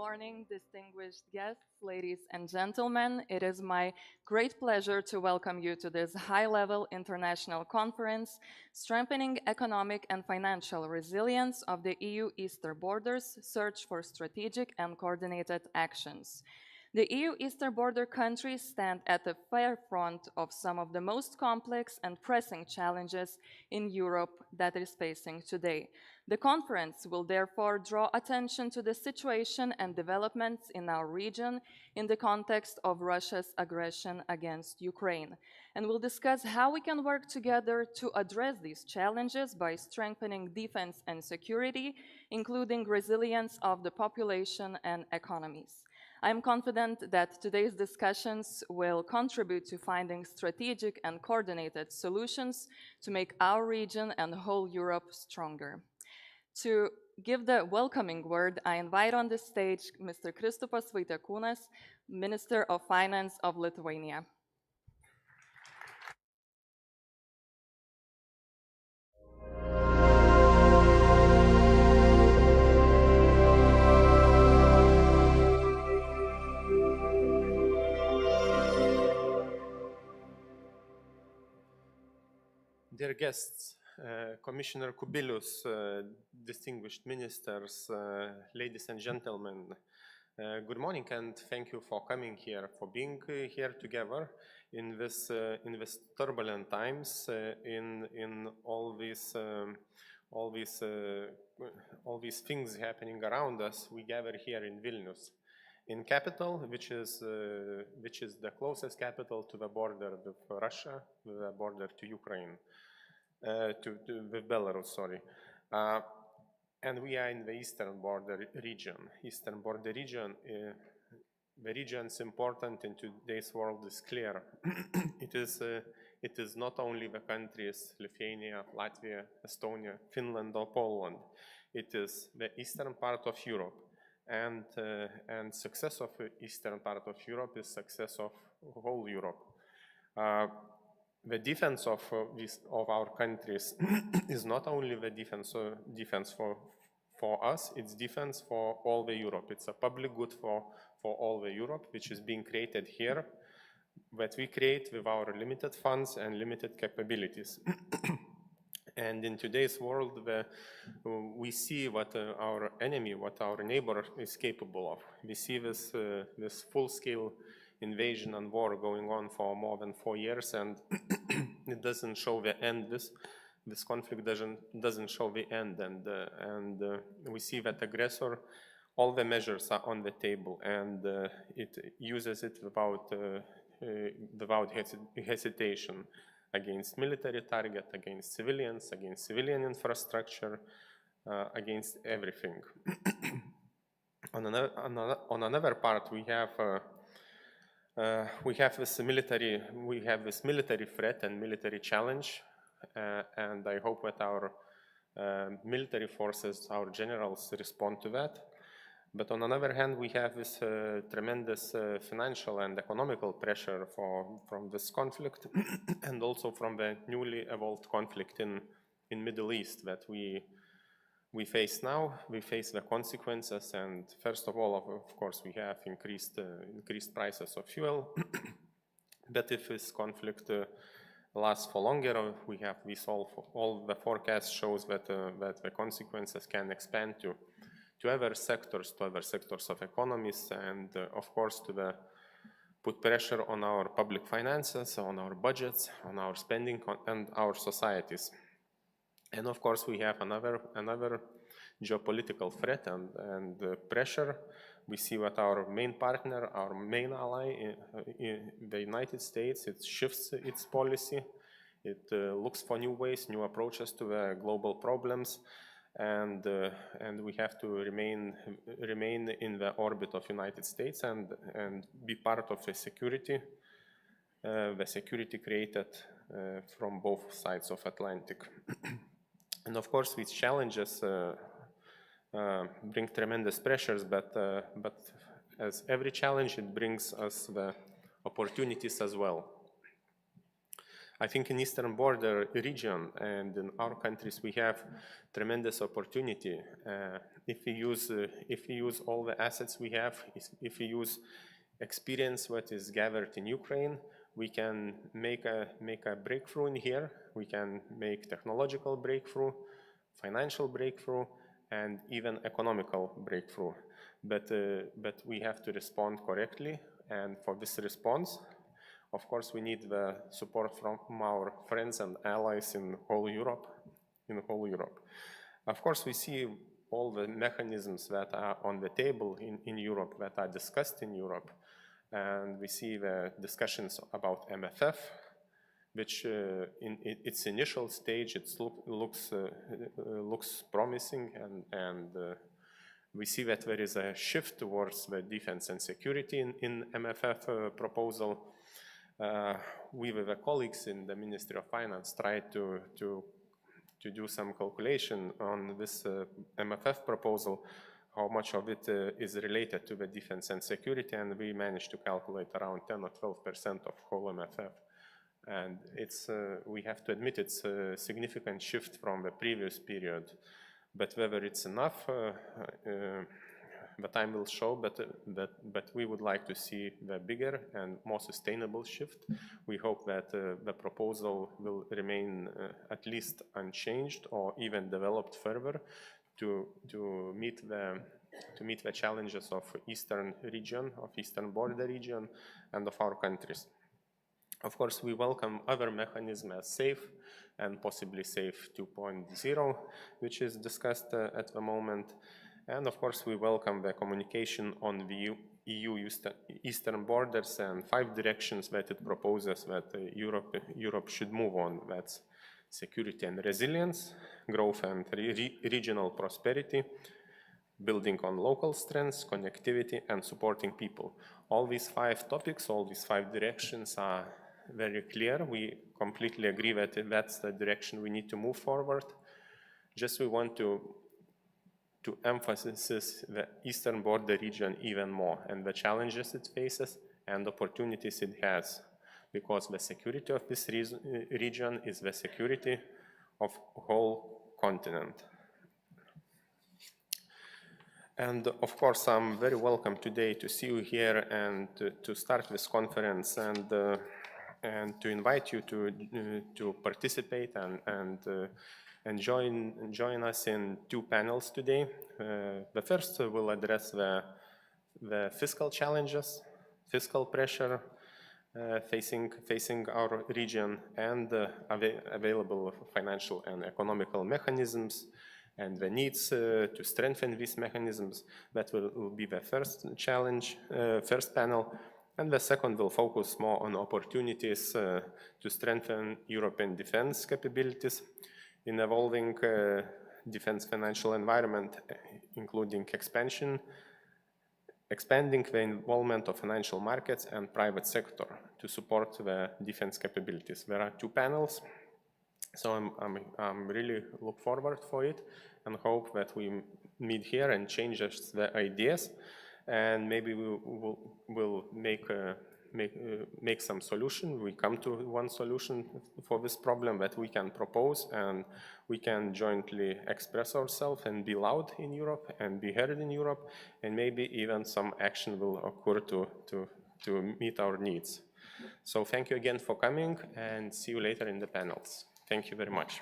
morning, distinguished guests, ladies and gentlemen. It is my great pleasure to welcome you to this high-level international conference, Strengthening Economic and Financial Resilience of the EU Eastern Borders, Search for Strategic and Coordinated Actions. The EU Eastern border countries stand at the forefront of some of the most complex and pressing challenges in Europe that is facing today. The conference will therefore draw attention to the situation and developments in our region in the context of Russia's aggression against Ukraine, and will discuss how we can work together to address these challenges by strengthening defense and security, including resilience of the population and economies. I am confident that today's discussions will contribute to finding strategic and coordinated solutions to make our region and whole Europe stronger. To give the welcoming word, I invite on the stage Mr. Kristupas Vaitiekūnas, Minister of Finance of Lithuania. Dear guests, Commissioner Kubilius, distinguished ministers, ladies and gentlemen, good morning and thank you for coming here, for being here together in this turbulent times, in all these things happening around us. We gather here in Vilnius, in capital, which is the closest capital to the border with Russia, the border to Ukraine. With Belarus, sorry. And we are in the eastern border region. Eastern border region, the regions important in today's world is clear. It is not only the countries Lithuania, Latvia, Estonia, Finland or Poland. It is the eastern part of Europe. And success of the eastern part of Europe is success of whole Europe. The defense of our countries is not only the defense for us, it's defense for all the Europe. It's a public good for all the Europe, which is being created here, that we create with our limited funds and limited capabilities. And in today's world, we see what our enemy, what our neighbor is capable of. We see this full-scale invasion and war going on for more than 4 years, and it doesn't show the end. This conflict doesn't show the end, and we see that aggressor, all the measures are on the table, and it uses it without hesitation against military target, against civilians, against civilian infrastructure, against everything. On another part, we have this military threat and military challenge, and I hope that our military forces, our generals, respond to that. But on the other hand, we have this tremendous financial and economical pressure from this conflict, and also from the newly evolved conflict in Middle East that we face now. We face the consequences, and first of all, of course, we have increased prices of fuel. But if this conflict lasts for longer, we have all the forecast shows that the consequences can expand to other sectors of economies, and of course put pressure on our public finances, on our budgets, on our spending, and our societies. And of course, we have another geopolitical threat and pressure. We see what our main partner, our main ally, the United States, it shifts its policy. It looks for new ways, new approaches to the global problems, and we have to remain in the orbit of United States and be part of the security created from both sides of Atlantic. And of course, these challenges bring tremendous pressures, but as every challenge, it brings us the opportunities as well. I think in Eastern border region and in our countries we have tremendous opportunity if we use all the assets we have, if we use experience what is gathered in Ukraine, we can make a breakthrough in here. We can make technological breakthrough, financial breakthrough, and even economical breakthrough. But we have to respond correctly, and for this response, of course, we need the support from our friends and allies in whole Europe. Of course, we see all the mechanisms that are on the table in Europe, that are discussed in Europe, and we see the discussions about MFF, which in its initial stage it looks promising, and we see that there is a shift towards the defense and security in MFF proposal. We with the colleagues in the Ministry of Finance tried to do some calculation on this MFF proposal, how much of it is related to the defense and security, and we managed to calculate around 10 or 12% of whole MFF. And it's we have to admit it's a significant shift from the previous period, but whether it's enough, the time will show, but we would like to see the bigger and more sustainable shift. We hope that the proposal will remain at least unchanged or even developed further to meet the challenges of Eastern region, of Eastern border region, and of our countries. Of course, we welcome other mechanisms as SAFE and possibly SAFE 2.0, which is discussed at the moment. And of course, we welcome the communication on the EU Eastern borders and 5 directions that it proposes that Europe should move on. That's security and resilience, growth and regional prosperity, building on local strengths, connectivity, and supporting people. All these 5 topics, all these 5 directions are very clear. We completely agree that that's the direction we need to move forward. Just we want to emphasize the Eastern border region even more and the challenges it faces and opportunities it has, because the security of this region is the security of whole continent. And of course, I'm very welcome today to see you here and to start this conference and to invite you to participate and join us in 2 panels today. The first will address the fiscal challenges, fiscal pressure facing our region, and available financial and economical mechanisms, and the needs to strengthen these mechanisms. That will be the first challenge, first panel. And the second will focus more on opportunities to strengthen European defense capabilities in evolving defense financial environment, including expanding the involvement of financial markets and private sector to support the defense capabilities. There are 2 panels, so I'm really look forward for it and hope that we meet here and change the ideas, and maybe we'll make some solution. We come to one solution for this problem that we can propose, and we can jointly express ourselves and be loud in Europe and be heard in Europe, and maybe even some action will occur to meet our needs. So thank you again for coming, and see you later in the panels. Thank you very much.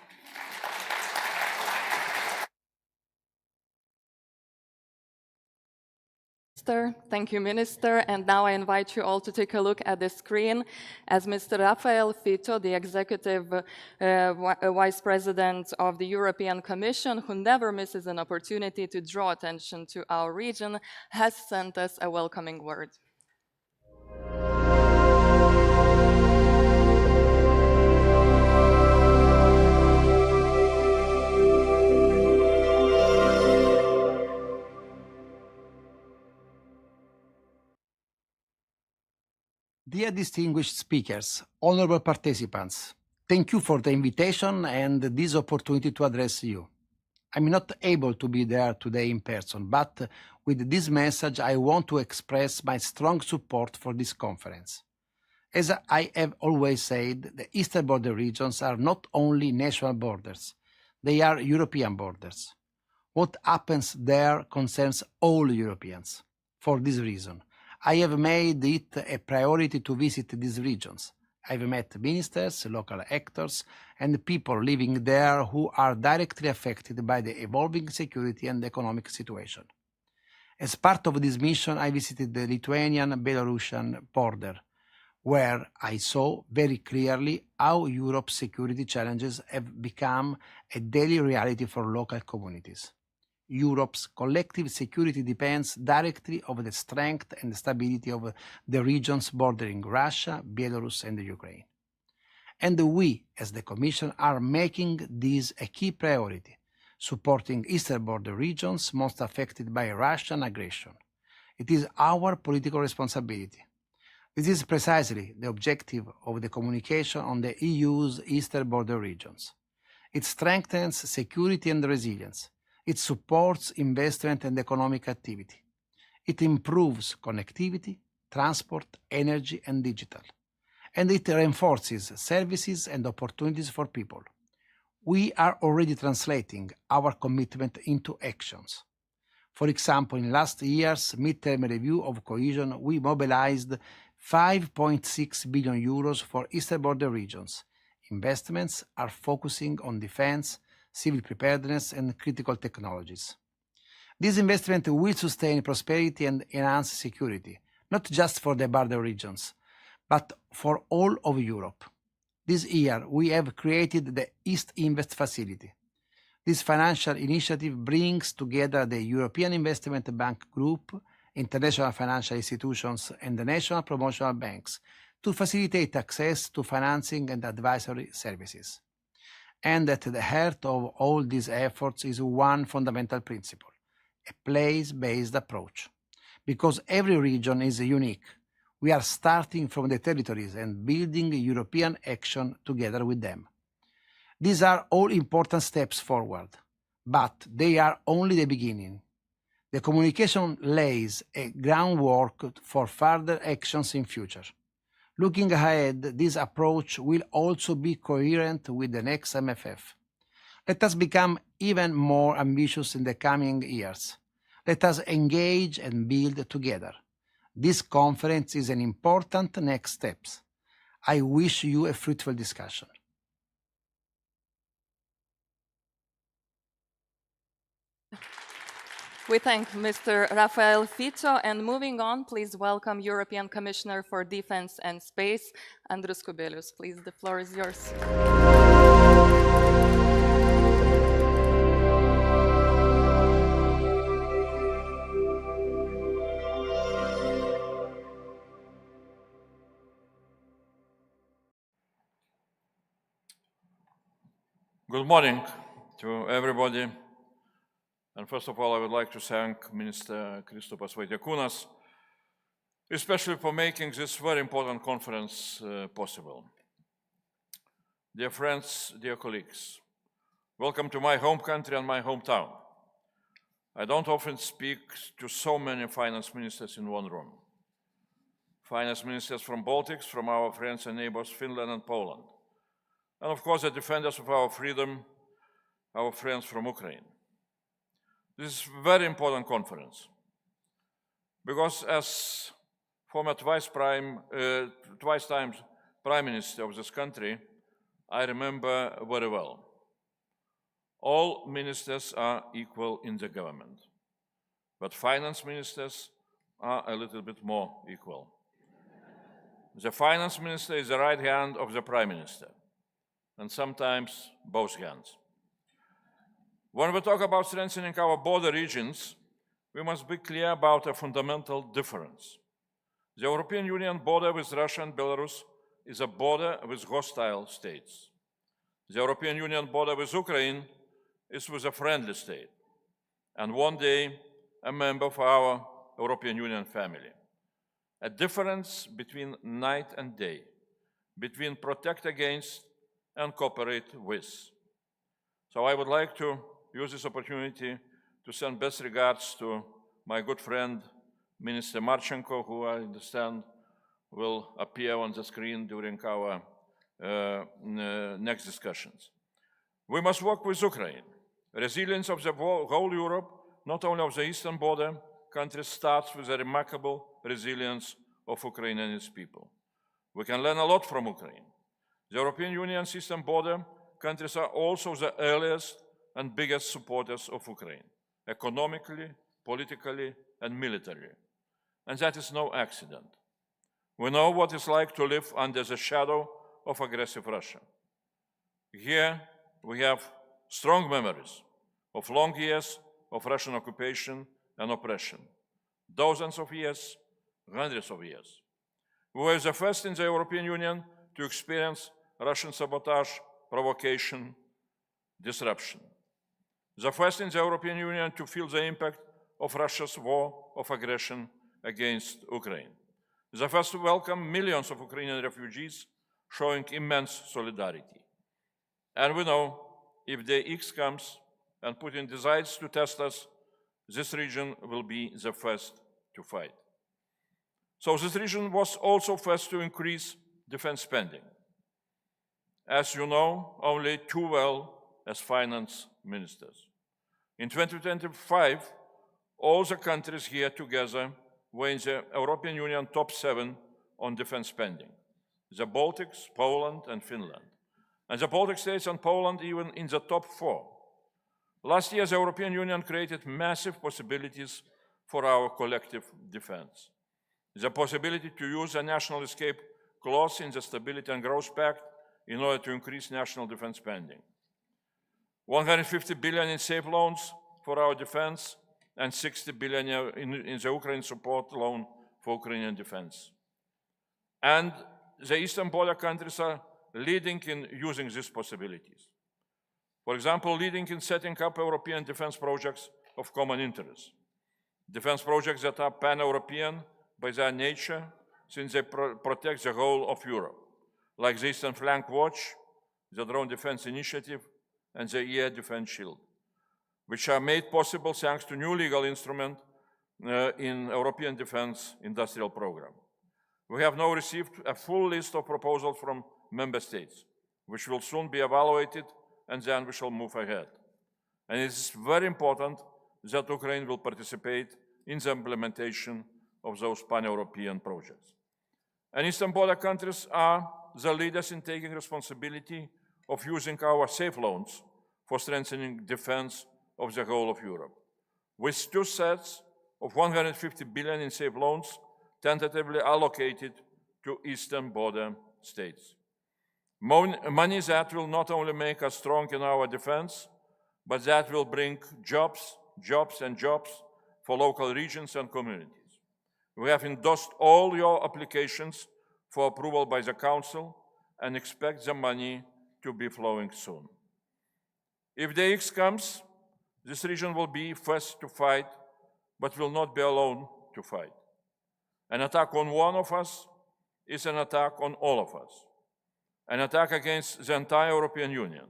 Thank you, Minister. And now I invite you all to take a look at the screen as Mr. Rafael Fito, the Executive Vice President of the European Commission, who never misses an opportunity to draw attention to our region, has sent us a welcoming word. Dear distinguished speakers, honorable participants, thank you for the invitation and this opportunity to address you. I'm not able to be there today in person, but with this message I want to express my strong support for this conference. As I have always said, the eastern border regions are not only national borders, they are European borders. What happens there concerns all Europeans. For this reason, I have made it a priority to visit these regions. I've met ministers, local actors, and people living there who are directly affected by the evolving security and economic situation. As part of this mission, I visited the Lithuanian-Belarusian border, where I saw very clearly how Europe's security challenges have become a daily reality for local communities. Europe's collective security depends directly on the strength and stability of the regions bordering Russia, Belarus, and Ukraine. And we, as the Commission, are making this a key priority, supporting eastern border regions most affected by Russian aggression. It is our political responsibility. This is precisely the objective of the communication on the EU's eastern border regions. It strengthens security and resilience. It supports investment and economic activity. It improves connectivity, transport, energy, and digital. And it reinforces services and opportunities for people. We are already translating our commitment into actions. For example, in last year's midterm review of cohesion, we mobilized 5.6 billion euros for eastern border regions. Investments are focusing on defense, civil preparedness, and critical technologies. This investment will sustain prosperity and enhance security, not just for the border regions, but for all of Europe. This year, we have created the East Invest Facility. This financial initiative brings together the European Investment Bank Group, international financial institutions, and the national promotional banks to facilitate access to financing and advisory services. And at the heart of all these efforts is one fundamental principle: a place-based approach. Because every region is unique, we are starting from the territories and building European action together with them. These are all important steps forward, but they are only the beginning. The communication lays a groundwork for further actions in future. Looking ahead, this approach will also be coherent with the next MFF. Let us become even more ambitious in the coming years. Let us engage and build together. This conference is an important next step. I wish you a fruitful discussion. We thank Mr. Rafael Fito, and moving on, please welcome European Commissioner for Defense and Space, Andrius Kubilius. Please, the floor is yours. Good morning to everybody. And first of all, I would like to thank Minister Kristupas Vaitiekūnas, especially for making this very important conference possible. Dear friends, dear colleagues, welcome to my home country and my hometown. I don't often speak to so many finance ministers in one room. Finance ministers from Baltics, from our friends and neighbors, Finland and Poland. And of course, the defenders of our freedom, our friends from Ukraine. This is a very important conference because as former twice times Prime Minister of this country, I remember very well. All ministers are equal in the government, but finance ministers are a little bit more equal. The finance minister is the right hand of the Prime Minister, and sometimes both hands. When we talk about strengthening our border regions, we must be clear about a fundamental difference. The European Union border with Russia and Belarus is a border with hostile states. The European Union border with Ukraine is with a friendly state, and one day a member of our European Union family. A difference between night and day, between protect against and cooperate with. So I would like to use this opportunity to send best regards to my good friend, Minister Marchenko, who I understand will appear on the screen during our next discussions. We must work with Ukraine. Resilience of the whole Europe, not only of the eastern border countries, starts with the remarkable resilience of Ukraine and its people. We can learn a lot from Ukraine. The European Union's eastern border countries are also the earliest and biggest supporters of Ukraine, economically, politically, and militarily. And that is no accident. We know what it's like to live under the shadow of aggressive Russia. Here we have strong memories of long years of Russian occupation and oppression, dozens of years, hundreds of years. We were the first in the European Union to experience Russian sabotage, provocation, disruption. The first in the European Union to feel the impact of Russia's war of aggression against Ukraine. The first to welcome millions of Ukrainian refugees, showing immense solidarity. And we know if the X comes and Putin decides to test us, this region will be the first to fight. So this region was also first to increase defense spending. As you know, only too well as finance ministers. In 2025, all the countries here together were in the European Union top 7 on defense spending. The Baltics, Poland, and Finland. And the Baltic states and Poland even in the top 4. Last year, the European Union created massive possibilities for our collective defense. The possibility to use a national escape clause in the Stability and Growth Pact in order to increase national defense spending. 150 billion in safe loans for our defense and 60 billion in the Ukraine support loan for Ukrainian defense. And the eastern border countries are leading in using these possibilities. For example, leading in setting up European defense projects of common interest. Defense projects that are pan-European by their nature, since they protect the whole of Europe, like the Eastern Flank Watch, the Drone Defense Initiative, and the Air Defense Shield, which are made possible thanks to new legal instrument in European Defense Industrial Program. We have now received a full list of proposals from member states, which will soon be evaluated, and then we shall move ahead. And it is very important that Ukraine will participate in the implementation of those pan-European projects. And eastern border countries are the leaders in taking responsibility of using our safe loans for strengthening defense of the whole of Europe, with 2 sets of 150 billion in safe loans tentatively allocated to eastern border states. Money that will not only make us strong in our defense, but that will bring jobs for local regions and communities. We have endorsed all your applications for approval by the Council and expect the money to be flowing soon. If the X comes, this region will be first to fight, but will not be alone to fight. An attack on one of us is an attack on all of us. An attack against the entire European Union,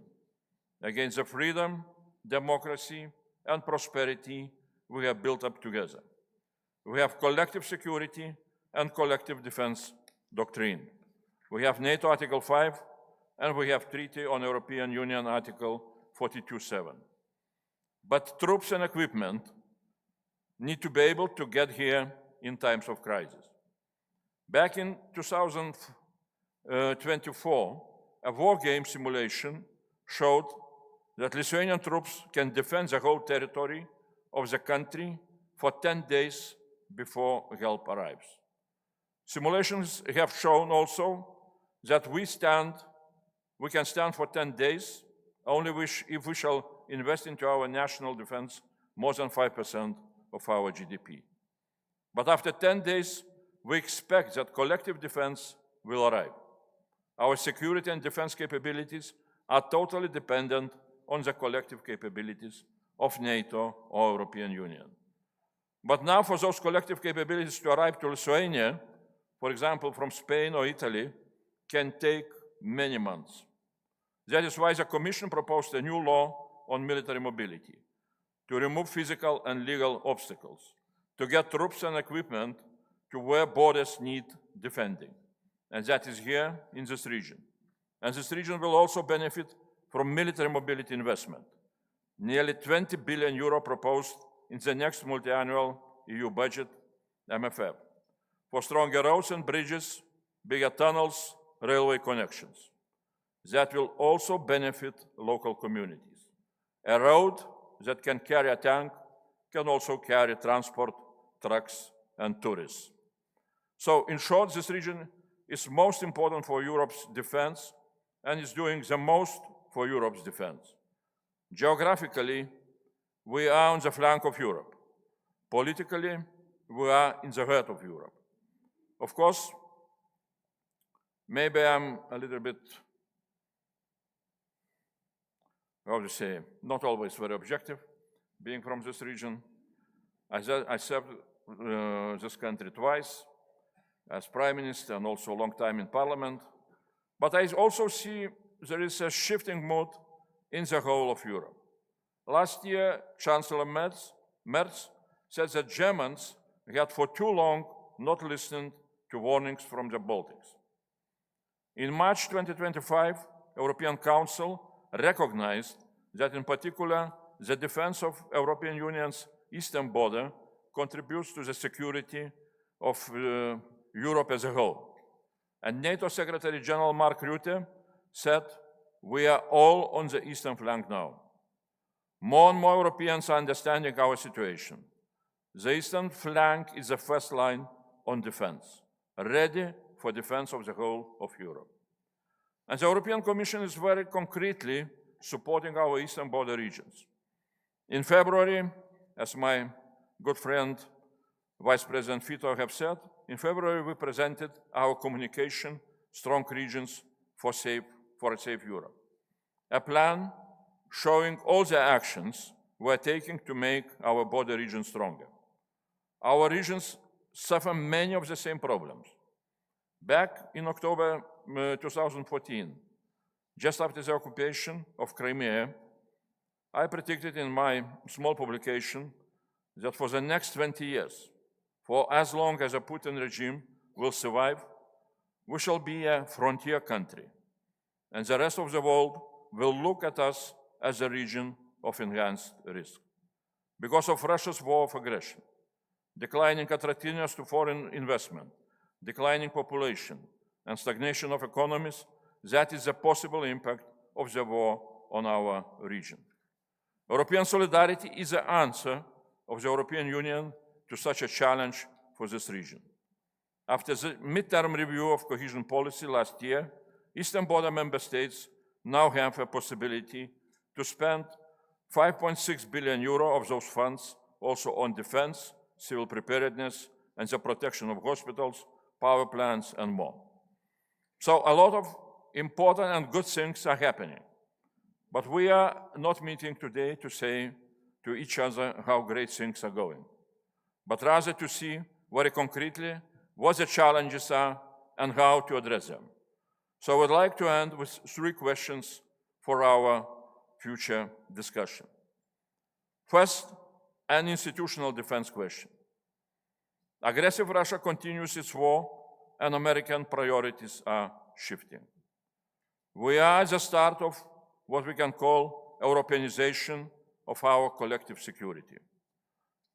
against the freedom, democracy, and prosperity we have built up together. We have collective security and collective defense doctrine. We have NATO Article 5, and we have Treaty on European Union Article 42.7. But troops and equipment need to be able to get here in times of crisis. Back in 2024, a war game simulation showed that Lithuanian troops can defend the whole territory of the country for 10 days before help arrives. Simulations have shown also that we can stand for 10 days only if we shall invest into our national defense more than 5% of our GDP. But after 10 days, we expect that collective defense will arrive. Our security and defense capabilities are totally dependent on the collective capabilities of NATO or European Union. But now for those collective capabilities to arrive to Lithuania, for example, from Spain or Italy, can take many months. That is why the Commission proposed a new law on military mobility, to remove physical and legal obstacles, to get troops and equipment to where borders need defending, and that is here in this region. And this region will also benefit from military mobility investment. Nearly 20 billion euro proposed in the next multi-annual EU budget, MFF, for stronger roads and bridges, bigger tunnels, railway connections. That will also benefit local communities. A road that can carry a tank can also carry transport, trucks, and tourists. So, in short, this region is most important for Europe's defense and is doing the most for Europe's defense. Geographically, we are on the flank of Europe. Politically, we are in the heart of Europe. Of course, maybe I'm a little bit, how to say, not always very objective, being from this region. I served this country twice as Prime Minister and also a long time in Parliament. But I also see there is a shifting mood in the whole of Europe. Last year, Chancellor Merz said that Germans had for too long not listened to warnings from the Baltics. In March 2025, European Council recognized that in particular the defense of European Union's eastern border contributes to the security of Europe as a whole. And NATO Secretary General Mark Rutte said, "We are all on the eastern flank now." More and more Europeans are understanding our situation. The eastern flank is the first line on defense, ready for defense of the whole of Europe. And the European Commission is very concretely supporting our eastern border regions. In February, as my good friend Vice President Fito have said, in February we presented our communication, Strong Regions for a Safe Europe, a plan showing all the actions we're taking to make our border regions stronger. Our regions suffer many of the same problems. Back in October 2014, just after the occupation of Crimea, I predicted in my small publication that for the next 20 years, for as long as the Putin regime will survive, we shall be a frontier country, and the rest of the world will look at us as a region of enhanced risk. Because of Russia's war of aggression, declining attractiveness to foreign investment, declining population, and stagnation of economies, that is the possible impact of the war on our region. European solidarity is the answer of the European Union to such a challenge for this region. After the midterm review of cohesion policy last year, Eastern border member states now have a possibility to spend 5.6 billion euro of those funds also on defense, civil preparedness, and the protection of hospitals, power plants, and more. So a lot of important and good things are happening. But we are not meeting today to say to each other how great things are going, but rather to see very concretely what the challenges are and how to address them. So I would like to end with 3 questions for our future discussion. First, an institutional defense question. Aggressive Russia continues its war, and American priorities are shifting. We are at the start of what we can call Europeanization of our collective security.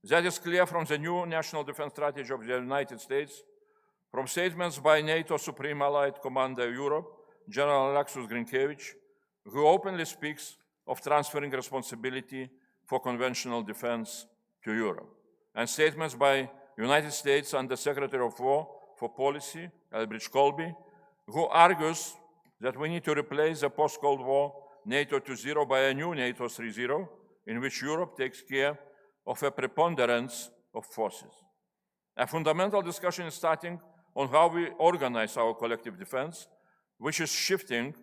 That is clear from the new National Defense Strategy of the United States, from statements by NATO Supreme Allied Commander Europe, General Alexis Grinkiewicz, who openly speaks of transferring responsibility for conventional defense to Europe, and statements by United States Under Secretary of War for Policy, Elbridge Colby, who argues that we need to replace the post-Cold War NATO 2.0 by a new NATO 3.0, in which Europe takes care of a preponderance of forces. A fundamental discussion is starting on how we organize our collective defense, which is shifting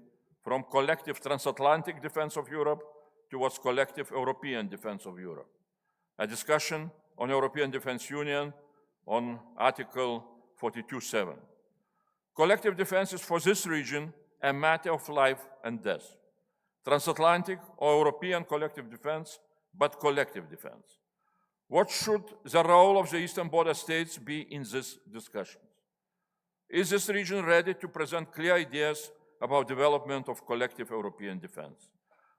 from collective transatlantic defense of Europe towards collective European defense of Europe. A discussion on European Defense Union on Article 42.7. Collective defense is for this region a matter of life and death. Transatlantic or European collective defense, but collective defense. What should the role of the eastern border states be in this discussion? Is this region ready to present clear ideas about development of collective European defense?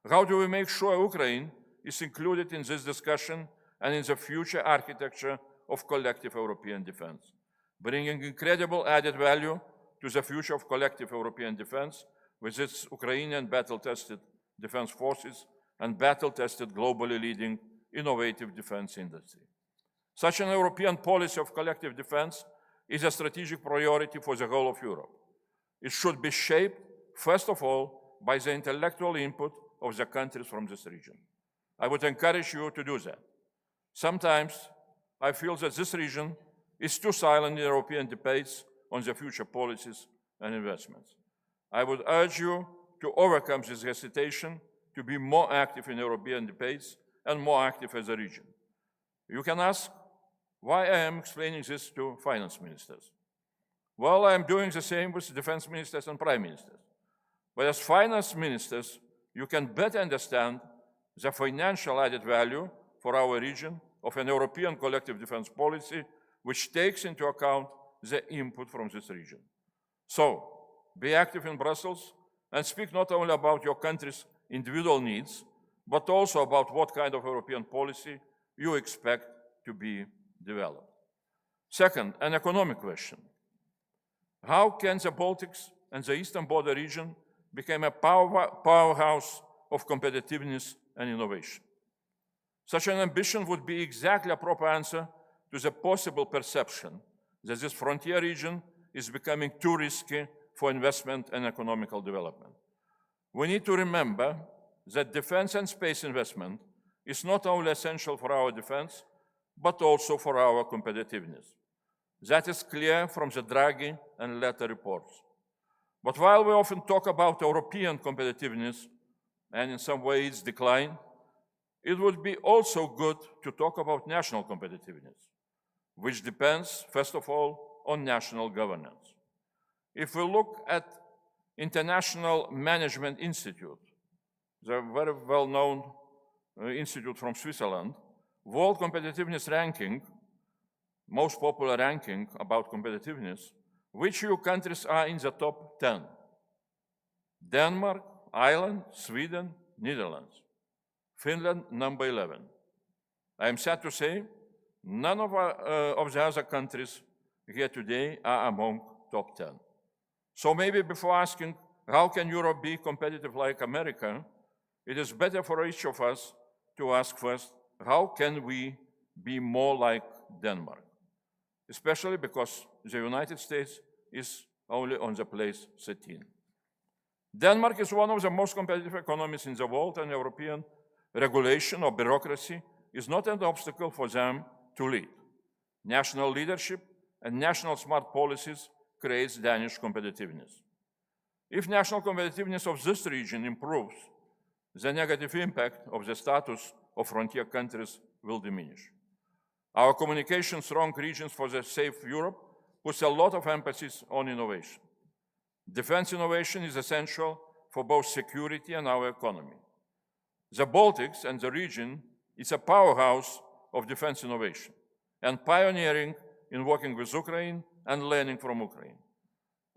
How do we make sure Ukraine is included in this discussion and in the future architecture of collective European defense, bringing incredible added value to the future of collective European defense with its Ukrainian battle-tested defense forces and battle-tested, globally leading innovative defense industry? Such an European policy of collective defense is a strategic priority for the whole of Europe. It should be shaped, first of all, by the intellectual input of the countries from this region. I would encourage you to do that. Sometimes I feel that this region is too silent in European debates on the future policies and investments. I would urge you to overcome this hesitation, to be more active in European debates and more active as a region. You can ask why I am explaining this to finance ministers. Well, I am doing the same with defense ministers and prime ministers. But as finance ministers, you can better understand the financial added value for our region of an European collective defense policy which takes into account the input from this region. So, be active in Brussels and speak not only about your country's individual needs, but also about what kind of European policy you expect to be developed. Second, an economic question. How can the Baltics and the Eastern border region become a powerhouse of competitiveness and innovation? Such an ambition would be exactly a proper answer to the possible perception that this frontier region is becoming too risky for investment and economical development. We need to remember that defense and space investment is not only essential for our defense, but also for our competitiveness. That is clear from the Draghi and Letta reports. But while we often talk about European competitiveness and in some ways decline, it would be also good to talk about national competitiveness, which depends, first of all, on national governance. If we look at International Management Institute, the very well-known institute from Switzerland, World Competitiveness Ranking, most popular ranking about competitiveness, which EU countries are in the top 10? Denmark, Ireland, Sweden, Netherlands. Finland, number 11. I am sad to say, none of the other countries here today are among top 10. So maybe before asking, how can Europe be competitive like America, it is better for each of us to ask first, how can we be more like Denmark? Especially because the United States is only on the place 13. Denmark is one of the most competitive economies in the world, and European regulation or bureaucracy is not an obstacle for them to lead. National leadership and national smart policies creates Danish competitiveness. If national competitiveness of this region improves, the negative impact of the status of frontier countries will diminish. Our communication Strong Regions for the Safe Europe puts a lot of emphasis on innovation. Defense innovation is essential for both security and our economy. The Baltics and the region is a powerhouse of defense innovation and pioneering in working with Ukraine and learning from Ukraine.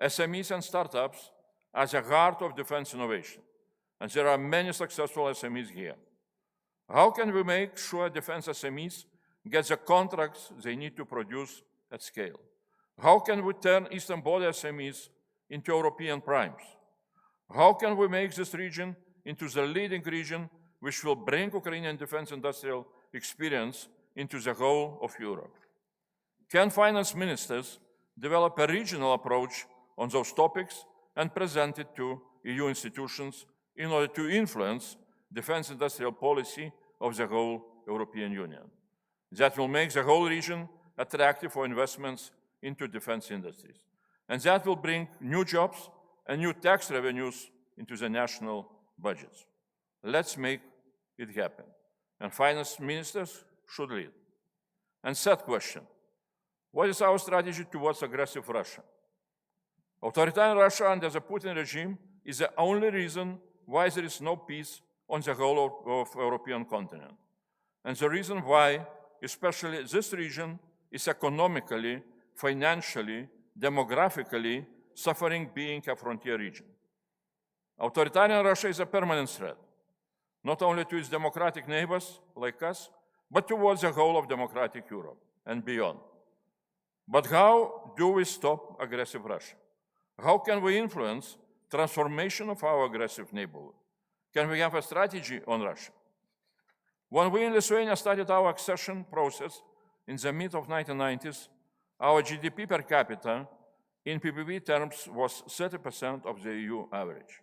SMEs and startups are the heart of defense innovation, and there are many successful SMEs here. How can we make sure defense SMEs get the contracts they need to produce at scale? How can we turn Eastern border SMEs into European primes? How can we make this region into the leading region which will bring Ukrainian defense industrial experience into the whole of Europe? Can finance ministers develop a regional approach on those topics and present it to EU institutions in order to influence defense industrial policy of the whole European Union? That will make the whole region attractive for investments into defense industries. And that will bring new jobs and new tax revenues into the national budgets. Let's make it happen. And finance ministers should lead. And third question, what is our strategy towards aggressive Russia? Authoritarian Russia under the Putin regime is the only reason why there is no peace on the whole of European continent. And the reason why, especially this region, is economically, financially, demographically suffering being a frontier region. Authoritarian Russia is a permanent threat, not only to its democratic neighbors like us, but towards the whole of democratic Europe and beyond. But how do we stop aggressive Russia? How can we influence transformation of our aggressive neighborhood? Can we have a strategy on Russia? When we in Lithuania started our accession process in the mid of 1990s, our GDP per capita in PPP terms was 30% of the EU average.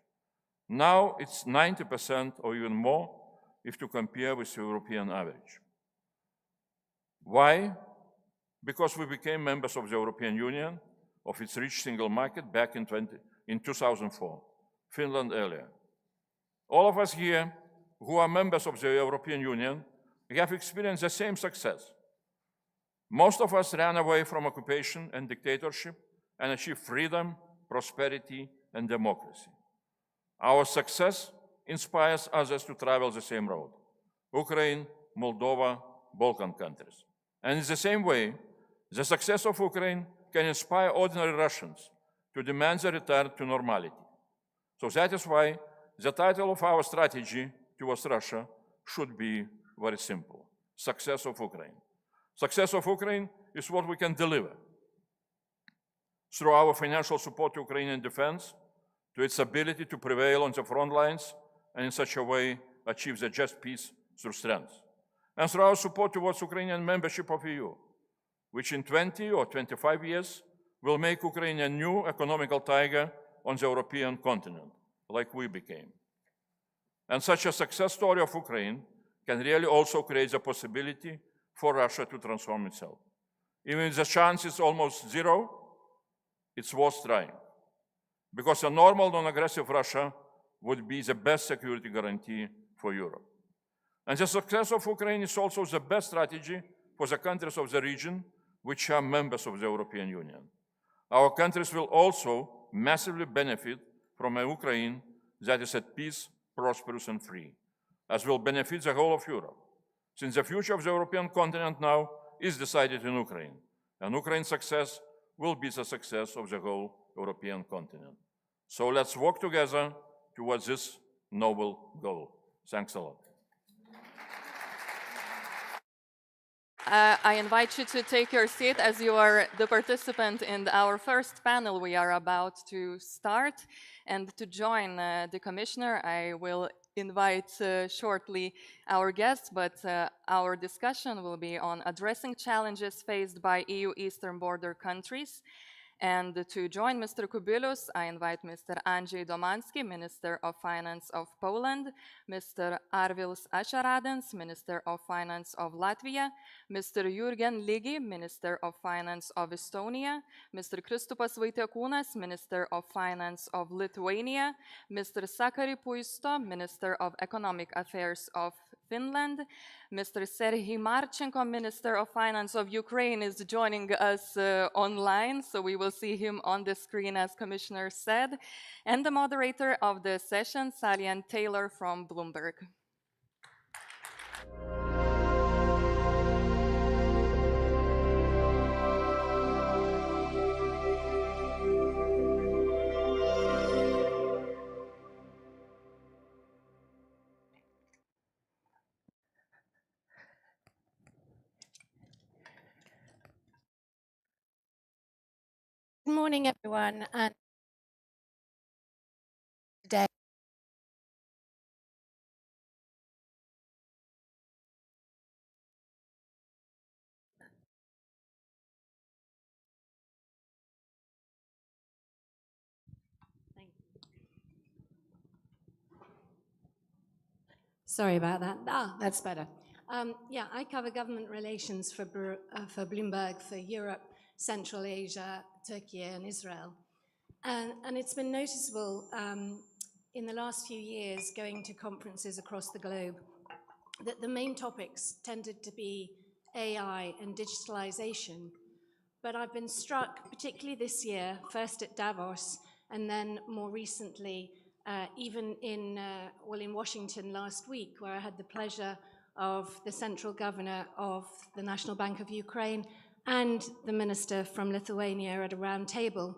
Now it's 90% or even more if to compare with the European average. Why? Because we became members of the European Union, of its rich single market back in 2004, Finland earlier. All of us here who are members of the European Union have experienced the same success. Most of us ran away from occupation and dictatorship and achieved freedom, prosperity, and democracy. Our success inspires others to travel the same road: Ukraine, Moldova, Balkan countries. And in the same way, the success of Ukraine can inspire ordinary Russians to demand the return to normality. So that is why the title of our strategy towards Russia should be very simple: Success of Ukraine. Success of Ukraine is what we can deliver through our financial support to Ukrainian defense, to its ability to prevail on the front lines and in such a way achieve the just peace through strength, and through our support towards Ukrainian membership of EU, which in 20 or 25 years will make Ukraine a new economical tiger on the European continent, like we became. And such a success story of Ukraine can really also create the possibility for Russia to transform itself. Even if the chance is almost zero, it's worth trying, because a normal, non-aggressive Russia would be the best security guarantee for Europe. And the success of Ukraine is also the best strategy for the countries of the region which are members of the European Union. Our countries will also massively benefit from a Ukraine that is at peace, prosperous, and free, as will benefit the whole of Europe, since the future of the European continent now is decided in Ukraine, and Ukraine's success will be the success of the whole European continent. So let's work together towards this noble goal. Thanks a lot. I invite you to take your seat as you are the participant in our first panel we are about to start. And to join the Commissioner, I will invite shortly our guests, but our discussion will be on addressing challenges faced by EU Eastern border countries. And to join Mr. Kubilius, I invite Mr. Andrzej Domanski, Minister of Finance of Poland, Mr. Arvils Ašaradens, Minister of Finance of Latvia, Mr. Jurgen Ligi, Minister of Finance of Estonia, Mr. Kristupas Vaitiekūnas, Minister of Finance of Lithuania, Mr. Sakari Puisto, Minister of Economic Affairs of Finland. Mr. Serhiy Marchenko, Minister of Finance of Ukraine, is joining us online, so we will see him on the screen, as Commissioner said. And the moderator of the session, Salian Taylor from Bloomberg. Good morning, everyone. And today, sorry about that. That's better. I cover government relations for Bloomberg for Europe, Central Asia, Turkey, and Israel. And it's been noticeable in the last few years, going to conferences across the globe, that the main topics tended to be AI and digitalization. But I've been struck, particularly this year, first at Davos, and then more recently, even in Washington last week, where I had the pleasure of the central governor of the National Bank of Ukraine and the minister from Lithuania at a round table,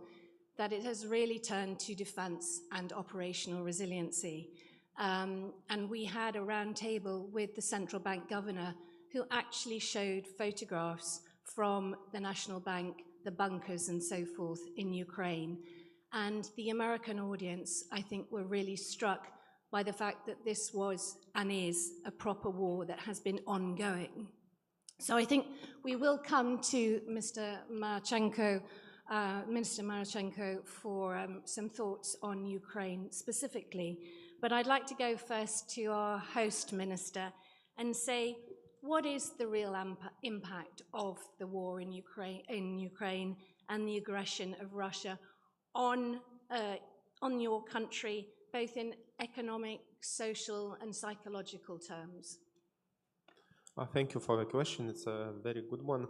that it has really turned to defense and operational resiliency. And we had a round table with the central bank governor who actually showed photographs from the national bank, the bunkers and so forth in Ukraine. And the American audience, I think, were really struck by the fact that this was and is a proper war that has been ongoing. So I think we will come to Mr. Marchenko, Minister Marchenko, for some thoughts on Ukraine specifically. But I'd like to go first to our host minister and say, what is the real impact of the war in Ukraine and the aggression of Russia on your country, both in economic, social, and psychological terms? Thank you for the question. It's a very good one.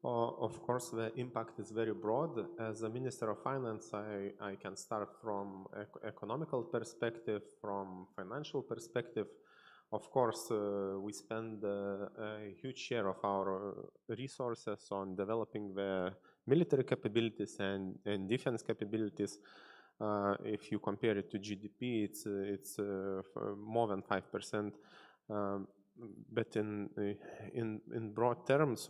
Of course, the impact is very broad. As a Minister of Finance, I can start from economical perspective, from financial perspective. Of course, we spend a huge share of our resources on developing the military capabilities and defense capabilities. If you compare it to GDP, it's more than 5%. But in broad terms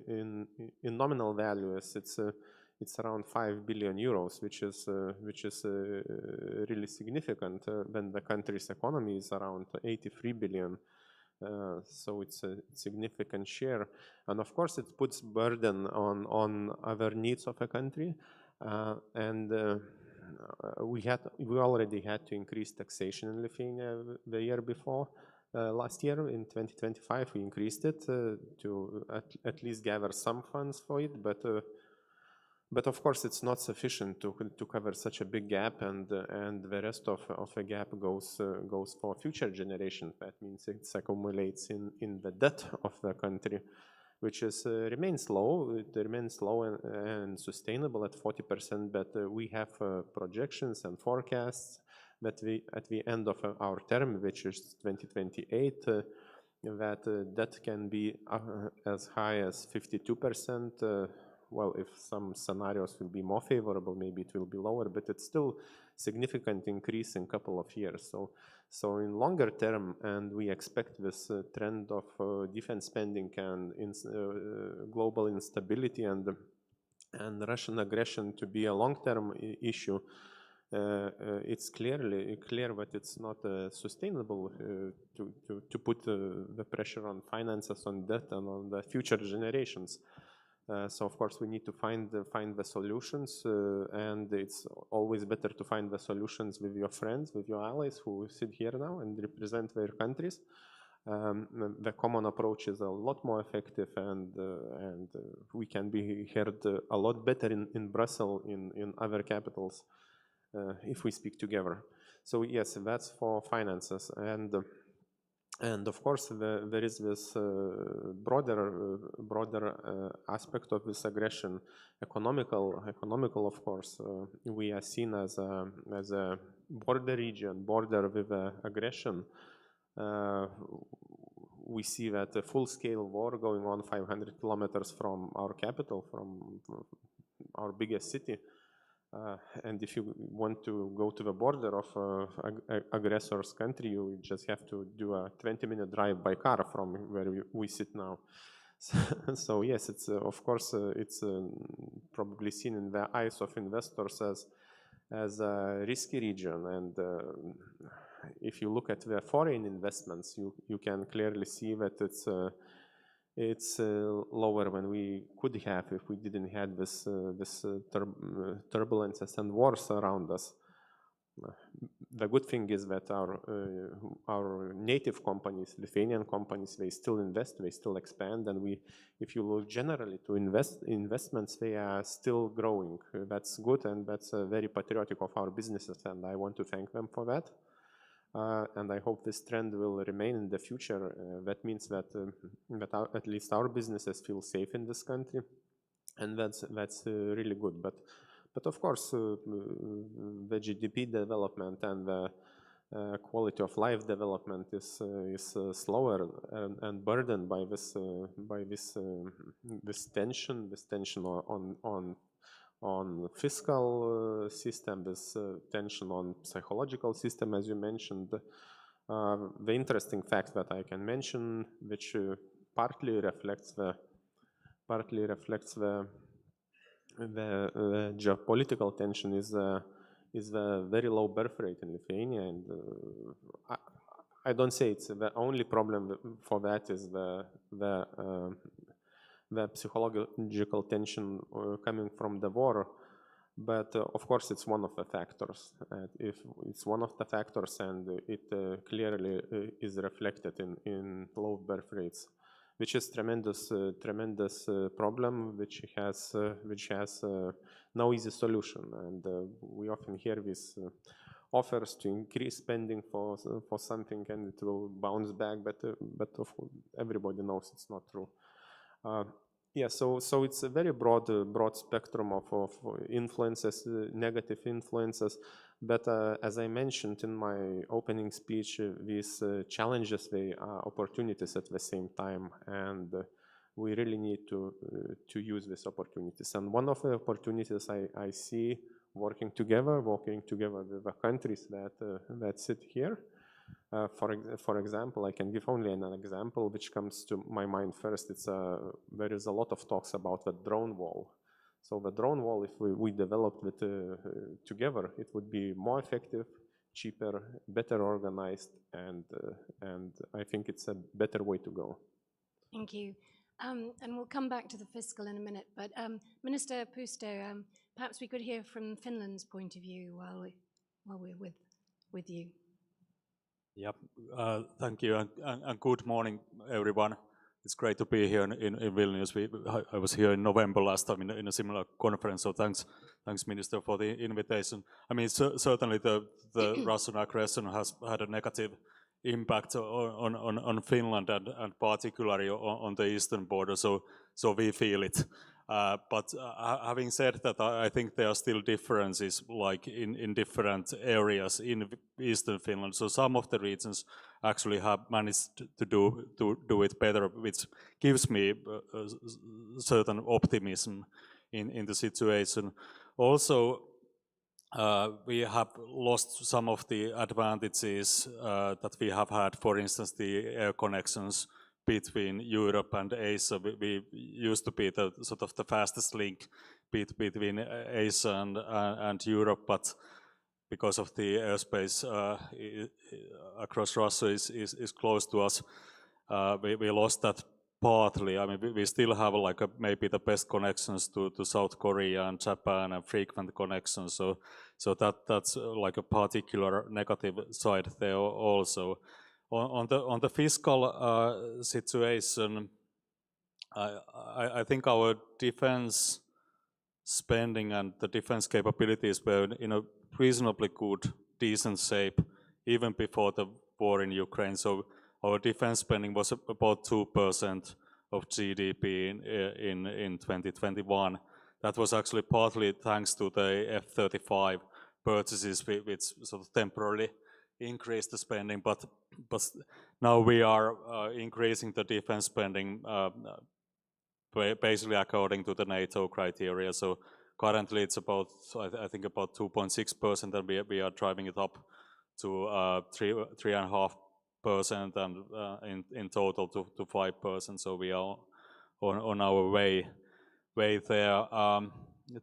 in nominal values, it's around 5 billion euros, which is really significant when the country's economy is around 83 billion. So it's a significant share, and of course it puts burden on other needs of a country, and we already had to increase taxation in Lithuania the year before. Last year, in 2025, we increased it to at least gather some funds for it, but of course it's not sufficient to cover such a big gap, and the rest of the gap goes for future generations. That means it accumulates in the debt of the country, which remains low. It remains low and sustainable at 40%, but we have projections and forecasts that at the end of our term, which is 2028, that debt can be as high as 52%. Well, if some scenarios will be more favorable, maybe it will be lower, but it's still significant increase in a couple of years. So in longer term, and we expect this trend of defense spending and global instability and Russian aggression to be a long-term issue. It's clear that it's not sustainable to put the pressure on finances, on debt, and on the future generations. So of course we need to find the solutions, and it's always better to find the solutions with your friends, with your allies who sit here now and represent their countries. The common approach is a lot more effective, and we can be heard a lot better in Brussels, in other capitals, if we speak together. So yes, that's for finances, and of course there is this broader aspect of this aggression, economical. Of course, we are seen as a border region, border with aggression. We see that a full-scale war going on 500 kilometers from our capital, from our biggest city. And if you want to go to the border of aggressor's country, you just have to do a 20-minute drive by car from where we sit now. So yes, it's of course it's probably seen in the eyes of investors as a risky region. And if you look at the foreign investments, you can clearly see that it's lower than we could have if we didn't have this turbulences and wars around us. The good thing is that our native companies, Lithuanian companies, they still invest, they still expand, and if you look generally to investments, they are still growing. That's good, and that's very patriotic of our businesses, and I want to thank them for that. And I hope this trend will remain in the future. That means that at least our businesses feel safe in this country, and that's really good. But of course, the GDP development and quality of life development is slower and burdened by this tension on fiscal system, this tension on psychological system, as you mentioned. The interesting fact that I can mention, which partly reflects the geopolitical tension, is the very low birth rate in Lithuania, and I don't say it's the only problem for that is the psychological tension coming from the war, but of course it's one of the factors. If it's one of the factors, and it clearly is reflected in low birth rates, which is tremendous problem, which has no easy solution, and we often hear these offers to increase spending for something and it will bounce back, but everybody knows it's not true. Yeah, so it's a very broad spectrum of influences, negative influences. But as I mentioned in my opening speech, these challenges, they are opportunities at the same time, and we really need to use these opportunities. And one of the opportunities I see working together with the countries that sit here. For example, I can give only an example which comes to my mind first. There is a lot of talks about the drone wall. So the drone wall, if we developed it together, it would be more effective, cheaper, better organized, and I think it's a better way to go. Thank you. And we'll come back to the fiscal in a minute, but Minister Puisto, perhaps we could hear from Finland's point of view while we're with you. Yep, thank you, and good morning, everyone. It's great to be here in Vilnius. I was here in November last time in a similar conference, so thanks Minister for the invitation. I mean, certainly the Russian aggression has had a negative impact on Finland and particularly on the eastern border, so we feel it. But having said that, I think there are still differences, like in different areas in eastern Finland. So some of the regions actually have managed to do it better, which gives me certain optimism in the situation. Also, we have lost some of the advantages that we have had, for instance, the air connections between Europe and Asia. We used to be the sort of the fastest link between Asia and Europe, but because of the airspace across Russia is close to us, we lost that partly. I mean, we still have like maybe the best connections to South Korea and Japan and frequent connections. So that's like a particular negative side there also. On the fiscal situation, I think our defense spending and the defense capabilities were in a reasonably good, decent shape even before the war in Ukraine. So our defense spending was about 2% of GDP in 2021. That was actually partly thanks to the F-35 purchases, which sort of temporarily increased the spending, but now we are increasing the defense spending basically according to the NATO criteria. So currently it's about, I think about 2.6%, and we are driving it up to 3.5%, and in total to 5%. So we are on our way there.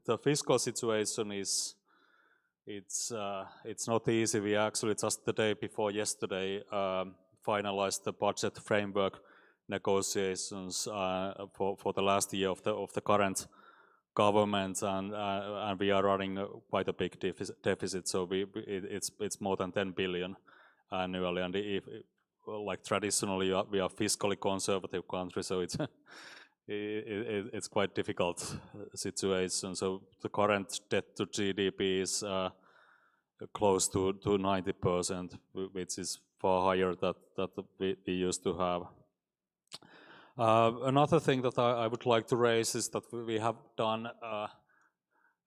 The fiscal situation is it's not easy. We actually just the day before yesterday finalized the budget framework negotiations for the last year of the current government, and we are running quite a big deficit. So it's more than 10 billion annually, and if like traditionally we are fiscally conservative country, so it's quite difficult situation. So the current debt to GDP is close to 90%, which is far higher that we used to have. Another thing that I would like to raise is that we have done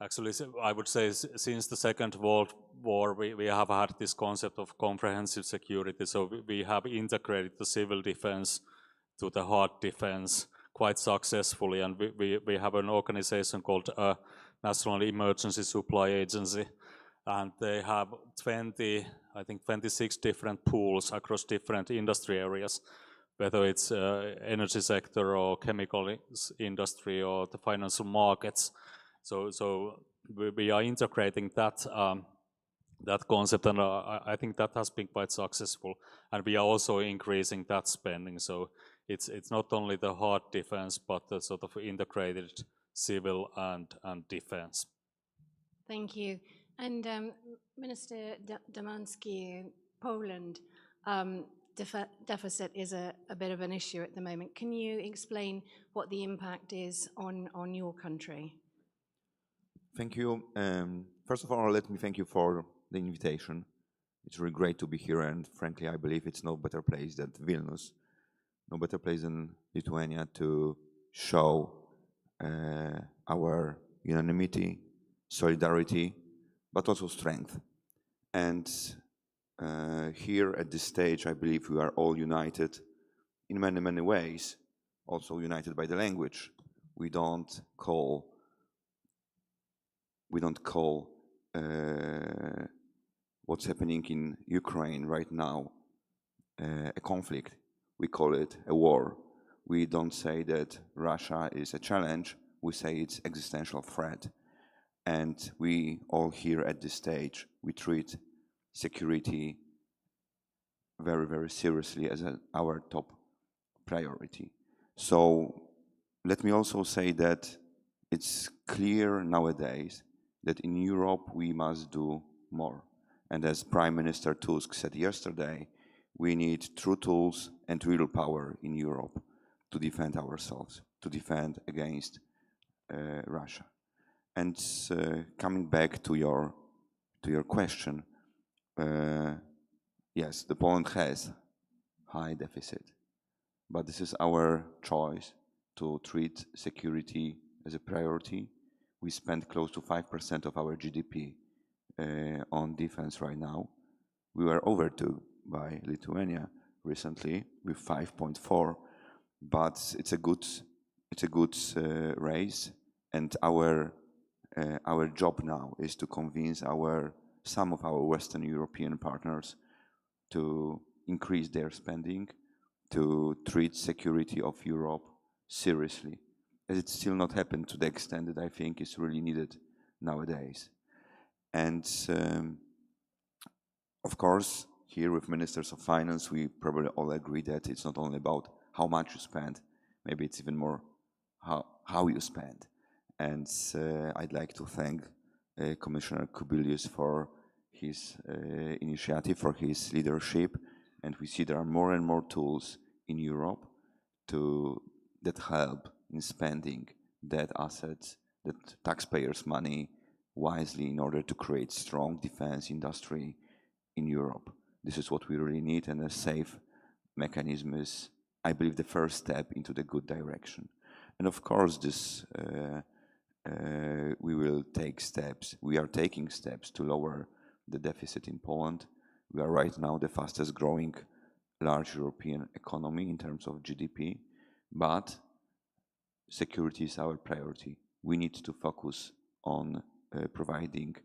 Actually, I would say since the Second World War, we have had this concept of comprehensive security. So we have integrated the civil defense to the hard defense quite successfully. And we have an organization called National Emergency Supply Agency. And they have 26 different pools across different industry areas, whether it's energy sector or chemical industry or the financial markets. So we are integrating that concept, and I think that has been quite successful. And we are also increasing that spending. So it's not only the hard defense, but the sort of integrated civil and defense. Thank you. And Minister Domanski, Poland, deficit is a bit of an issue at the moment. Can you explain what the impact is on your country? Thank you. First of all, let me thank you for the invitation. It's really great to be here, and frankly, I believe it's no better place than Vilnius, no better place than Lithuania to show our unanimity, solidarity, but also strength. And here at this stage, I believe we are all united in many, many ways, also united by the language. We don't call what's happening in Ukraine right now a conflict. We call it a war. We don't say that Russia is a challenge. We say it's existential threat. And we all here at this stage, we treat security very, very seriously as our top priority. So let me also say that it's clear nowadays that in Europe we must do more. And as Prime Minister Tusk said yesterday, we need true tools and real power in Europe to defend ourselves, to defend against Russia. And coming back to your question, yes, the Poland has high deficit, but this is our choice to treat security as a priority. We spend close to 5% of our GDP on defense right now. We were overtook by Lithuania recently with 5.4, but it's a good race, and our job now is to convince some of our Western European partners to increase their spending, to treat security of Europe seriously, as it's still not happened to the extent that I think is really needed nowadays. And of course, here with Ministers of Finance, we probably all agree that it's not only about how much you spend, maybe it's even more how you spend. And I'd like to thank Commissioner Kubilius for his initiative, for his leadership. And we see there are more and more tools in Europe that help in spending that assets, that taxpayers' money wisely in order to create strong defense industry in Europe. This is what we really need, and a safe mechanism is, I believe, the first step into the good direction. And of course, we will take steps. We are taking steps to lower the deficit in Poland. We are right now the fastest growing large European economy in terms of GDP, but security is our priority. We need to focus on providing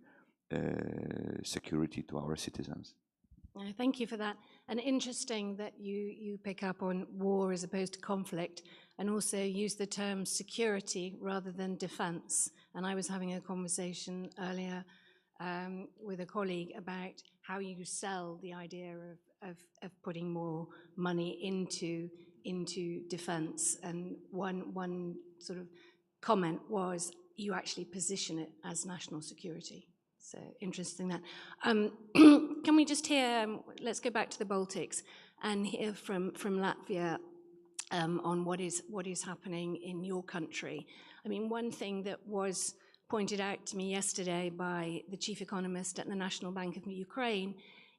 security to our citizens. Thank you for that. And interesting that you pick up on war as opposed to conflict, and also use the term security rather than defense. And I was having a conversation earlier with a colleague about how you sell the idea of putting more money into defense. And one sort of comment was, you actually position it as national security. So interesting that. Can we just hear, let's go back to the Baltics and hear from Latvia on what is happening in your country. I mean, one thing that was pointed out to me yesterday by the chief economist at the National Bank of Ukraine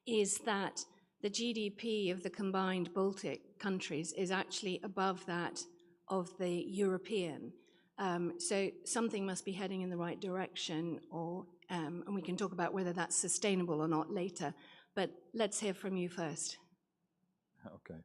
is that the GDP of the combined Baltic countries is actually above that of the European. So something must be heading in the right direction, or and we can talk about whether that's sustainable or not later. But let's hear from you first. Okay.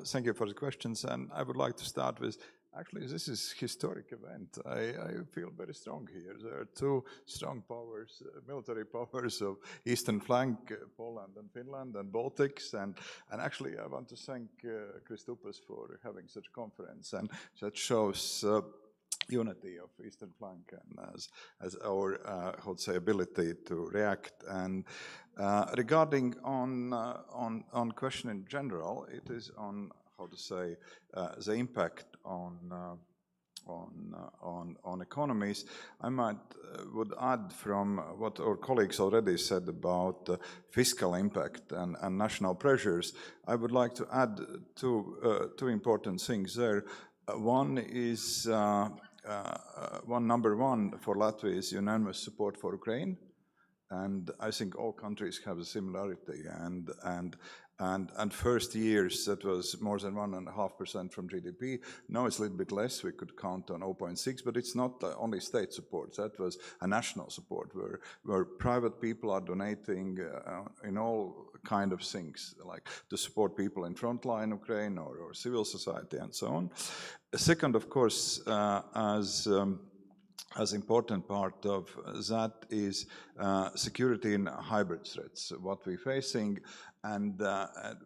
Thank you for the questions, and I would like to start with, actually, this is a historic event. I feel very strong here. There are two strong powers, military powers of eastern flank, Poland and Finland and Baltics, and actually I want to thank Kristupas for having such a conference, and that shows unity of eastern flank and as our ability to react. And regarding on question in general, it is on the impact on economies. I would add from what our colleagues already said about fiscal impact and national pressures. I would like to add two important things there. One is number one for Latvia is unanimous support for Ukraine, and I think all countries have a similarity. And first years that was more than 1.5% from GDP. Now it's a little bit less. We could count on 0.6, but it's not only state support. That was a national support where private people are donating in all kind of things, like to support people in frontline Ukraine or civil society and so on. Second, of course, as important part of that is security in hybrid threats, what we're facing, and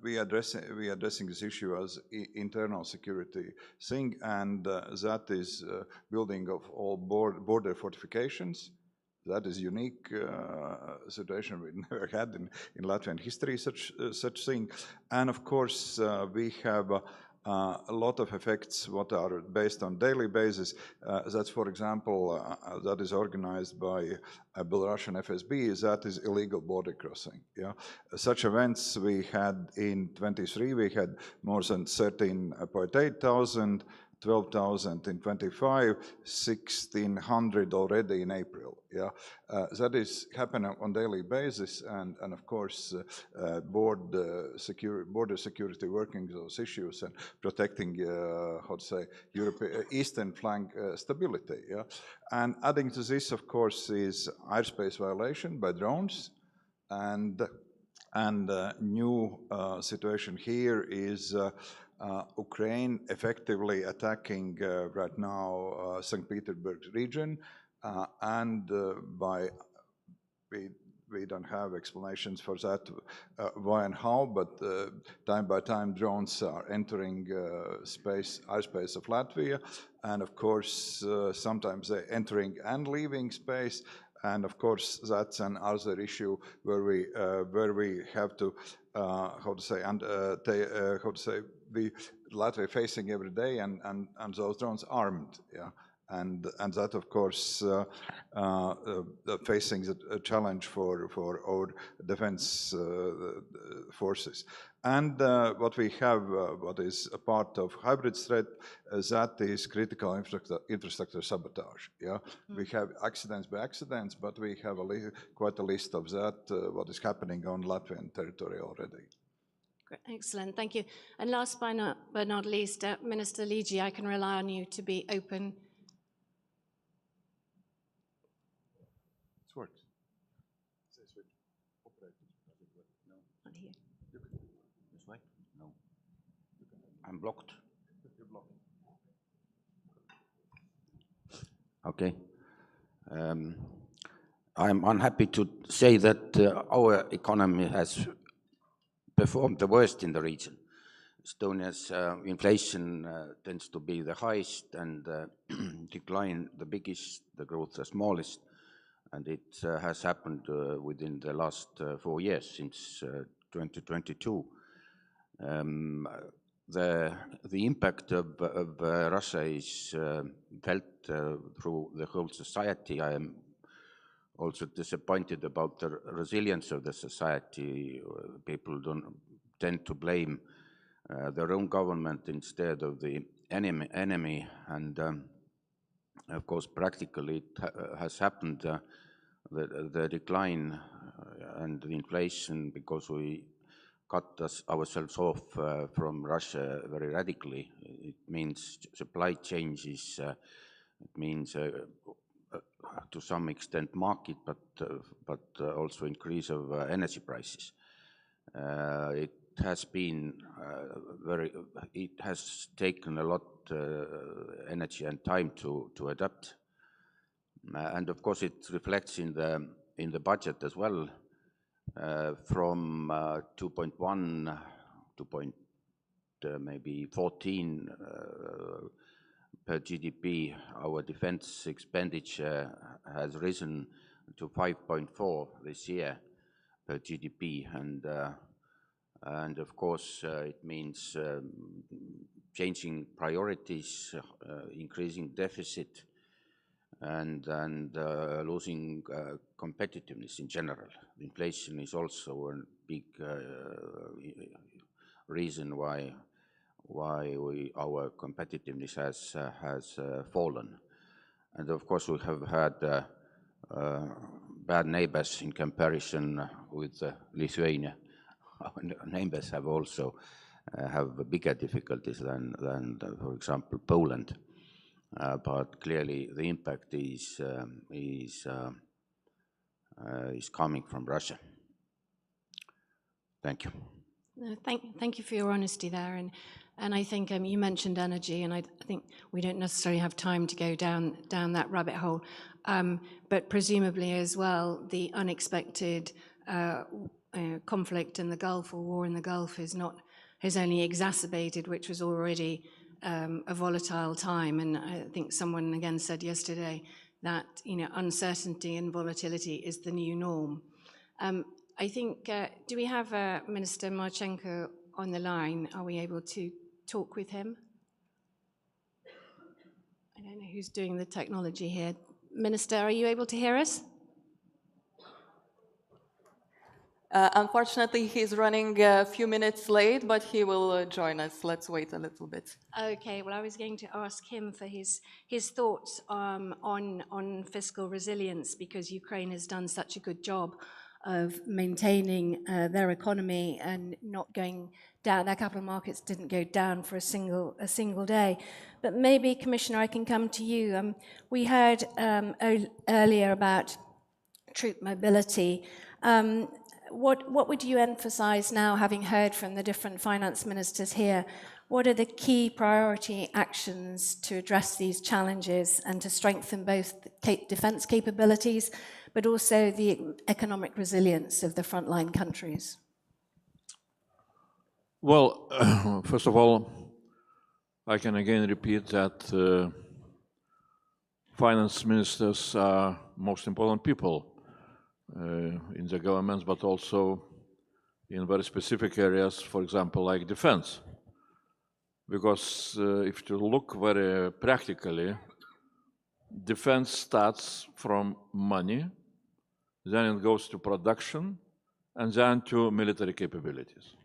we addressing this issue as internal security thing, and that is building of all border fortifications. That is unique situation we never had in Latvian history, such thing. And of course, we have a lot of effects what are based on daily basis. That's, for example, that is organized by Belarusian FSB, that is illegal border crossing. Yeah, such events we had in 23. We had more than 13,800, 12,000 in 25, 1,600 already in April. Yeah, that is happening on daily basis, and of course, border security working those issues and protecting, eastern flank stability. Yeah, and adding to this, of course, is airspace violation by drones, and new situation here is. Ukraine effectively attacking right now St. Petersburg region, and we don't have explanations for that, why and how, but time by time drones are entering airspace of Latvia, and of course sometimes they're entering and leaving space. And of course, that's another issue where we have to be Latvia facing every day, and those drones armed, yeah, and that of course facing a challenge for our defense forces. And what we have, what is a part of hybrid threat, that is critical infrastructure sabotage. Yeah, we have accidents by accidents, but we have quite a list of that. What is happening on Latvian territory already. Excellent, thank you. And last but not least, Minister Lygio, I can rely on you to be open. It works. No, not here. This way? No. I'm blocked. You're blocked. Okay. I'm unhappy to say that our economy has performed the worst in the region. Estonia's inflation tends to be the highest, and decline the biggest, the growth the smallest, and it has happened within the last 4 years, since 2022. The impact of Russia is felt through the whole society. I am also disappointed about the resilience of the society. People don't tend to blame their own government instead of the enemy, and of course practically it has happened, the decline and the inflation, because we cut ourselves off from Russia very radically. It means supply changes, it means to some extent market, but also increase of energy prices. It has been it has taken a lot energy and time to adapt, and of course it reflects in the budget as well. From 2.1 to maybe 14 per GDP, our defense expenditure has risen to 5.4 this year per GDP, and of course it means changing priorities, increasing deficit, and losing competitiveness in general. Inflation is also a big reason why our competitiveness has fallen. And of course we have had bad neighbors in comparison with Lithuania. Our neighbors have also have bigger difficulties than for example, Poland. But clearly the impact is coming from Russia. Thank you. Thank you for your honesty there. And I think you mentioned energy, and I think we don't necessarily have time to go down that rabbit hole. But presumably as well, the unexpected conflict in the Gulf, or war in the Gulf, has only exacerbated, which was already a volatile time. And I think someone again said yesterday that uncertainty and volatility is the new norm. I think, do we have Minister Marchenko on the line? Are we able to talk with him? I don't know who's doing the technology here. Minister, are you able to hear us? Unfortunately, he's running a few minutes late, but he will join us. Let's wait a little bit. Okay, well, I was going to ask him for his thoughts on fiscal resilience, because Ukraine has done such a good job of maintaining their economy and not going down. Their capital markets didn't go down for a single day. But maybe, Commissioner, I can come to you. We heard earlier about troop mobility. What would you emphasize now, having heard from the different finance ministers here? What are the key priority actions to address these challenges and to strengthen both defense capabilities, but also the economic resilience of the frontline countries? Well, first of all, I can again repeat that finance ministers are most important people in the governments, but also in very specific areas, for example, like defense. Because if you look very practically, defense starts from money, then it goes to production, and then to military capabilities.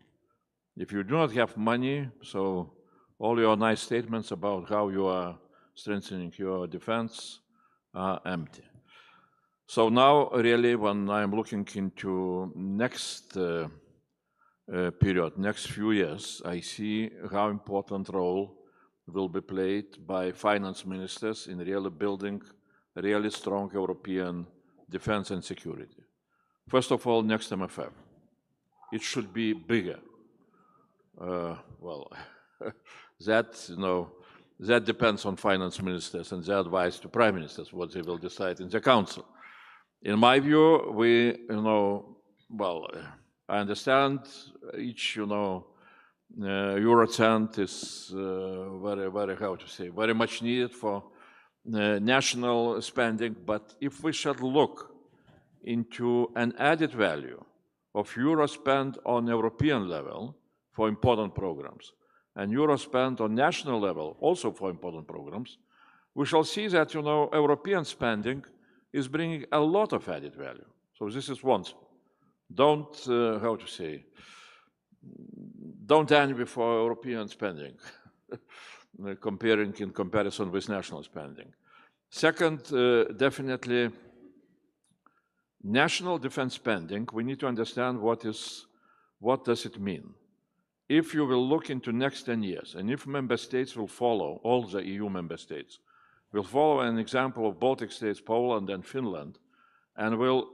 If you do not have money, so all your nice statements about how you are strengthening your defense are empty. So now, really, when I'm looking into next period, next few years, I see how important role will be played by finance ministers in really building a really strong European defense and security. First of all, next MFF. It should be bigger. Well, that depends on finance ministers and their advice to prime ministers, what they will decide in the council. In my view, well, I understand each, euro cent is very much needed for national spending. But if we should look into an added value of euro spent on European level for important programs and euro spent on national level also for important programs, we shall see that, European spending is bringing a lot of added value. So this is one. Don't envy for European spending, in comparison with national spending. Second, definitely, national defense spending, we need to understand what is What does it mean? If you will look into next 10 years, and if member states will follow, all the EU member states, will follow an example of Baltic states, Poland and Finland, and will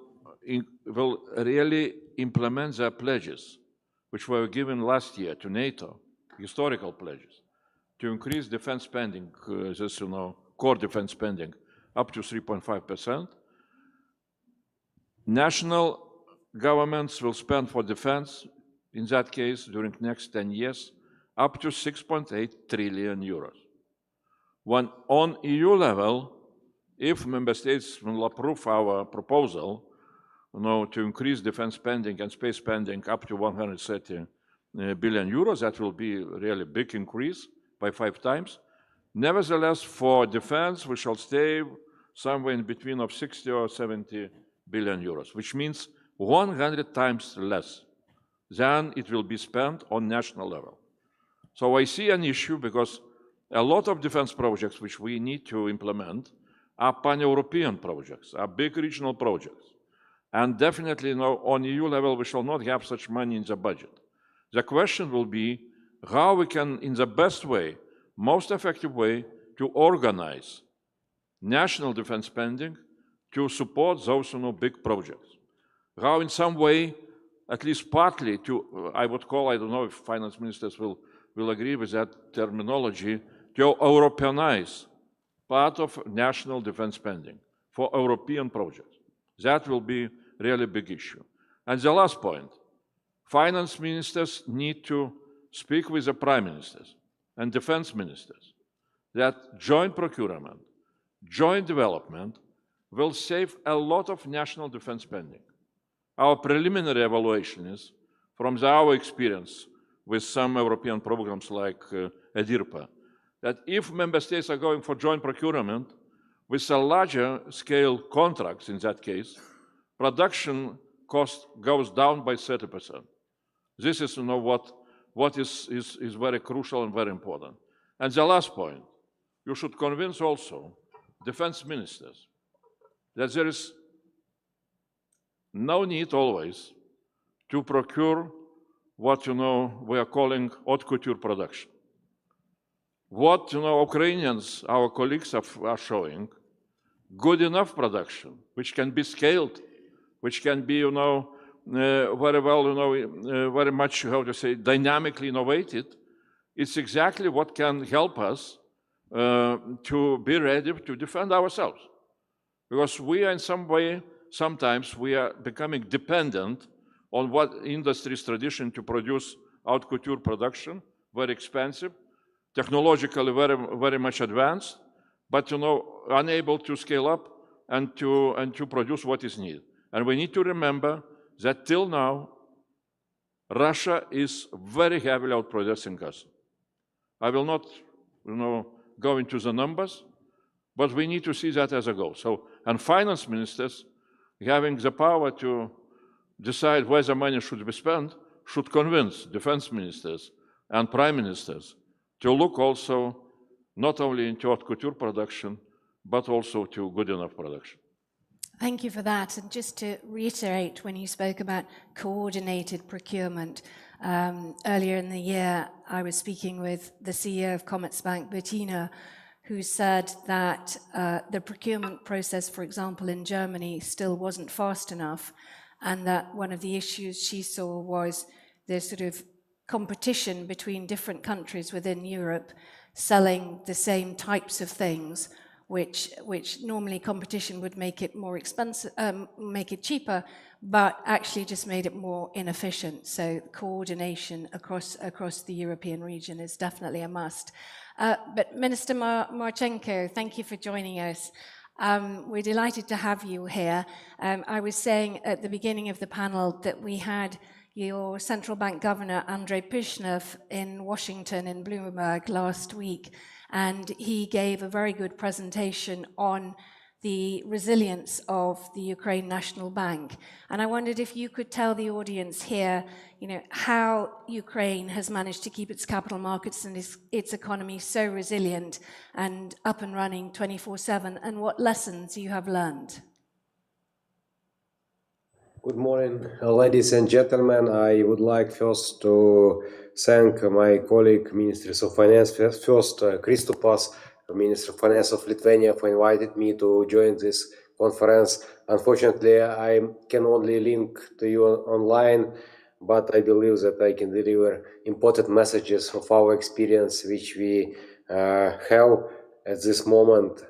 really implement their pledges, which were given last year to NATO, historical pledges, to increase defense spending, core defense spending, up to 3.5%. National governments will spend for defense, in that case, during the next 10 years, up to 6.8 trillion euros. When on EU level, if member states will approve our proposal, to increase defense spending and space spending up to 130 billion euros, that will be a really big increase by 5 times. Nevertheless, for defense, we shall stay somewhere in between of 60 or 70 billion euros, which means 100 times less than it will be spent on national level. So I see an issue because a lot of defense projects which we need to implement are pan-European projects, are big regional projects. And definitely on EU level, we shall not have such money in the budget. The question will be how we can, in the best way, most effective way, to organize national defense spending to support those big projects. How in some way, at least partly I would call, I don't know if finance ministers will agree with that terminology, to Europeanize part of national defense spending for European projects. That will be really big issue. And the last point, finance ministers need to speak with the prime ministers and defense ministers that joint procurement, joint development will save a lot of national defense spending. Our preliminary evaluation is, from our experience with some European programs like EDIRPA, that if member states are going for joint procurement with a larger scale contracts, in that case, production cost goes down by 30%. This is what is very crucial and very important. And the last point, you should convince also defense ministers that there is no need always to procure what we are calling haute couture production. What Ukrainians, our colleagues are showing, good enough production, which can be scaled, which can be very well, very much, how to say, dynamically innovated. It's exactly what can help us to be ready to defend ourselves. Because we are in some way, sometimes we are becoming dependent on what industry's tradition to produce haute couture production, very expensive, technologically very much advanced, but unable to scale up and to produce what is needed. And we need to remember that till now, Russia is very heavily outproducing us. I will not go into the numbers, but we need to see that as a goal. So, and finance ministers, having the power to decide where the money should be spent, should convince defense ministers and prime ministers to look also not only into haute couture production, but also to good enough production. Thank you for that. And just to reiterate, when you spoke about coordinated procurement, earlier in the year, I was speaking with the CEO of Commerzbank, Bettina, who said that the procurement process, for example, in Germany still wasn't fast enough, and that one of the issues she saw was the sort of competition between different countries within Europe selling the same types of things, which normally competition would make it more expensive, make it cheaper, but actually just made it more inefficient. So coordination across the European region is definitely a must. But Minister Marchenko, thank you for joining us. We're delighted to have you here. I was saying at the beginning of the panel that we had your central bank governor, Andrei Pishnev, in Washington in Bloomberg last week, and he gave a very good presentation on the resilience of the Ukraine National Bank. And I wondered if you could tell the audience here, how Ukraine has managed to keep its capital markets and its economy so resilient and up and running 24/7, and what lessons you have learned. Good morning, ladies and gentlemen. I would like first to thank my colleague, Minister of Finance, first Kristupas, Minister of Finance of Lithuania, for inviting me to join this conference. Unfortunately, I can only link to you online, but I believe that I can deliver important messages of our experience, which we have at this moment.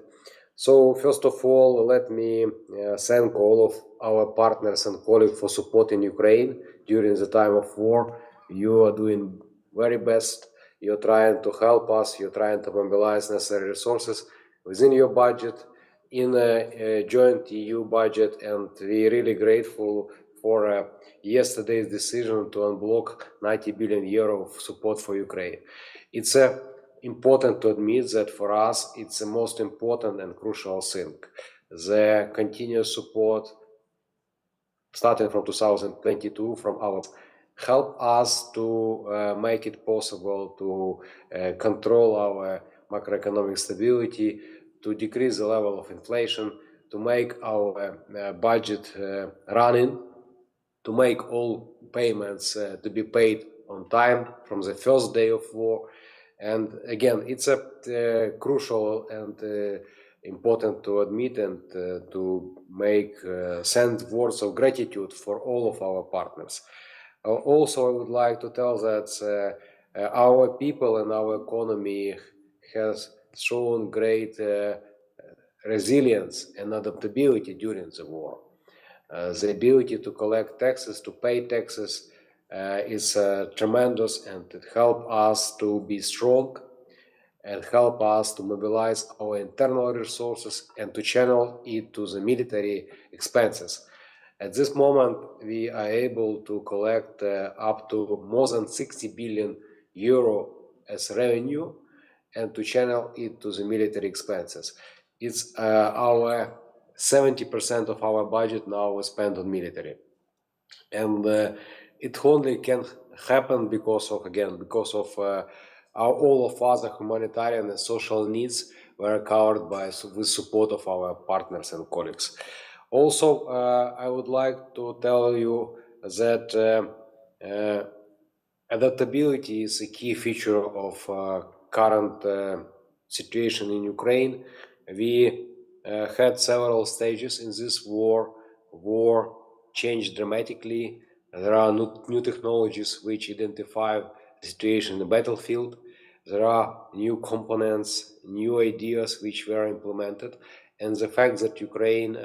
So first of all, let me thank all of our partners and colleagues for supporting Ukraine during the time of war. You are doing very best. You're trying to help us. You're trying to mobilize necessary resources within your budget, in a joint EU budget, and we're really grateful for yesterday's decision to unblock 90 billion euro of support for Ukraine. It's important to admit that for us, it's the most important and crucial thing. The continuous support, starting from 2022, from our help us to make it possible to control our macroeconomic stability, to decrease the level of inflation, to make our budget running, to make all payments to be paid on time from the first day of war. And again, it's a crucial and important to admit and to make send words of gratitude for all of our partners. Also, I would like to tell that our people and our economy has shown great resilience and adaptability during the war. The ability to collect taxes, to pay taxes, is tremendous, and it helps us to be strong and help us to mobilize our internal resources and to channel it to the military expenses. At this moment, we are able to collect up to more than 60 billion euro as revenue and to channel it to the military expenses. It's our 70% of our budget now is spent on military. And it only can happen because of all of other humanitarian and social needs were covered with support of our partners and colleagues. Also, I would like to tell you that adaptability is a key feature of current situation in Ukraine. We had several stages in this war. War changed dramatically. There are new technologies which identify the situation in the battlefield. There are new components, new ideas which were implemented. And the fact that Ukraine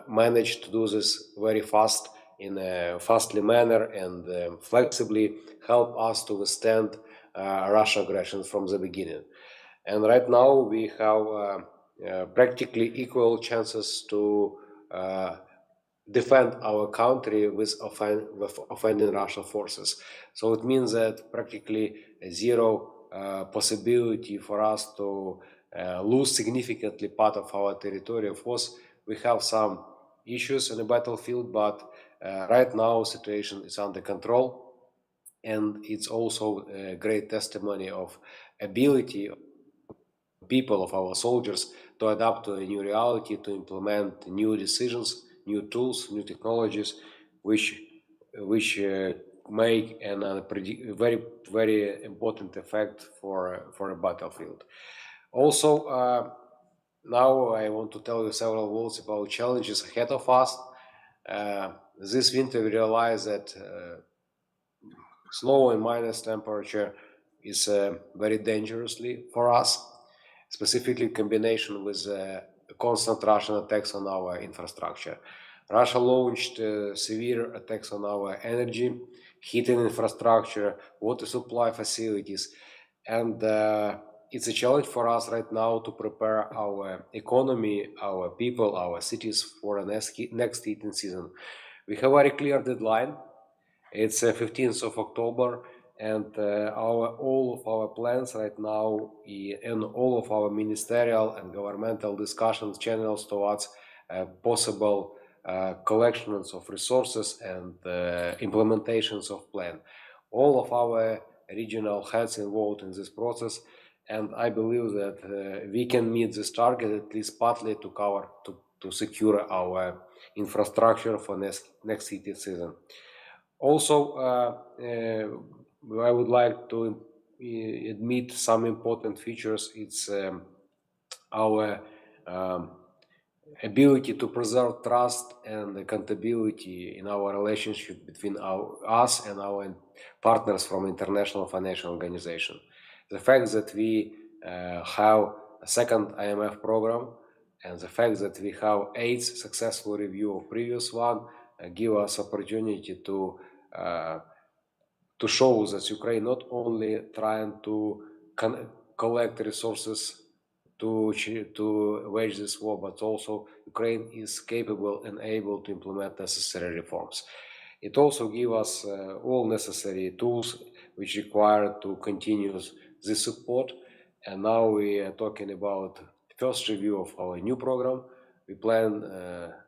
managed to do this very fast, in a fastly manner and flexibly, helped us to withstand Russian aggression from the beginning. And right now we have practically equal chances to defend our country with offending Russian forces. So it means that practically zero possibility for us to lose significantly part of our territory. Of course, we have some issues in the battlefield, but right now the situation is under control, and it's also a great testimony of ability of people, of our soldiers, to adapt to a new reality, to implement new decisions, new tools, new technologies, which make a very, very important effect for a battlefield. Also, now I want to tell you several words about challenges ahead of us. This winter we realized that slow and minus temperature is very dangerously for us, specifically in combination with constant Russian attacks on our infrastructure. Russia launched severe attacks on our energy, heating infrastructure, water supply facilities, and it's a challenge for us right now to prepare our economy, our people, our cities for the next heating season. We have a very clear deadline. It's 15th of October, and all of our plans right now and all of our ministerial and governmental discussions channels towards possible collections of resources and implementations of plan. All of our regional heads involved in this process, and I believe that we can meet this target at least partly to to secure our infrastructure for next season. Also, I would like to admit some important features. It's our ability to preserve trust and accountability in our relationship between us and our partners from international financial organization. The fact that we have a second IMF program and the fact that we have 8 successful review of previous one give us opportunity to show that Ukraine not only trying to collect resources to wage this war, but also Ukraine is capable and able to implement necessary reforms. It also gives us all necessary tools which require to continue this support. And now we are talking about first review of our new program. We plan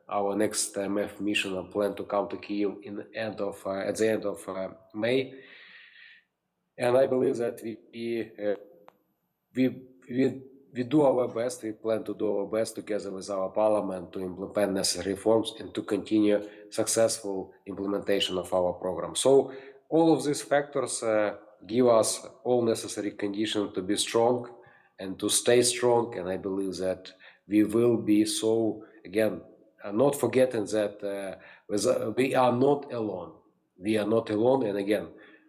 our next IMF mission and plan to come to Kyiv at the end of May. And I believe that we do our best, we plan to do our best together with our parliament to implement necessary reforms and to continue successful implementation of our program. So all of these factors give us all necessary conditions to be strong and to stay strong. And I believe that we will be so, again, not forgetting that we are not alone. We are not alone. And again,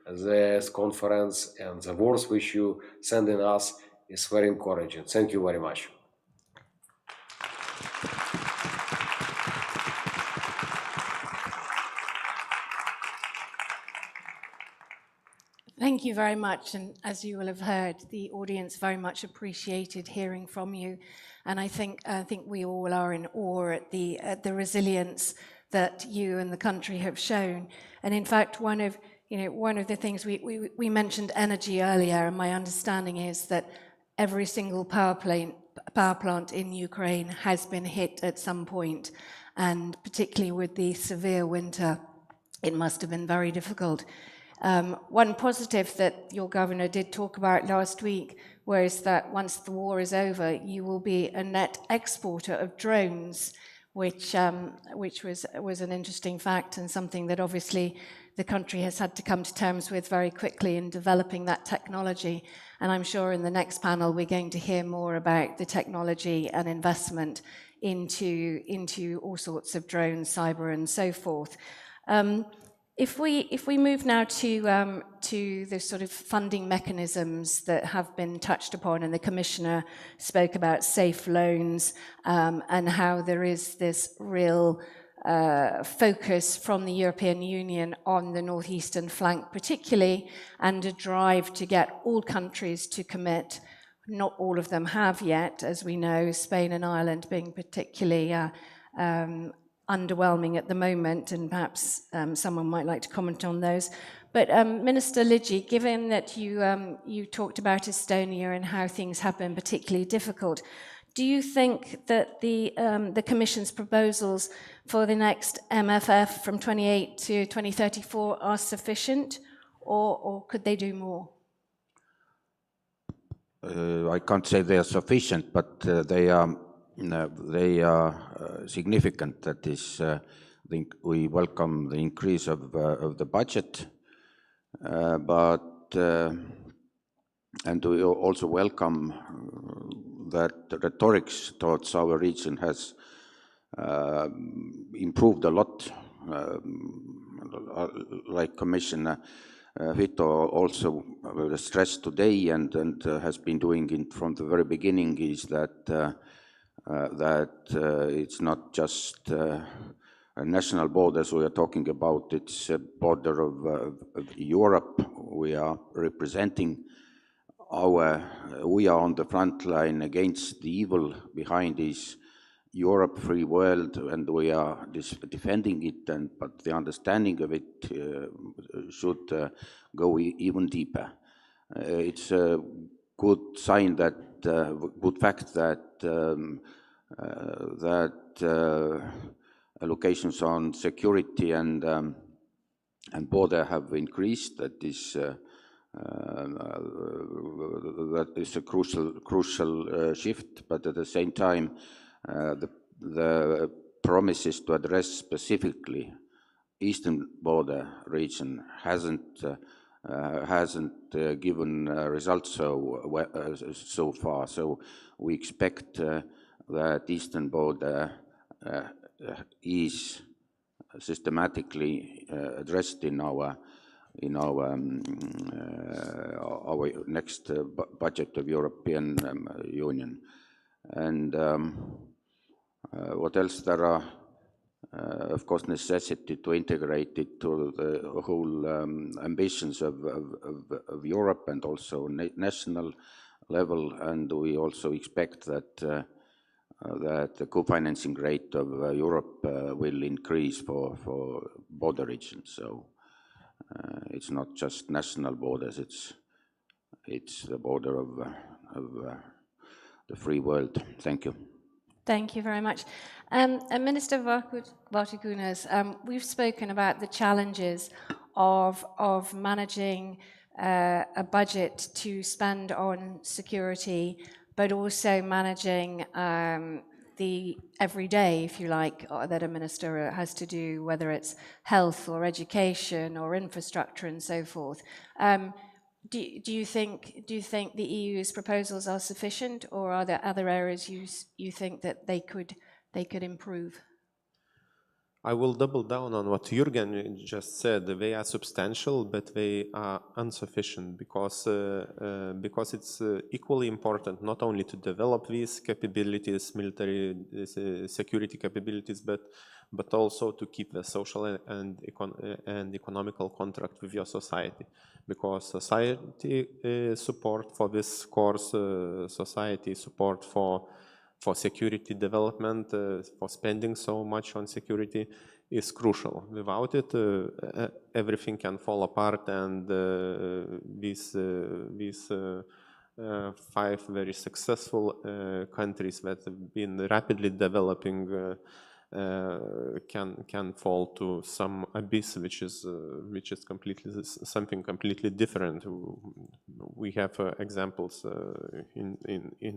this conference and the words which you send in us is very encouraging. Thank you very much. Thank you very much, and as you will have heard, the audience very much appreciated hearing from you, and I think we all are in awe at the resilience that you and the country have shown. And in fact, one of the things we mentioned energy earlier, and my understanding is that every single power plant in Ukraine has been hit at some point, and particularly with the severe winter, it must have been very difficult. One positive that your governor did talk about last week was that once the war is over, you will be a net exporter of drones, which was an interesting fact and something that obviously the country has had to come to terms with very quickly in developing that technology. And I'm sure in the next panel we're going to hear more about the technology and investment into all sorts of drones, cyber, and so forth. If we move now to the sort of funding mechanisms that have been touched upon, and the Commissioner spoke about safe loans and how there is this real focus from the European Union on the northeastern flank particularly, and a drive to get all countries to commit. Not all of them have yet, as we know, Spain and Ireland being particularly underwhelming at the moment, and perhaps someone might like to comment on those. But Minister Ligi, given that you talked about Estonia and how things have been particularly difficult, do you think that the Commission's proposals for the next MFF from 28 to 2034 are sufficient, or could they do more? I can't say they are sufficient, but they are significant. That is, we welcome the increase of the budget, and we also welcome that the rhetorics towards our region has improved a lot, like Commissioner Vito also stressed today and has been doing it from the very beginning, is that it's not just national borders we are talking about, it's a border of Europe. We are representing we are on the front line against the evil behind this Europe, free world, and we are defending it, but the understanding of it should go even deeper. It's a good sign that, good fact that allocations on security and border have increased. That is a crucial shift, but at the same time, the promises to address specifically eastern border region hasn't given results so far. So we expect that eastern border is systematically addressed in our next budget of European Union. And what else? There are, of course, necessity to integrate it to the whole ambitions of Europe and also national level. And we also expect that the co-financing rate of Europe will increase for border regions. So it's not just national borders; it's the border of the free world. Thank you. Thank you very much. Minister Valtikunas, we've spoken about the challenges of managing a budget to spend on security, but also managing the everyday, if you like, that a minister has to do, whether it's health or education or infrastructure and so forth. Do you think the EU's proposals are sufficient, or are there other areas you think that they could improve? I will double down on what Jürgen just said. They are substantial, but they are insufficient because it's equally important not only to develop these capabilities, military security capabilities, but also to keep the social and economical contract with your society. Because society support for this course, society support for security development, for spending so much on security is crucial. Without it, everything can fall apart, and these 5 very successful countries that have been rapidly developing can fall to some abyss, which is completely something completely different. We have examples in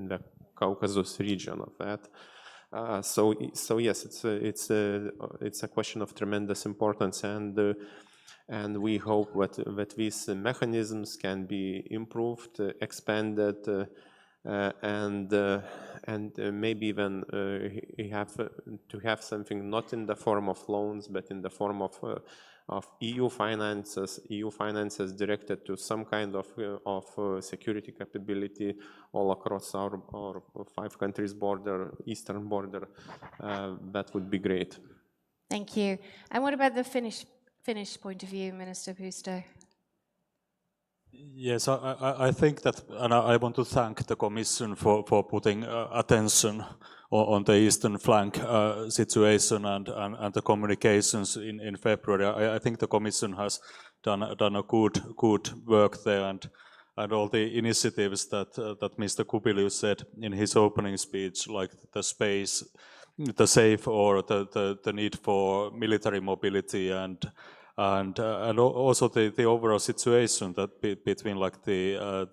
the Caucasus region of that. So yes, it's a question of tremendous importance, and we hope that these mechanisms can be improved, expanded, and maybe even have something not in the form of loans, but in the form of EU finances directed to some kind of security capability all across our 5 countries border, eastern border. That would be great. Thank you. And what about the Finnish point of view, Minister Puisto? Yes, I think that, and I want to thank the Commission for putting attention on the eastern flank situation and the communications in February. I think the Commission has done a good work there, and all the initiatives that Mr. Kubilius said in his opening speech, like the space, the safe, or the need for military mobility, and also the overall situation that between like the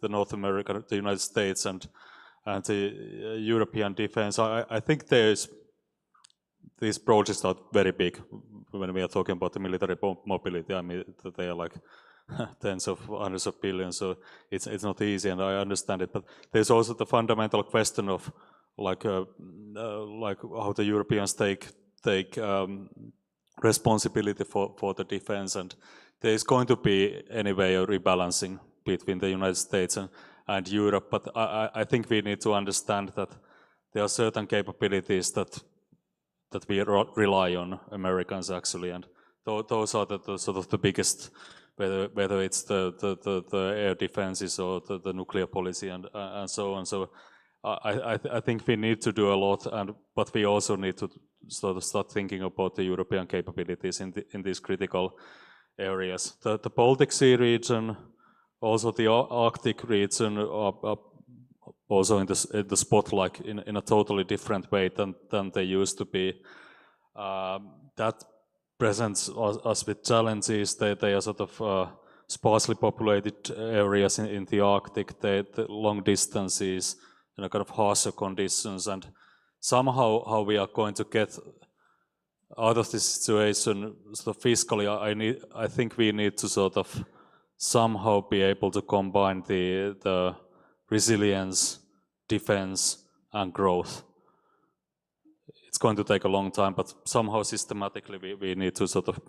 North America, the United States, and the European defense. I think these projects are very big when we are talking about the military mobility. I mean, they are like tens of hundreds of billions, so it's not easy, and I understand it. But there's also the fundamental question of like how the Europeans take responsibility for the defense, and there is going to be anyway a rebalancing between the United States and Europe. But I think we need to understand that there are certain capabilities that we rely on Americans actually, and those are the sort of the biggest, whether it's the air defenses or the nuclear policy and so on. So I think we need to do a lot, but we also need to sort of start thinking about the European capabilities in these critical areas. The Baltic Sea region, also the Arctic region, are also in the spotlight in a totally different way than they used to be. That presents us with challenges. They are sort of sparsely populated areas in the Arctic, the long distances, kind of harsher conditions, and somehow how we are going to get out of this situation sort of fiscally, I think we need to sort of somehow be able to combine the resilience, defense, and growth. It's going to take a long time, but somehow systematically we need to sort of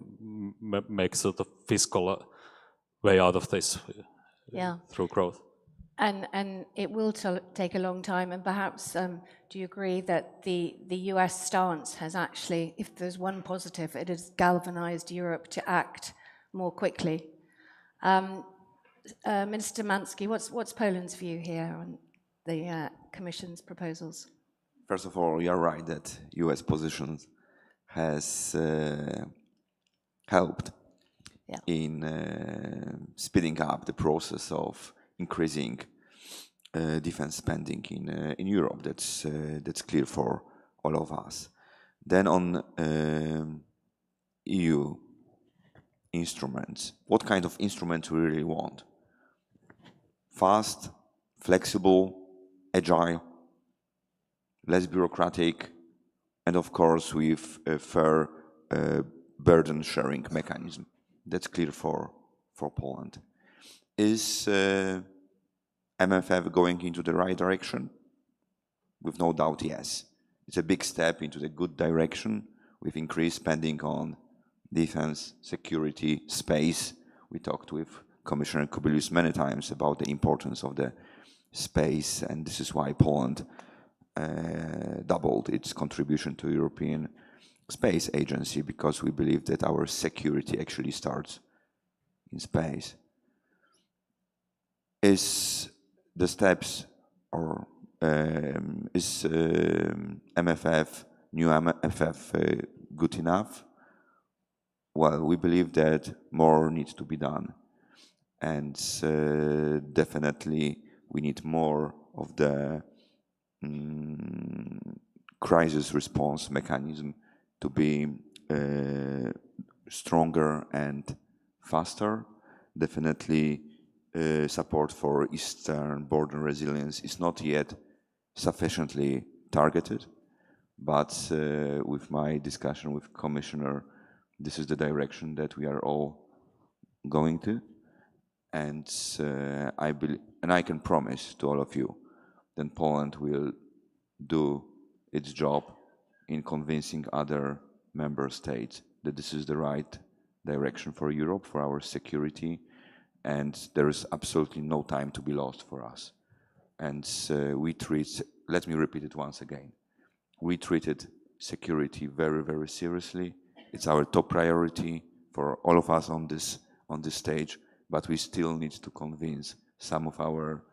make sort of fiscal way out of this through growth. And it will take a long time, and perhaps do you agree that the US stance has actually, if there's one positive, it has galvanized Europe to act more quickly? Minister Mansky, what's Poland's view here on the Commission's proposals? First of all, you're right that US position has helped in speeding up the process of increasing defense spending in Europe. That's clear for all of us. Then on EU instruments, what kind of instruments we really want? Fast, flexible, agile, less bureaucratic, and of course with a fair burden sharing mechanism. That's clear for Poland. Is MFF going into the right direction? With no doubt, yes. It's a big step into the good direction with increased spending on defense, security, space. We talked with Commissioner Kubilius many times about the importance of the space, and this is why Poland doubled its contribution to European Space Agency, because we believe that our security actually starts in space. Is the steps, or is MFF, new MFF, good enough? Well, we believe that more needs to be done, and definitely we need more of the crisis response mechanism to be stronger and faster. Definitely support for eastern border resilience is not yet sufficiently targeted, but with my discussion with Commissioner, this is the direction that we are all going to, and I can promise to all of you that Poland will do its job in convincing other member states that this is the right direction for Europe, for our security, and there is absolutely no time to be lost for us. And we treat, let me repeat it once again, we treated security very, very seriously. It's our top priority for all of us on this stage, but we still need to convince some of our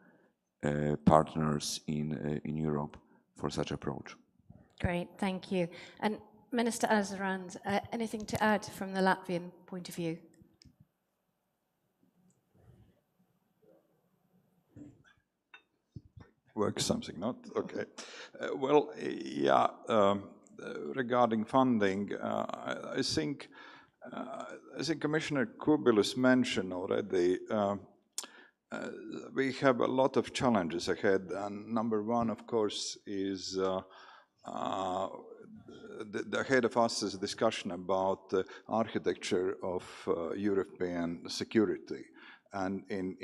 partners in Europe for such approach. Great, thank you. And Minister Azarand, anything to add from the Latvian point of view? Works something, not? Okay. Well, yeah, regarding funding, I think Commissioner Kubilius mentioned already, we have a lot of challenges ahead, and number one, of course, is ahead of us is a discussion about the architecture of European security, and in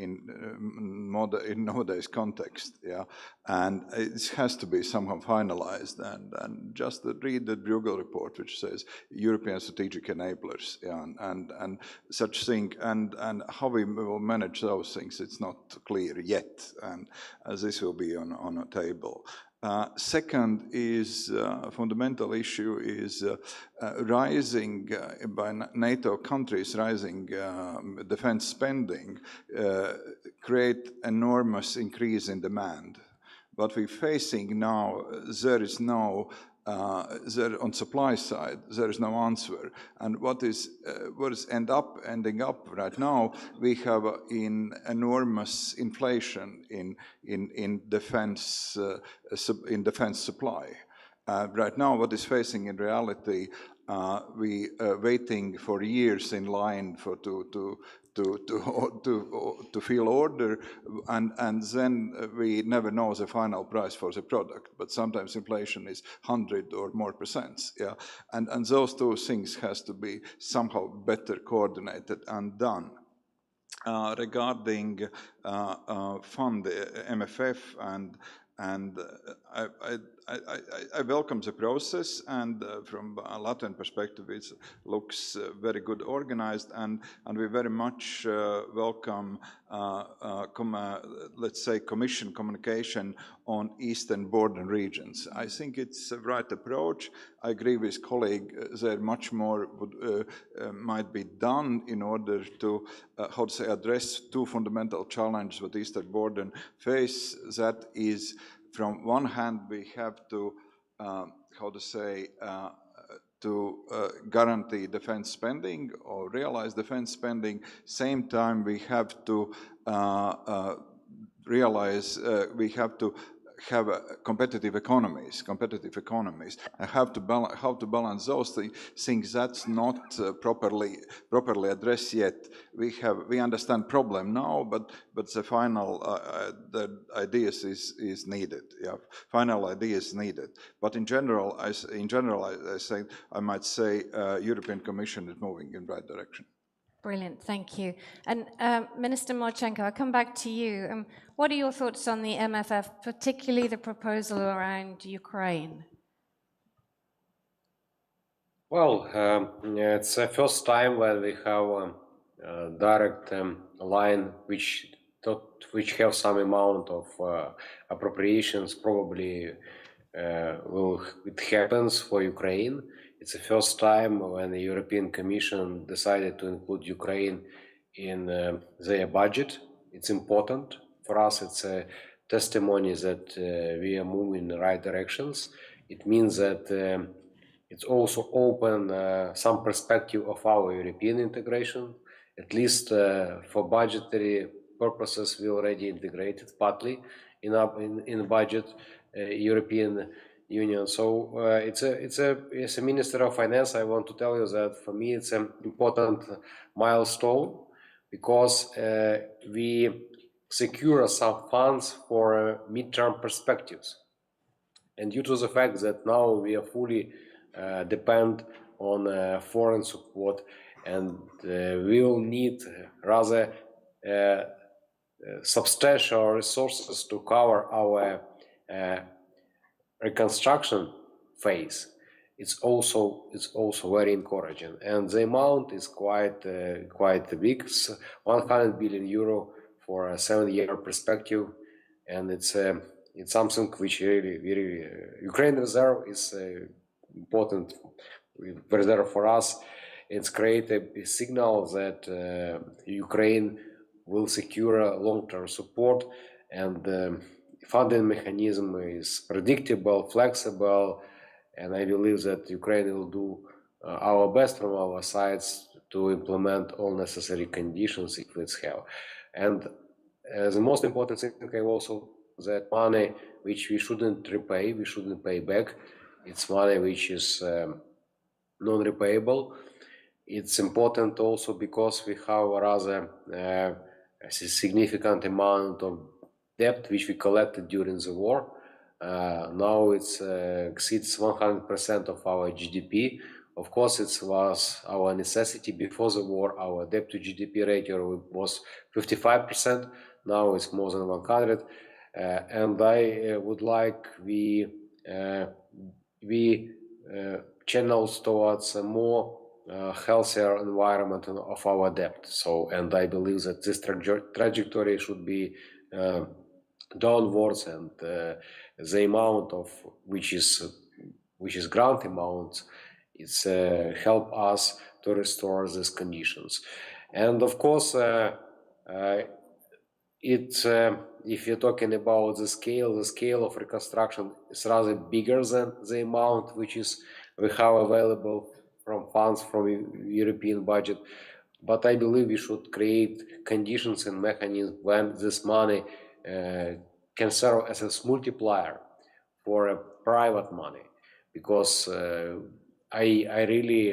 nowadays context, yeah, and it has to be somehow finalized, and just read the Bruegel report, which says European strategic enablers, yeah, and such thing, and how we will manage those things, it's not clear yet, and as this will be on a table. Second is fundamental issue is rising by NATO countries, rising defense spending create enormous increase in demand. What we're facing now, there is no on supply side, there is no answer. And what is ending up right now, we have enormous inflation in defense supply. Right now, what is facing in reality we waiting for years in line for to feel order, and then we never know the final price for the product. But sometimes inflation is 100 or more %. Yeah, and those two things has to be somehow better coordinated and done. Regarding fund MFF, and I welcome the process, and from a Latvian perspective it looks very good organized, and we very much welcome let's say Commission communication on eastern border regions. I think it's the right approach. I agree with colleague that much more might be done in order to how to say address two fundamental challenges that eastern border face. That is, from one hand, we have to how to say guarantee defense spending or realize defense spending. Same time, we have to realize we have to have competitive economies, and how to balance those things. That's not properly addressed yet. We understand problem now, but the final the ideas is needed. Yeah, final ideas needed. But in general, I might say European Commission is moving in the right direction. Brilliant, thank you. And Minister Marchenko, I'll come back to you. What are your thoughts on the MFF, particularly the proposal around Ukraine? Well, it's the first time when we have a direct line which have some amount of appropriations. Probably it happens for Ukraine. It's the first time when the European Commission decided to include Ukraine in their budget. It's important for us. It's a testimony that we are moving in the right directions. It means that it's also open some perspective of our European integration. At least for budgetary purposes, we already integrated partly in the budget European Union. So as a Minister of Finance, I want to tell you that for me it's an important milestone, because we secure some funds for midterm perspectives. And due to the fact that now we are fully depend on foreign support, and we will need rather substantial resources to cover our reconstruction phase, it's also very encouraging, and the amount is quite big. It's 100 billion euro for a 7-year perspective, and it's something which really Ukraine reserve is important reserve for us. It's create a signal that Ukraine will secure long-term support, and funding mechanism is predictable, flexible, and I believe that Ukraine will do our best from our sides to implement all necessary conditions if it's have. And the most important thing also that money which we shouldn't repay, we shouldn't pay back. It's money which is non-repayable. It's important also because we have rather a significant amount of debt which we collected during the war. Now it exceeds 100% of our GDP. Of course, it was our necessity before the war. Our debt to GDP ratio was 55%. Now it's more than 100. And I would like we channels towards a more healthier environment of our debt. So, and I believe that this trajectory should be downwards, and the amount of which is grant amounts, it's help us to restore these conditions. And of course, if you're talking about the scale of reconstruction is rather bigger than the amount which is we have available from funds from European budget. But I believe we should create conditions and mechanisms when this money can serve as a multiplier for a private money, because I really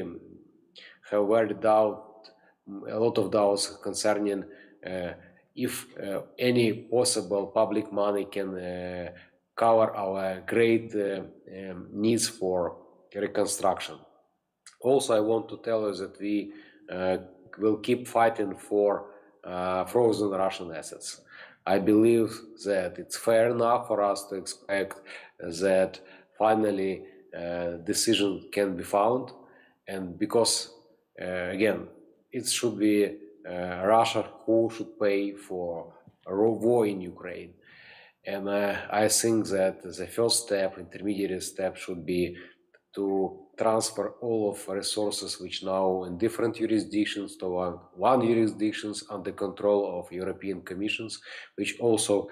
have a lot of doubts concerning if any possible public money can cover our great needs for reconstruction. Also, I want to tell you that we will keep fighting for frozen Russian assets. I believe that it's fair enough for us to expect that finally decision can be found, and because again, it should be Russia who should pay for a war in Ukraine. And I think that the first step, intermediate step, should be to transfer all of resources which now in different jurisdictions to one jurisdictions under control of European Commissions, which also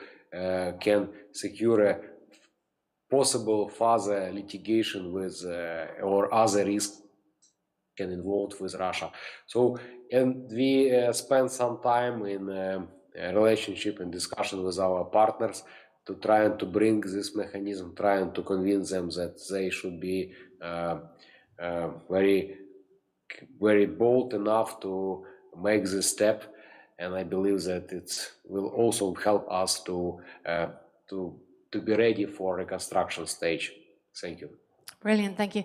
can secure a possible further litigation with or other risks can involved with Russia. So, and we spend some time in a relationship and discussion with our partners to try and to bring this mechanism, trying to convince them that they should be very bold enough to make this step, and I believe that it will also help us to be ready for reconstruction stage. Thank you. Brilliant, thank you.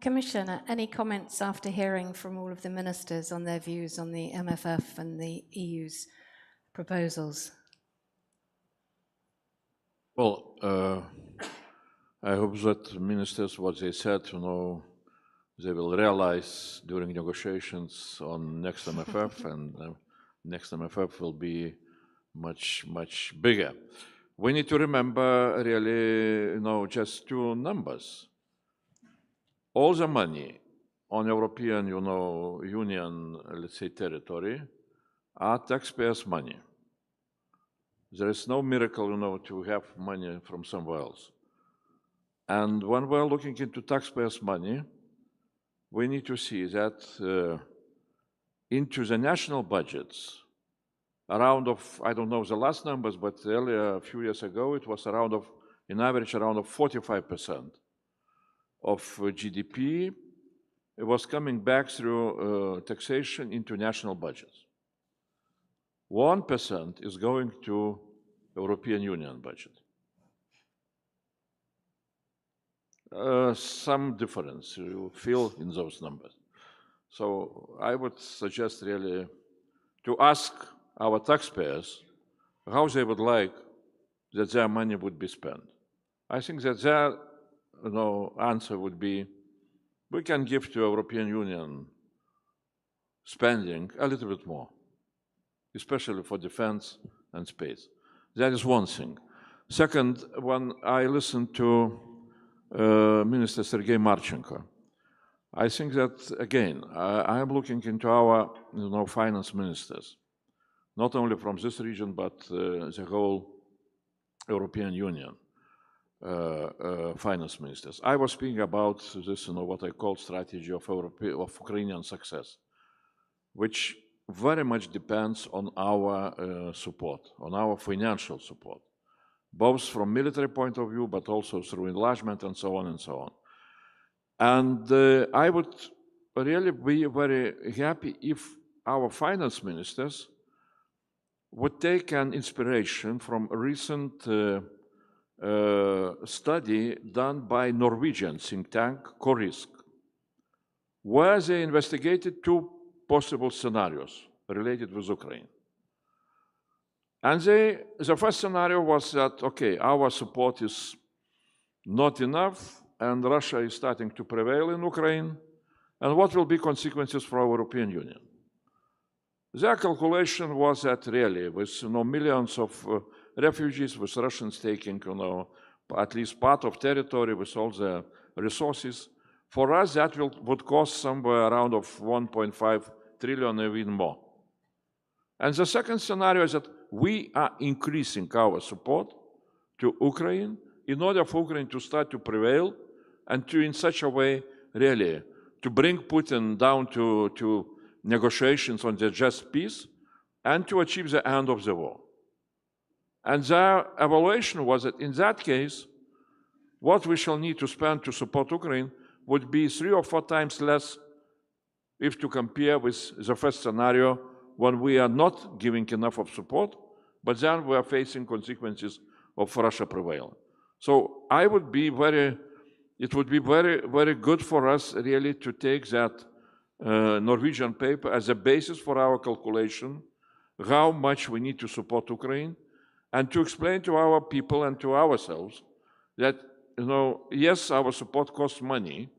Commissioner, any comments after hearing from all of the ministers on their views on the MFF and the EU's proposals? Well, I hope that ministers, what they said, they will realize during negotiations on next MFF, and next MFF will be much, much bigger. We need to remember really, just two numbers. All the money on European, Union, let's say, territory are taxpayers' money. There is no miracle, to have money from somewhere else. And when we're looking into taxpayers' money, we need to see that into the national budgets, around of, I don't know the last numbers, but earlier, a few years ago, it was around of, in average, around of 45% of GDP. It was coming back through taxation into national budgets. 1% is going to European Union budget. Some difference you feel in those numbers. So I would suggest really to ask our taxpayers how they would like that their money would be spent. I think that their answer would be, we can give to European Union spending a little bit more, especially for defense and space. That is one thing. Second, when I listened to Minister Sergei Marchenko, I think that, again, I am looking into our finance ministers, not only from this region, but the whole European Union finance ministers. I was speaking about this, what I call strategy of Ukrainian success, which very much depends on our support, on our financial support, both from military point of view, but also through enlargement and so on and so on. And I would really be very happy if our finance ministers would take an inspiration from a recent study done by Norwegian think tank Corisk, where they investigated two possible scenarios related with Ukraine. And the first scenario was that, okay, our support is not enough, and Russia is starting to prevail in Ukraine, and what will be consequences for our European Union? Their calculation was that really, with millions of refugees, with Russians taking at least part of territory with all the resources, for us that would cost somewhere around of 1.5 trillion, even more. And the second scenario is that we are increasing our support to Ukraine in order for Ukraine to start to prevail and to, in such a way, really, to bring Putin down to negotiations on the just peace and to achieve the end of the war. And their evaluation was that in that case, what we shall need to spend to support Ukraine would be 3 or 4 times less if to compare with the first scenario, when we are not giving enough of support, but then we are facing consequences of Russia prevail. So it would be very, very good for us really to take that Norwegian paper as a basis for our calculation, how much we need to support Ukraine, and to explain to our people and to ourselves that, yes, our support costs money,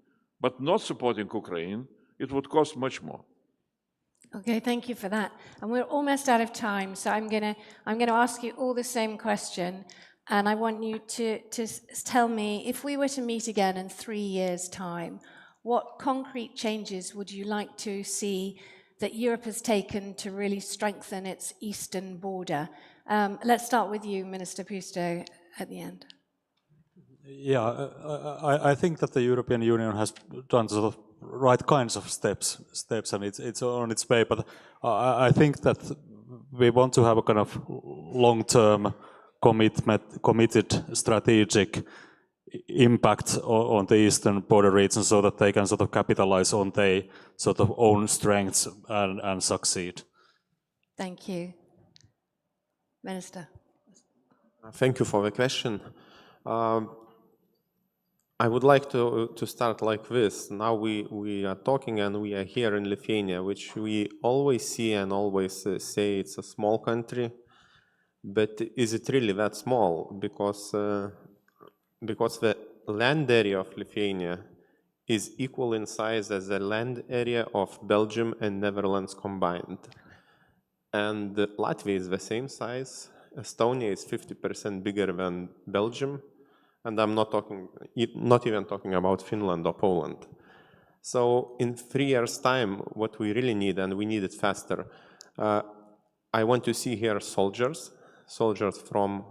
but not supporting Ukraine, it would cost much more. Okay, thank you for that. And we're almost out of time, so I'm gonna ask you all the same question, and I want you to tell me, if we were to meet again in 3 years' time, what concrete changes would you like to see that Europe has taken to really strengthen its eastern border? Let's start with you, Minister Puisto, at the end. Yeah, I think that the European Union has done sort of right kinds of steps, and it's on its way. But I think that we want to have a kind of long-term committed strategic impact on the eastern border region, so that they can sort of capitalize on their sort of own strengths and succeed. Thank you. Minister. Thank you for the question. I would like to start like this. Now we are talking and we are here in Lithuania, which we always see and always say it's a small country. But is it really that small? Because the land area of Lithuania is equal in size as the land area of Belgium and Netherlands combined. And Latvia is the same size. Estonia is 50% bigger than Belgium. And I'm not even talking about Finland or Poland. So in 3 years' time, what we really need, and we need it faster, I want to see here soldiers from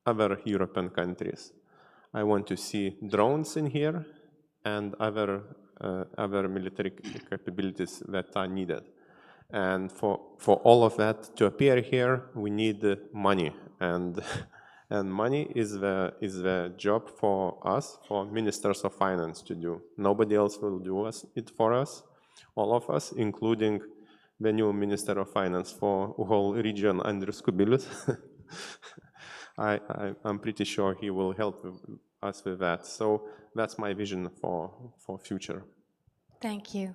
other European countries. I want to see drones in here and other military capabilities that are needed. And for all of that to appear here, we need money. And money is the job for us, for ministers of finance to do. Nobody else will do it for us, all of us, including the new Minister of Finance for the whole region, Andrius Kubilius. I'm pretty sure he will help us with that. So that's my vision for future. Thank you.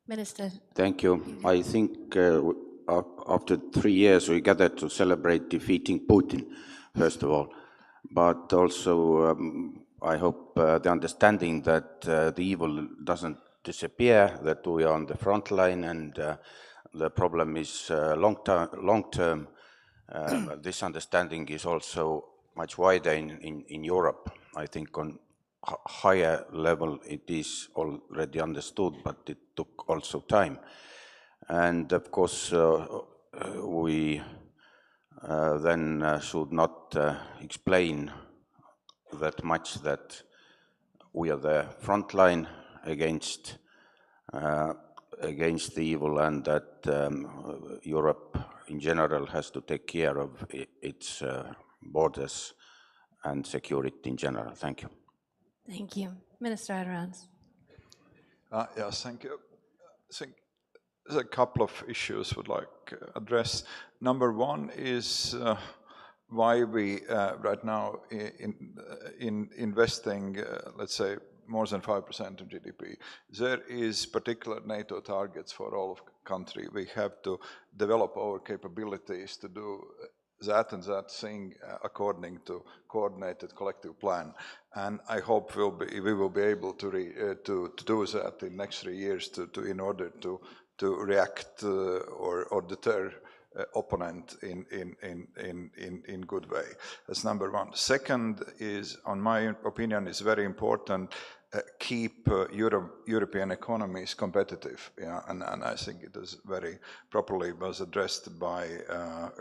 Minister. Thank you. I think after 3 years we gathered to celebrate defeating Putin, first of all. But also I hope the understanding that the evil doesn't disappear, that we are on the front line, and the problem is long term. This understanding is also much wider in Europe. I think on higher level it is already understood, but it took also time. And of course we then should not explain that much that we are the front line against the evil, and that Europe in general has to take care of its borders and security in general. Thank you. Thank you. Minister Adrans. Yes, thank you. I think there's a couple of issues I would like to address. Number one is why we right now in investing, let's say, more than 5% of GDP. There is particular NATO targets for all of country. We have to develop our capabilities to do that and that thing according to coordinated collective plan. And I hope we will be able to do that in next 3 years in order to react or deter opponent in good way. That's number one. Second is, on my opinion, is very important, keep European economies competitive. Yeah? And I think it is very properly was addressed by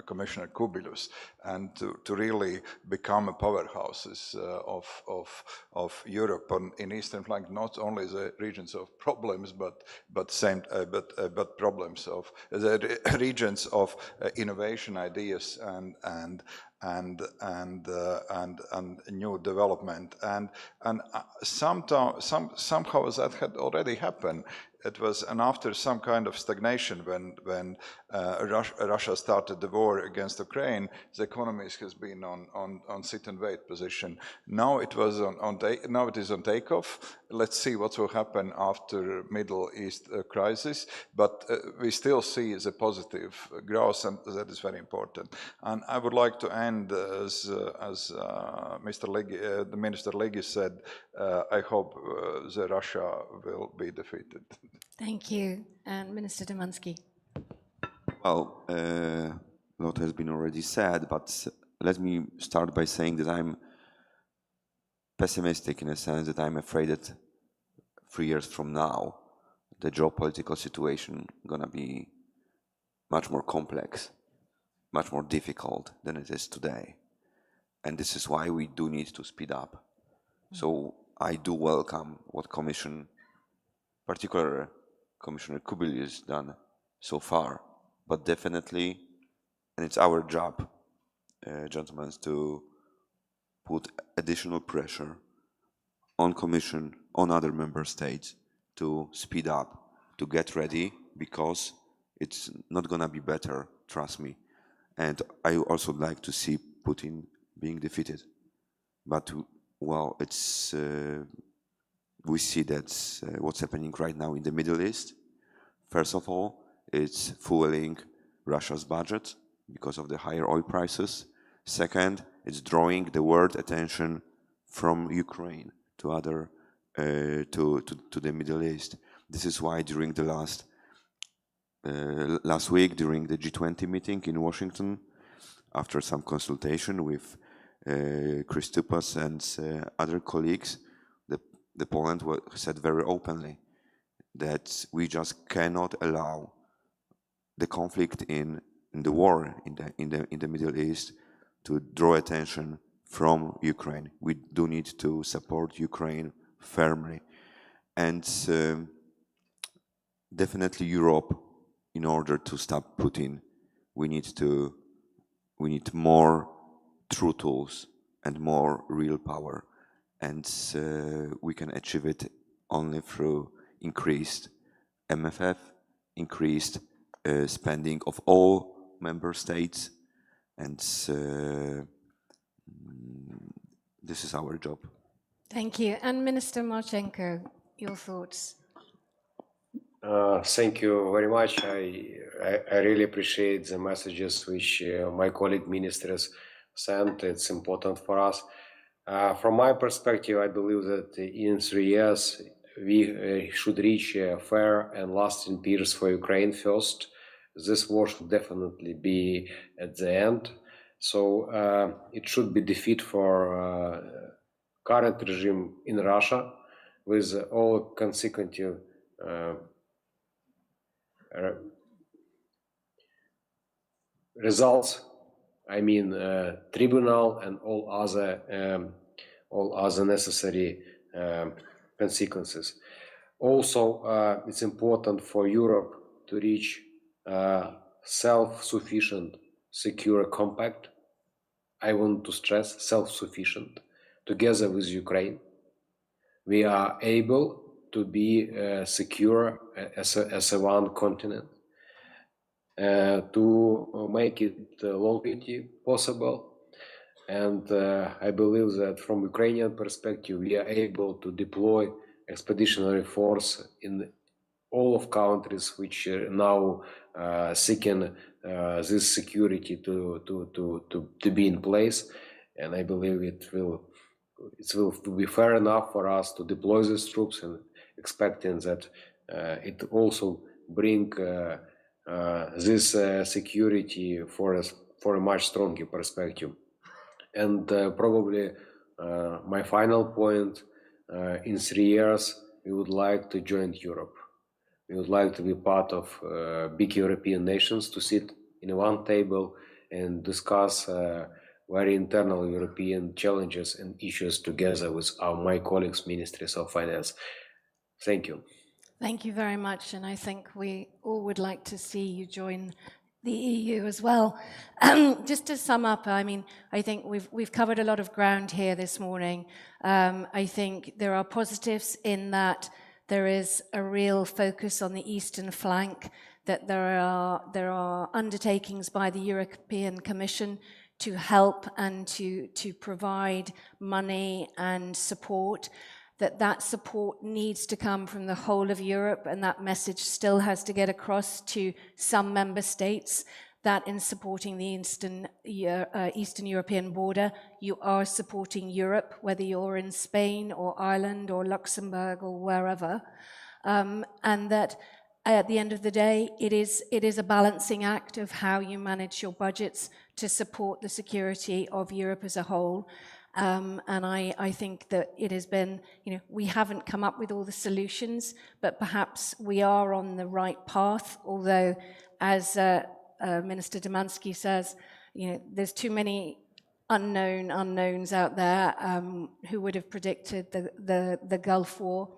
Commissioner Kubilius, and to really become a powerhouses of Europe in Eastern flank, not only the regions of problems, but problems of the regions of innovation, ideas, and new development, and somehow that had already happened. It was after some kind of stagnation when Russia started the war against Ukraine. The economy has been on sit and wait position. Now it is on takeoff. Let's see what will happen after Middle East crisis. But we still see the positive growth, and that is very important. And I would like to end as Mr. Ligi, the Minister Ligi said. I hope the Russia will be defeated. Thank you. And Minister Domanski. Well, a lot has been already said, but let me start by saying that I'm pessimistic in a sense that I'm afraid that 3 years from now, the geopolitical situation is going to be much more complex, much more difficult than it is today. And this is why we do need to speed up. So I do welcome what particularly Commissioner Kubilius has done so far, but definitely, and it's our job, gentlemen, to put additional pressure on Commission, on other member states to speed up, to get ready, because it's not going to be better, trust me. And I also like to see Putin being defeated. But, well, it's we see that's what's happening right now in the Middle East. First of all, it's fueling Russia's budget because of the higher oil prices. Second, it's drawing the world attention from Ukraine to the Middle East. This is why during the last week, during the G20 meeting in Washington, after some consultation with Christopoulos and other colleagues, the Poland said very openly that we just cannot allow the conflict in the war in the Middle East to draw attention from Ukraine. We do need to support Ukraine firmly, and definitely Europe, in order to stop Putin, we need more true tools and more real power. And we can achieve it only through increased MFF, increased spending of all member states, and this is our job. Thank you. And Minister Marchenko, your thoughts? Thank you very much. I really appreciate the messages which my colleague ministers sent. It's important for us. From my perspective, I believe that in 3 years, we should reach a fair and lasting peace for Ukraine first. This war should definitely be at the end. So it should be defeat for current regime in Russia with all consequent results. I mean, tribunal and all other necessary consequences. Also, it's important for Europe to reach self-sufficient, secure compact. I want to stress self-sufficient. Together with Ukraine, we are able to be secure as a one continent. To make it longevity possible, and I believe that from Ukrainian perspective we are able to deploy expeditionary force in all of countries which are now seeking this security to be in place, and I believe it will be fair enough for us to deploy these troops, and expecting that it also bring this security for a much stronger perspective. And probably my final point, in 3 years, we would like to join Europe. We would like to be part of big European nations, to sit in one table and discuss very internal European challenges and issues together with my colleagues, Ministries of Finance. Thank you. Thank you very much, and I think we all would like to see you join the EU as well. Just to sum up, I mean, I think we've covered a lot of ground here this morning. I think there are positives in that there is a real focus on the eastern flank, that there are undertakings by the European Commission to help and to provide money and support, that support needs to come from the whole of Europe, and that message still has to get across to some member states, that in supporting the Eastern European border, you are supporting Europe, whether you're in Spain or Ireland or Luxembourg or wherever, and that at the end of the day, it is a balancing act of how you manage your budgets to support the security of Europe as a whole. And I think that it has been, we haven't come up with all the solutions, but perhaps we are on the right path, although, as Minister Domanski says, there's too many unknowns out there who would have predicted the Gulf War.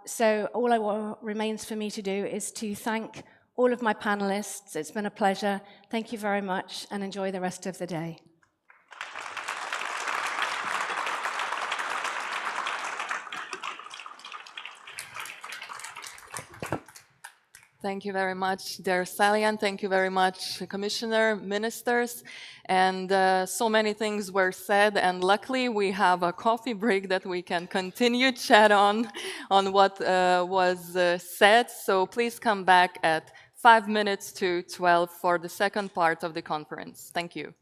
So all remains for me to do is to thank all of my panelists. It's been a pleasure. Thank you very much, and enjoy the rest of the day. Thank you very much, dear Salian. Thank you very much, Commissioner, ministers. And so many things were said, and luckily we have a coffee break that we can continue chat on what was said. So please come back at 5 minutes to 12 for the second part of the conference. Thank you.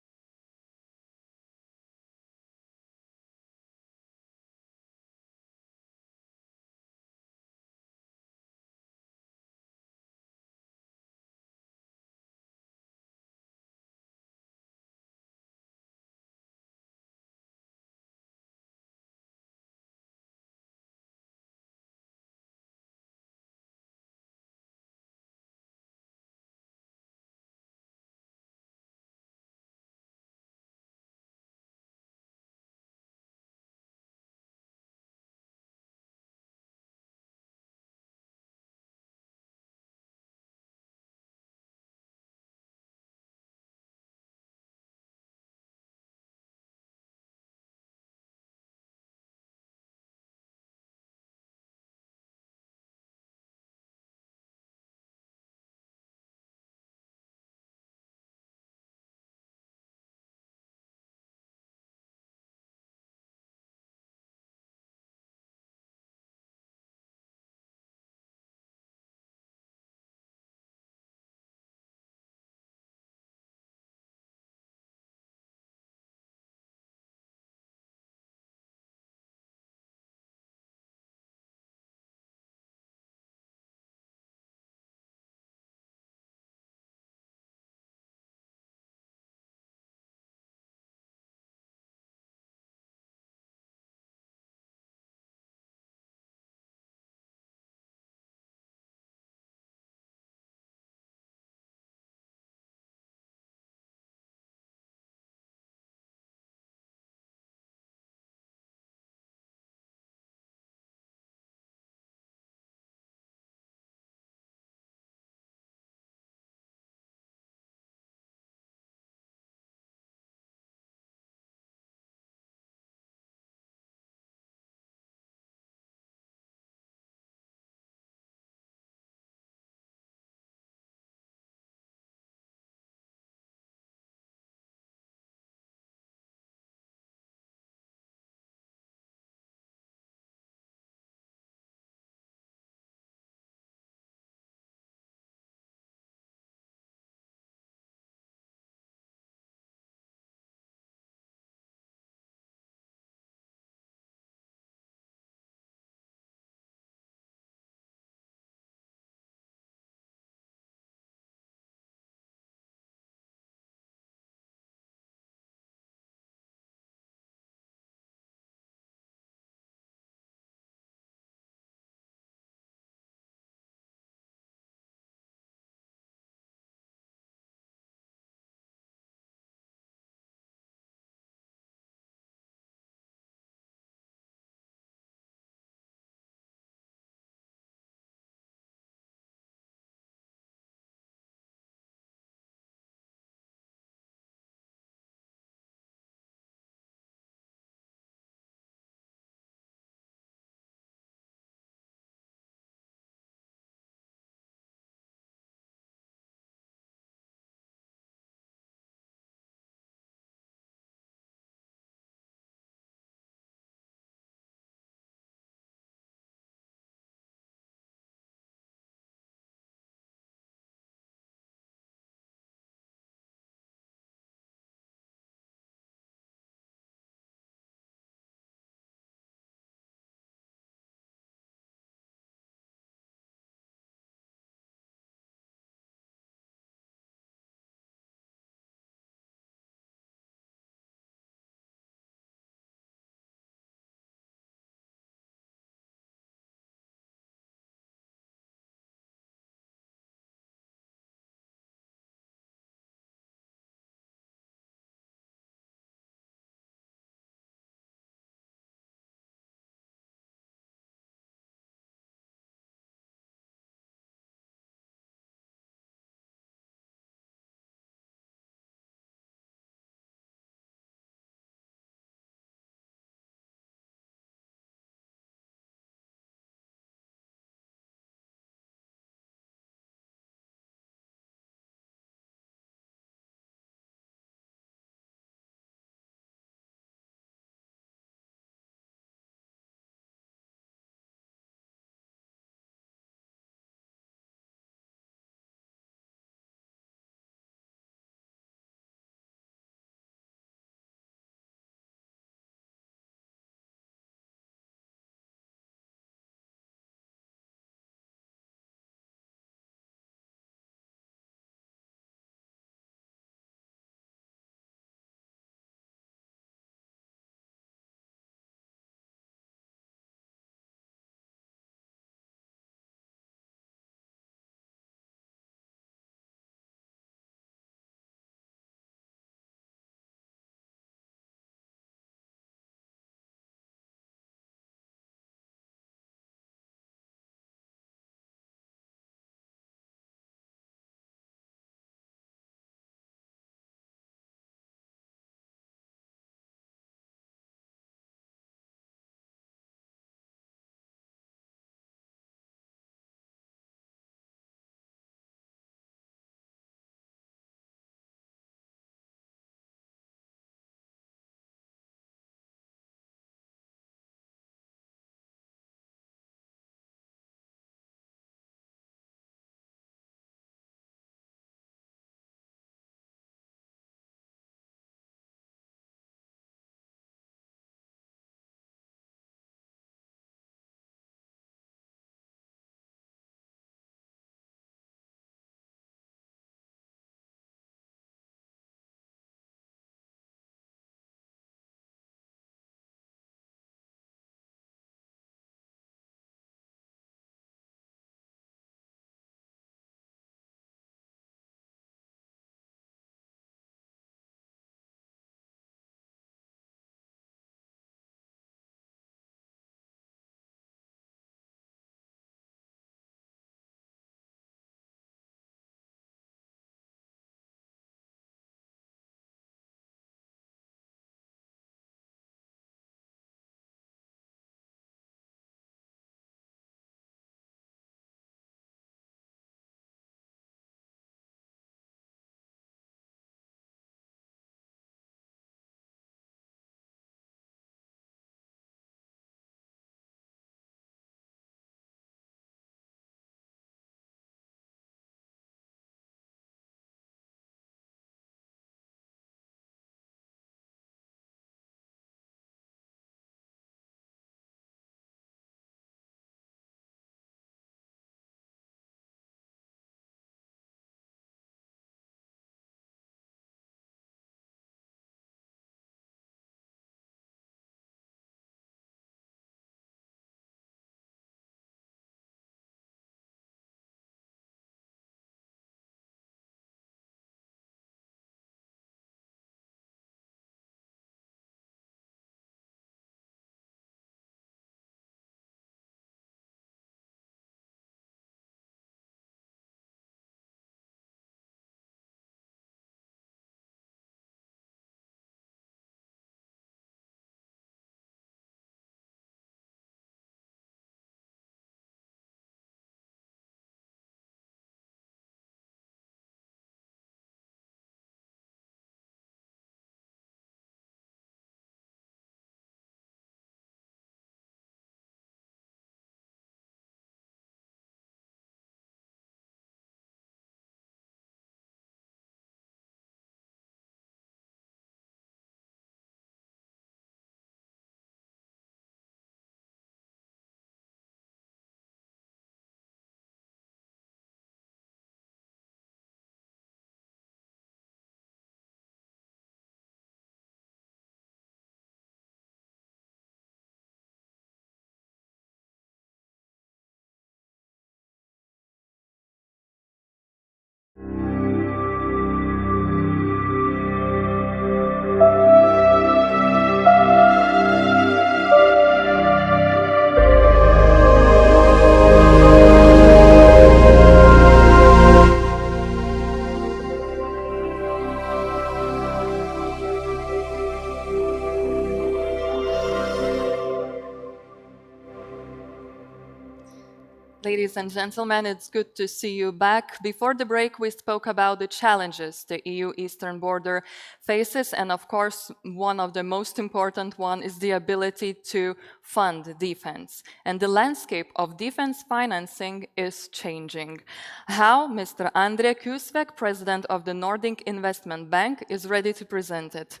Ladies and gentlemen, it's good to see you back. Before the break, we spoke about the challenges the EU eastern border faces, and of course, one of the most important one is the ability to fund defense. And the landscape of defense financing is changing. How? Mr. André Kusvek, president of the Nordic Investment Bank, is ready to present it.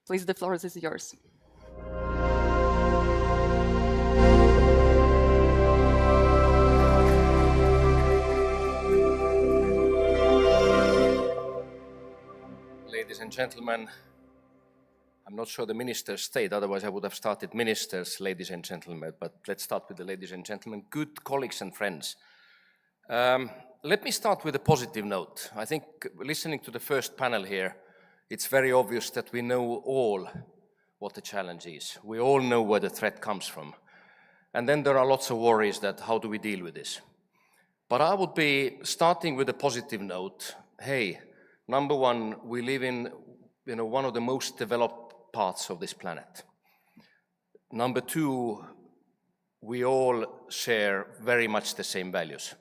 Please, the floor is yours. Ladies and gentlemen, I'm not sure the ministers stayed, otherwise I would have started ministers, ladies and gentlemen, but let's start with the ladies and gentlemen. Good colleagues and friends. Let me start with a positive note. I think listening to the first panel here, it's very obvious that we know all what the challenge is. We all know where the threat comes from. And then there are lots of worries that how do we deal with this? But I would be starting with a positive note. Hey, number one, we live in one of the most developed parts of this planet. Number two, we all share very much the same values.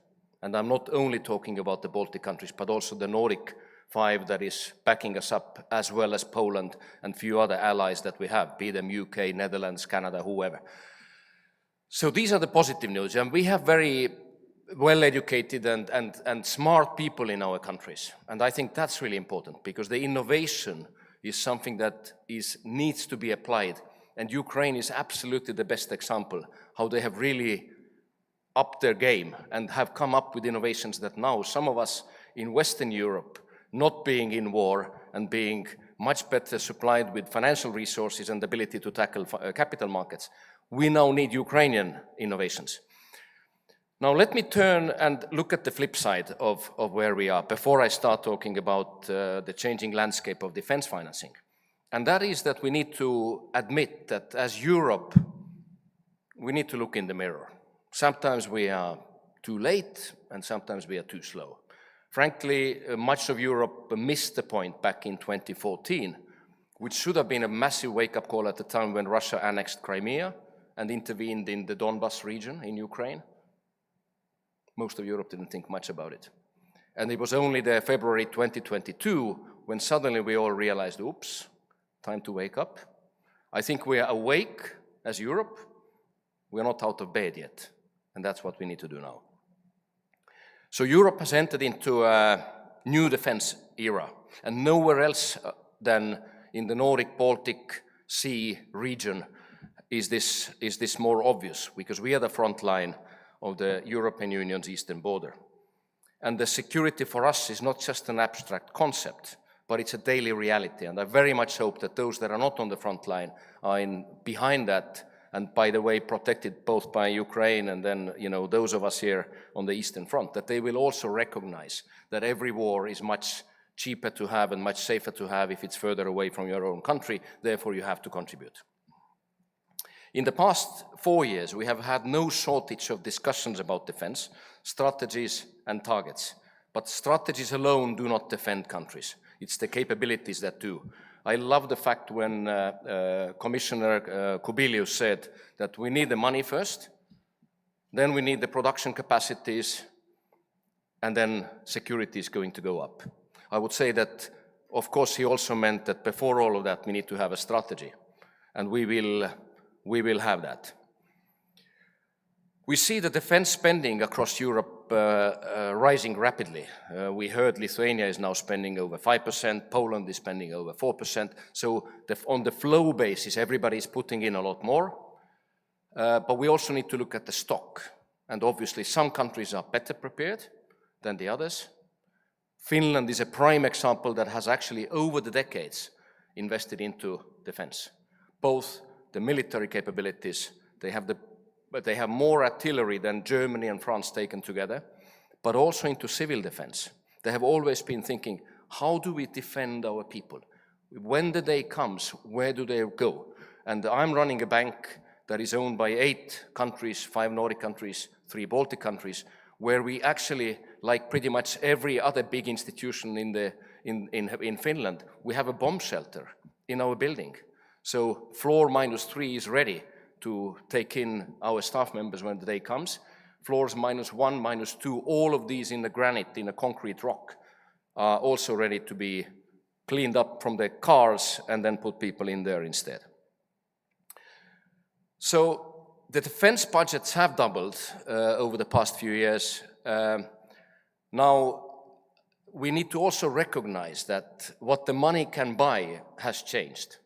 And I'm not only talking about the Baltic countries, but also the Nordic 5 that is backing us up, as well as Poland and few other allies that we have, be them UK, Netherlands, Canada, whoever. So these are the positive news. And we have very well-educated and smart people in our countries. And I think that's really important, because the innovation is something that needs to be applied. And Ukraine is absolutely the best example, how they have really upped their game and have come up with innovations that now some of us in Western Europe, not being in war and being much better supplied with financial resources and the ability to tackle capital markets, we now need Ukrainian innovations. Now let me turn and look at the flip side of where we are before I start talking about the changing landscape of defense financing. And that is that we need to admit that as Europe, we need to look in the mirror. Sometimes we are too late and sometimes we are too slow. Frankly, much of Europe missed the point back in 2014, which should have been a massive wake-up call at the time when Russia annexed Crimea and intervened in the Donbas region in Ukraine. Most of Europe didn't think much about it. And it was only the February 2022 when suddenly we all realized, oops, time to wake up. I think we are awake as Europe. We're not out of bed yet. And that's what we need to do now. So Europe has entered into a new defense era. And nowhere else than in the Nordic Baltic Sea region is this more obvious, because we are the front line of the European Union's eastern border. And the security for us is not just an abstract concept, but it's a daily reality. And I very much hope that those that are not on the front line are behind that, and by the way, protected both by Ukraine and then, those of us here on the Eastern Front, that they will also recognize that every war is much cheaper to have and much safer to have if it's further away from your own country. Therefore, you have to contribute. In the past 4 years, we have had no shortage of discussions about defense, strategies and targets. But strategies alone do not defend countries. It's the capabilities that do. I love the fact when Commissioner Kubilius said that we need the money first, then we need the production capacities, and then security is going to go up. I would say that, of course, he also meant that before all of that, we need to have a strategy, and we will have that. We see the defense spending across Europe rising rapidly. We heard Lithuania is now spending over 5%, Poland is spending over 4%. So on the flow basis, everybody is putting in a lot more. But we also need to look at the stock. And obviously, some countries are better prepared than the others. Finland is a prime example that has actually, over the decades, invested into defense. Both the military capabilities, they have more artillery than Germany and France taken together, but also into civil defense. They have always been thinking, how do we defend our people? When the day comes, where do they go? And I'm running a bank that is owned by 8 countries, 5 Nordic countries, 3 Baltic countries, where we actually, like pretty much every other big institution in Finland, we have a bomb shelter in our building. So floor -3 is ready to take in our staff members when the day comes. floors -1, -2, all of these in the granite, in a concrete rock, are also ready to be cleaned up from the cars and then put people in there instead. So the defense budgets have doubled over the past few years. Now, we need to also recognize that what the money can buy has changed.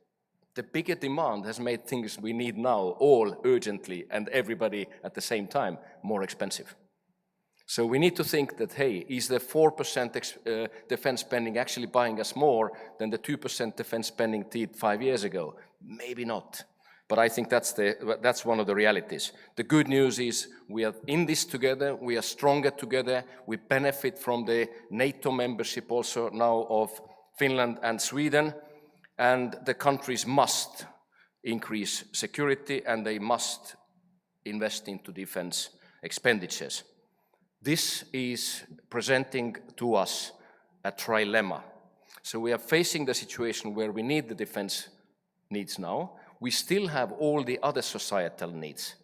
The bigger demand has made things we need now all urgently and everybody at the same time more expensive. So we need to think that, hey, is the 4% defense spending actually buying us more than the 2% defense spending did 5 years ago? Maybe not. But I think that's one of the realities. The good news is we are in this together, we are stronger together, we benefit from the NATO membership also now of Finland and Sweden, and the countries must increase security and they must invest into defense expenditures. This is presenting to us a trilemma. So we are facing the situation where we need the defense needs now. We still have all the other societal needs,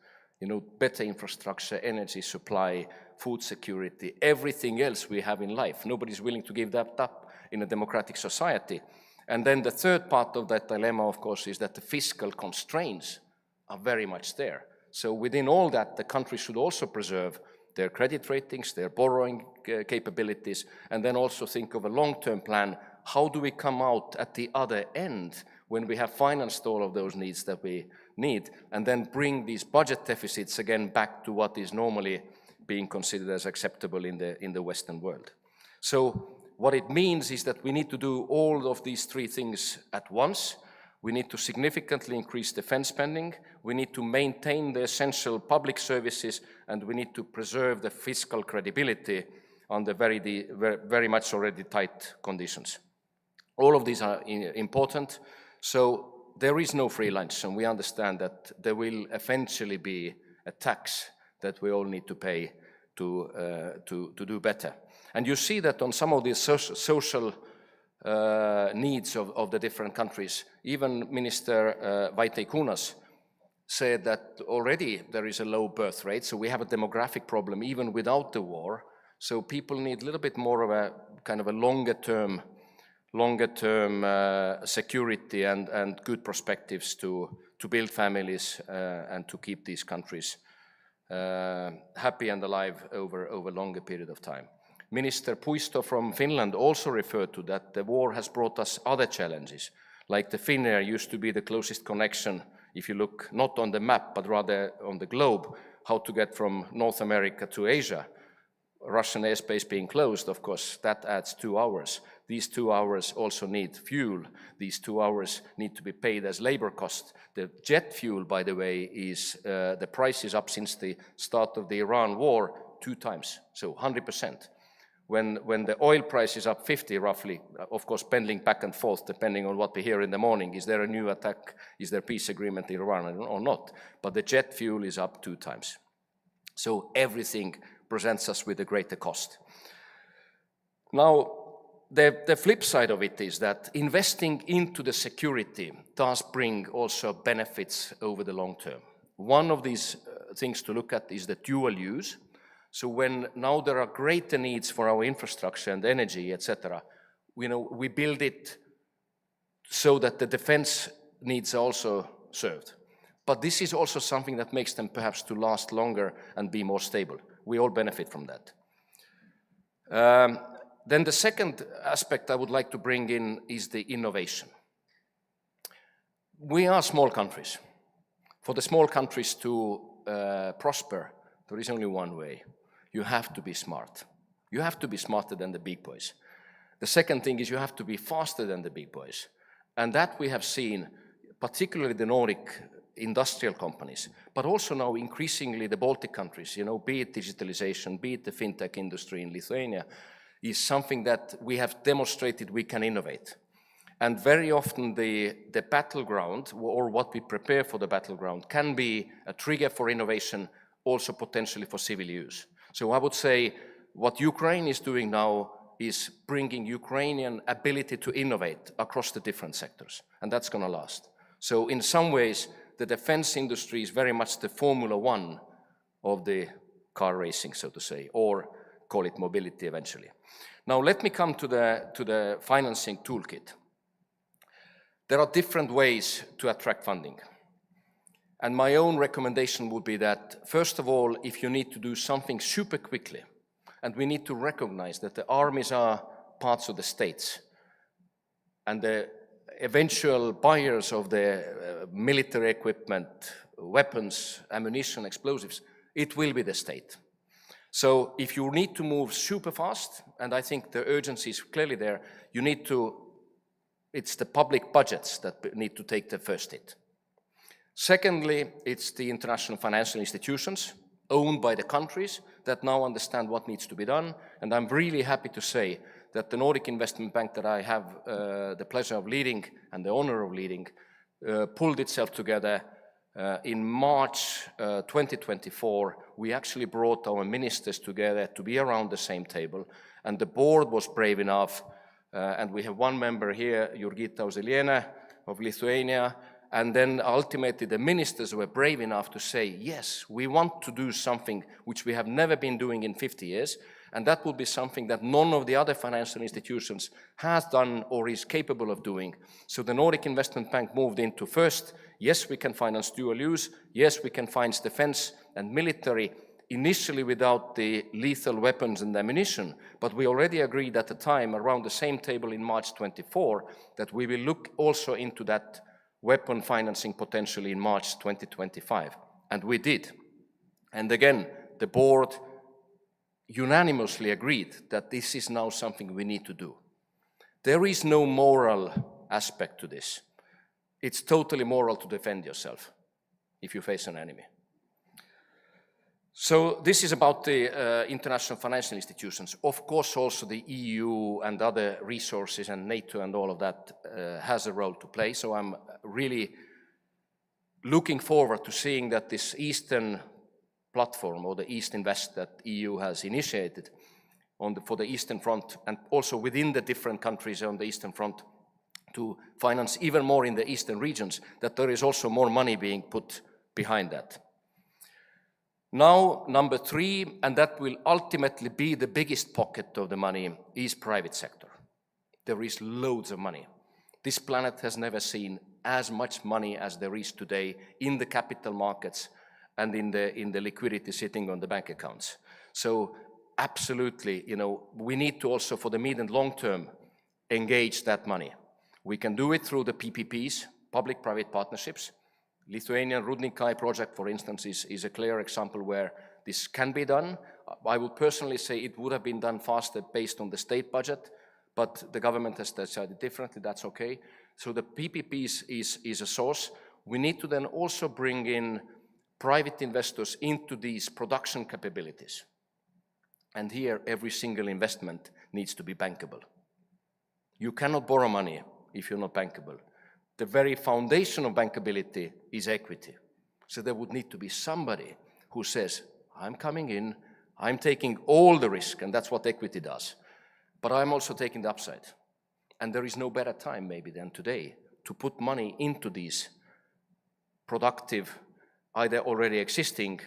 better infrastructure, energy supply, food security, everything else we have in life. Nobody's willing to give that up in a democratic society. And then the third part of that dilemma, of course, is that the fiscal constraints are very much there. So within all that, the country should also preserve their credit ratings, their borrowing capabilities, and then also think of a long-term plan. How do we come out at the other end when we have financed all of those needs that we need, and then bring these budget deficits again back to what is normally being considered as acceptable in the Western world? So what it means is that we need to do all of these three things at once. We need to significantly increase defense spending, we need to maintain the essential public services, and we need to preserve the fiscal credibility under very much already tight conditions. All of these are important, so there is no free lunch, and we understand that there will eventually be a tax that we all need to pay to do better. And you see that on some of the social needs of the different countries. Even Minister Vaitiekunas said that already there is a low birth rate, so we have a demographic problem even without the war. So people need a little bit more of a kind of a longer term security and good perspectives to build families and to keep these countries happy and alive over a longer period of time. Minister Puisto from Finland also referred to that the war has brought us other challenges, like the Finnair used to be the closest connection, if you look not on the map, but rather on the globe, how to get from North America to Asia. Russian airspace being closed, of course, that adds 2 hours. These 2 hours also need fuel. These 2 hours need to be paid as labor cost. The jet fuel, by the way, is the price is up since the start of the Iran war 2 times, so 100%. When the oil price is up 50 roughly, of course, pending back and forth, depending on what we hear in the morning, is there a new attack, is there peace agreement in Iran or not? But the jet fuel is up 2 times. So everything presents us with a greater cost. Now, the flip side of it is that investing into the security does bring also benefits over the long term. One of these things to look at is the dual use. So when now there are greater needs for our infrastructure and energy, etc., we build it so that the defense needs are also served. But this is also something that makes them perhaps to last longer and be more stable. We all benefit from that. Then the second aspect I would like to bring in is the innovation. We are small countries. For the small countries to prosper, there is only one way. You have to be smart. You have to be smarter than the big boys. The second thing is you have to be faster than the big boys. And that we have seen, particularly the Nordic industrial companies, but also now increasingly the Baltic countries, be it digitalization, be it the fintech industry in Lithuania, is something that we have demonstrated we can innovate. And very often the battleground, or what we prepare for the battleground, can be a trigger for innovation, also potentially for civil use. So I would say what Ukraine is doing now is bringing Ukrainian ability to innovate across the different sectors, and that's going to last. So in some ways, the defense industry is very much the Formula One of the car racing, so to say, or call it mobility eventually. Now let me come to the financing toolkit. There are different ways to attract funding. And my own recommendation would be that, first of all, if you need to do something super quickly, and we need to recognize that the armies are parts of the states, and the eventual buyers of the military equipment, weapons, ammunition, explosives, it will be the state. So if you need to move super fast, and I think the urgency is clearly there, you need to, it's the public budgets that need to take the first hit. Secondly, it's the international financial institutions owned by the countries that now understand what needs to be done. And I'm really happy to say that the Nordic Investment Bank that I have the pleasure of leading and the honor of leading pulled itself together in March 2024. We actually brought our ministers together to be around the same table, and the board was brave enough, and we have one member here, Jurgita Ozeliene of Lithuania, and then ultimately the ministers were brave enough to say, yes, we want to do something which we have never been doing in 50 years, and that will be something that none of the other financial institutions has done or is capable of doing. So the Nordic Investment Bank moved into first, yes, we can finance dual use, yes, we can finance defense and military, initially without the lethal weapons and ammunition, but we already agreed at the time around the same table in March 24 that we will look also into that weapon financing potentially in March 2025, and we did. And again, the board unanimously agreed that this is now something we need to do. There is no moral aspect to this. It's totally moral to defend yourself if you face an enemy. So this is about the international financial institutions. Of course, also the EU and other resources and NATO and all of that has a role to play. So I'm really looking forward to seeing that this Eastern platform or the East Invest that EU has initiated for the Eastern Front, and also within the different countries on the Eastern Front to finance even more in the Eastern regions, that there is also more money being put behind that. Now, number three, and that will ultimately be the biggest pocket of the money, is private sector. There is loads of money. This planet has never seen as much money as there is today in the capital markets and in the liquidity sitting on the bank accounts. So absolutely, we need to also, for the mid and long term, engage that money. We can do it through the PPPs, public-private partnerships. Lithuanian Rudnikai project, for instance, is a clear example where this can be done. I would personally say it would have been done faster based on the state budget, but the government has decided differently, that's okay. So the PPPs is a source. We need to then also bring in private investors into these production capabilities. And here, every single investment needs to be bankable. You cannot borrow money if you're not bankable. The very foundation of bankability is equity. So there would need to be somebody who says, I'm coming in, I'm taking all the risk, and that's what equity does. But I'm also taking the upside. And there is no better time maybe than today to put money into these productive, either already existing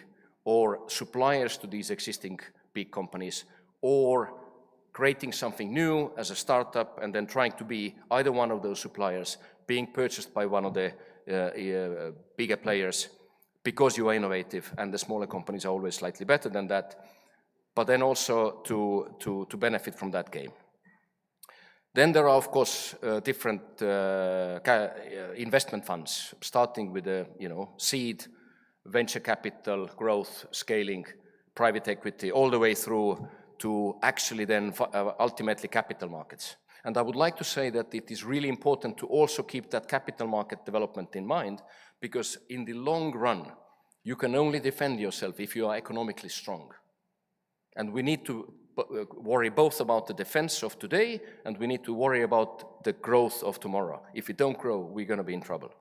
or suppliers to these existing big companies, or creating something new as a startup and then trying to be either one of those suppliers, being purchased by one of the bigger players because you are innovative, and the smaller companies are always slightly better than that, but then also to benefit from that game. Then there are, of course, different investment funds, starting with the seed, venture capital, growth, scaling, private equity, all the way through to actually then ultimately capital markets. And I would like to say that it is really important to also keep that capital market development in mind, because in the long run, you can only defend yourself if you are economically strong. And we need to worry both about the defense of today, and we need to worry about the growth of tomorrow. If we don't grow, we're going to be in trouble.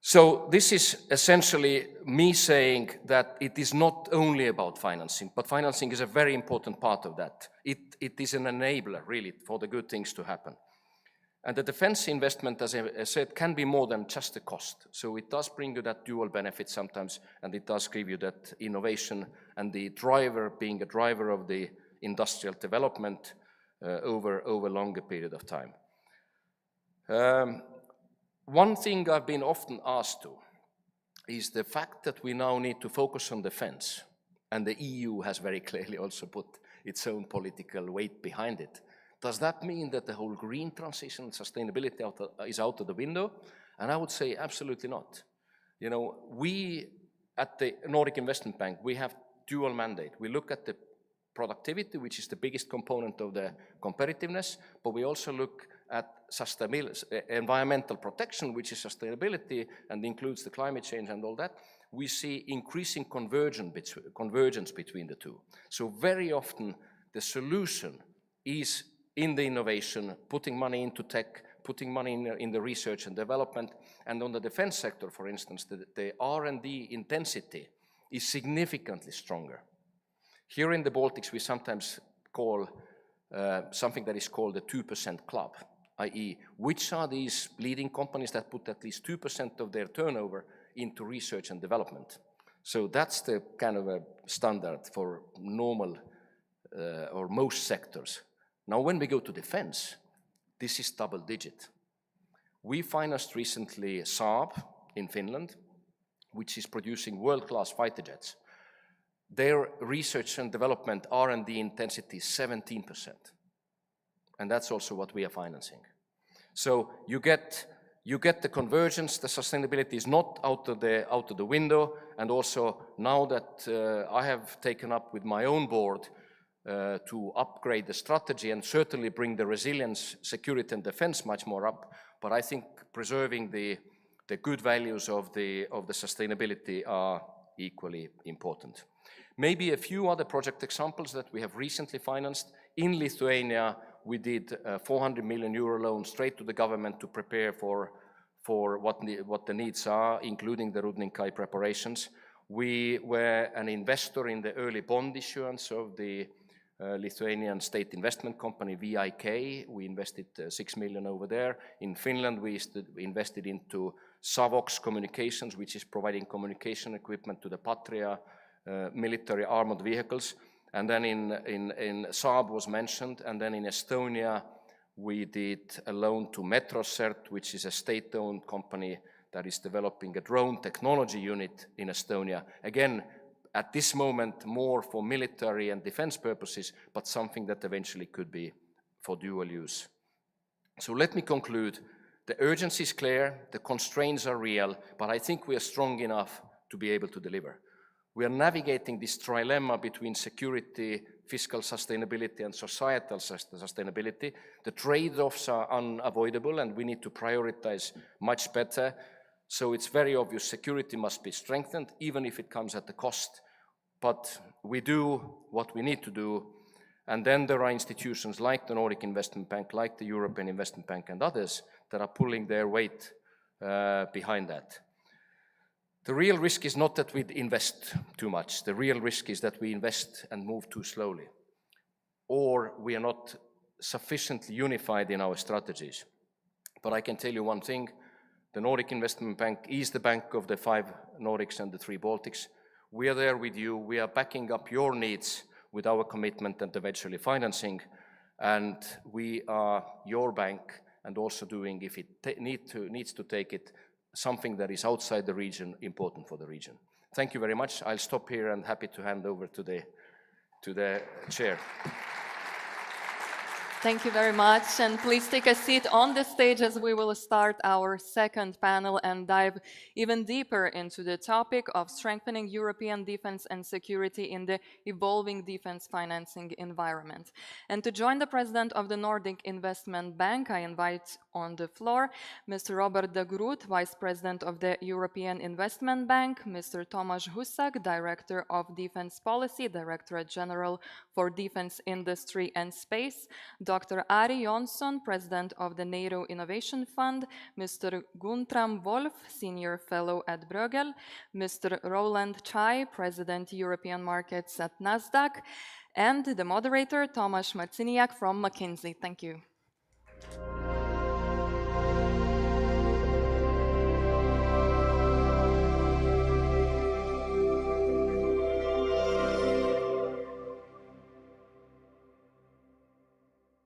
So this is essentially me saying that it is not only about financing, but financing is a very important part of that. It is an enabler, really, for the good things to happen. And the defense investment, as I said, can be more than just a cost. So it does bring you that dual benefit sometimes, and it does give you that innovation and the driver, being a driver of the industrial development over a longer period of time. One thing I've been often asked to is the fact that we now need to focus on defense, and the EU has very clearly also put its own political weight behind it. Does that mean that the whole green transition, sustainability is out of the window? And I would say absolutely not. You know, we at the Nordic Investment Bank, we have dual mandate. We look at the productivity, which is the biggest component of the competitiveness, but we also look at environmental protection, which is sustainability and includes the climate change and all that. We see increasing convergence between the two. So very often the solution is in the innovation, putting money into tech, putting money in the research and development. And on the defense sector, for instance, the R&D intensity is significantly stronger. Here in the Baltics, we sometimes call something that is called the 2% club, i.e., which are these leading companies that put at least 2% of their turnover into research and development. So that's the kind of a standard for normal or most sectors. Now, when we go to defense, this is double digit. We financed recently Saab in Finland, which is producing world-class fighter jets. Their research and development R&D intensity is 17%. And that's also what we are financing. So you get the convergence, the sustainability is not out of the window, and also now that I have taken up with my own board to upgrade the strategy and certainly bring the resilience, security and defense much more up, but I think preserving the good values of the sustainability are equally important. Maybe a few other project examples that we have recently financed. In Lithuania, we did a 400 million euro loan straight to the government to prepare for what the needs are, including the Rudninkai preparations. We were an investor in the early bond issuance of the Lithuanian state investment company, VIK. We invested 6 million over there. In Finland, we invested into Savox Communications, which is providing communication equipment to the Patria military armored vehicles. And then in Saab was mentioned, and then in Estonia, we did a loan to Metrocert, which is a state-owned company that is developing a drone technology unit in Estonia. Again, at this moment, more for military and defense purposes, but something that eventually could be for dual use. So let me conclude. The urgency is clear, the constraints are real, but I think we are strong enough to be able to deliver. We are navigating this trilemma between security, fiscal sustainability, and societal sustainability. The trade-offs are unavoidable, and we need to prioritize much better. So it's very obvious security must be strengthened, even if it comes at the cost. But we do what we need to do. And then there are institutions like the Nordic Investment Bank, like the European Investment Bank and others that are pulling their weight behind that. The real risk is not that we invest too much. The real risk is that we invest and move too slowly, or we are not sufficiently unified in our strategies. But I can tell you one thing, the Nordic Investment Bank is the bank of the 5 Nordics and the 3 Baltics. We are there with you. We are backing up your needs with our commitment and eventually financing. And we are your bank and also doing, if it needs to take it, something that is outside the region, important for the region. Thank you very much. I'll stop here and happy to hand over to the chair. Thank you very much, and please take a seat on the stage as we will start our second panel and dive even deeper into the topic of strengthening European defense and security in the evolving defense financing environment. And to join the president of the Nordic Investment Bank, I invite on the floor Mr. Robert de Groot, Vice President of the European Investment Bank, Mr. Tomasz Husak, Director of Defense Policy, Directorate General for Defense Industry and Space, Dr. Ari Jonsson, President of the NATO Innovation Fund, Mr. Guntram Wolf, Senior Fellow at Bruegel, Mr. Roland Chai, President European Markets at NASDAQ, and the moderator, Tomasz Marciniak from McKinsey. Thank you.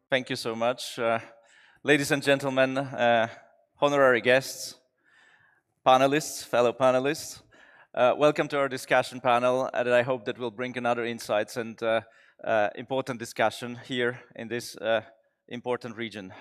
Thank you so much. Ladies and gentlemen, honorary guests, panelists, fellow panelists, welcome to our discussion panel that I hope that will bring another insights and important discussion here in this important region.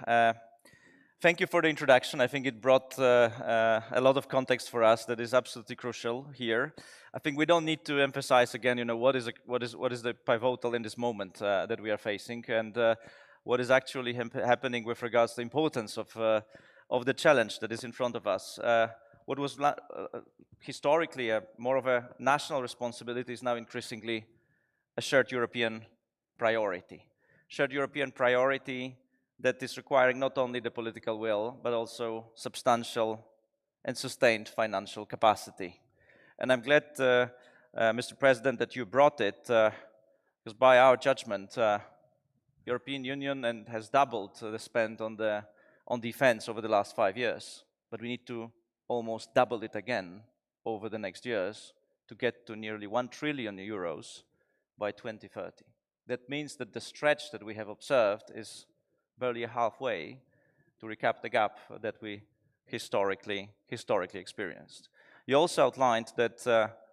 Thank you for the introduction. I think it brought a lot of context for us that is absolutely crucial here. I think we don't need to emphasize again, what is the pivotal in this moment that we are facing, and what is actually happening with regards to the importance of the challenge that is in front of us. What was historically more of a national responsibility is now increasingly a shared European priority. Shared European priority that is requiring not only the political will, but also substantial and sustained financial capacity. And I'm glad, Mr. President, that you brought it, because by our judgment, European Union has doubled the spend on defense over the last 5 years, but we need to almost double it again over the next years to get to nearly 1 trillion euros by 2030. That means that the stretch that we have observed is barely halfway to recap the gap that we historically experienced. You also outlined that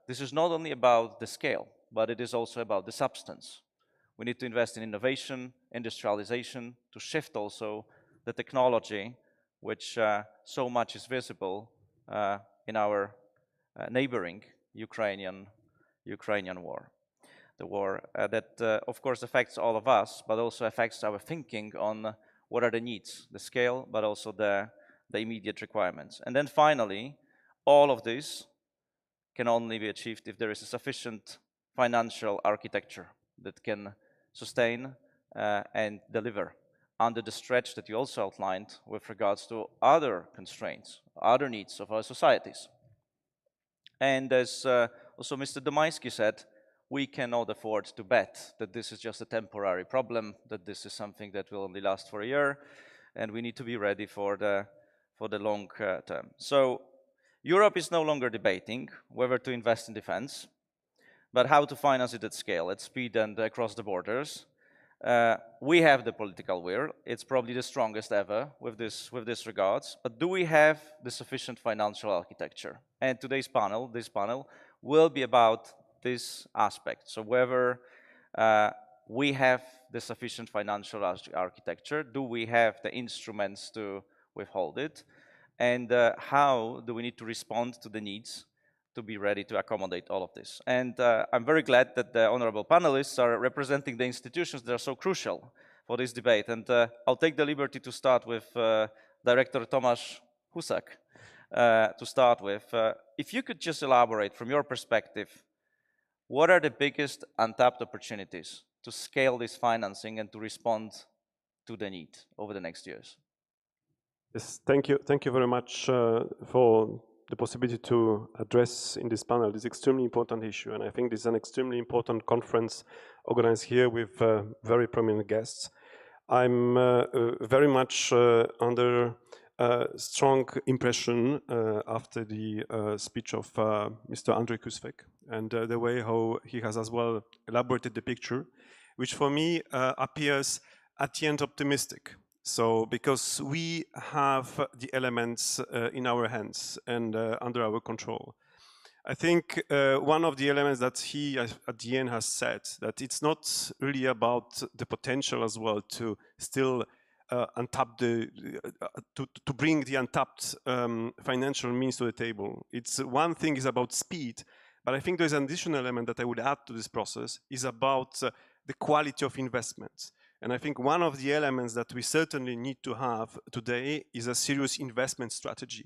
this is not only about the scale, but it is also about the substance. We need to invest in innovation, industrialization, to shift also the technology, which so much is visible in our neighboring Ukrainian war. The war that, of course, affects all of us, but also affects our thinking on what are the needs, the scale, but also the immediate requirements. And then finally, all of this can only be achieved if there is a sufficient financial architecture that can sustain and deliver under the stretch that you also outlined with regards to other constraints, other needs of our societies. And as also Mr. Domański said, we cannot afford to bet that this is just a temporary problem, that this is something that will only last for a year, and we need to be ready for the long term. So Europe is no longer debating whether to invest in defense, but how to finance it at scale, at speed, and across the borders. We have the political will. It's probably the strongest ever with this regards. But do we have the sufficient financial architecture? And today's panel, this panel, will be about this aspect. So whether we have the sufficient financial architecture, do we have the instruments to withhold it, and how do we need to respond to the needs to be ready to accommodate all of this. And I'm very glad that the honorable panelists are representing the institutions that are so crucial for this debate. And I'll take the liberty to start with Director Tomasz Husak. To start with, if you could just elaborate from your perspective, what are the biggest untapped opportunities to scale this financing and to respond to the need over the next years? Yes, thank you very much for the possibility to address in this panel this extremely important issue. And I think this is an extremely important conference organized here with very prominent guests. I'm very much under strong impression after the speech of Mr. Andrzej Kuzwek, and the way how he has as well elaborated the picture, which for me appears at the end optimistic. So, because we have the elements in our hands and under our control. I think one of the elements that he at the end has said, that it's not really about the potential as well to still untap to bring the untapped financial means to the table. It's one thing is about speed, but I think there's an additional element that I would add to this process is about the quality of investments. And I think one of the elements that we certainly need to have today is a serious investment strategy.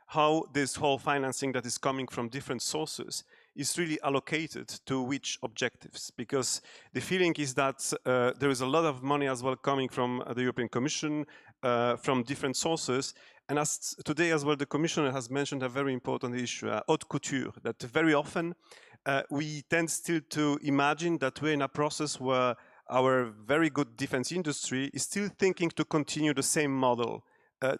How this whole financing that is coming from different sources is really allocated to which objectives. Because the feeling is that there is a lot of money as well coming from the European Commission, from different sources. And as today as well, the Commissioner has mentioned a very important issue, haute couture, that very often we tend still to imagine that we're in a process where our very good defense industry is still thinking to continue the same model,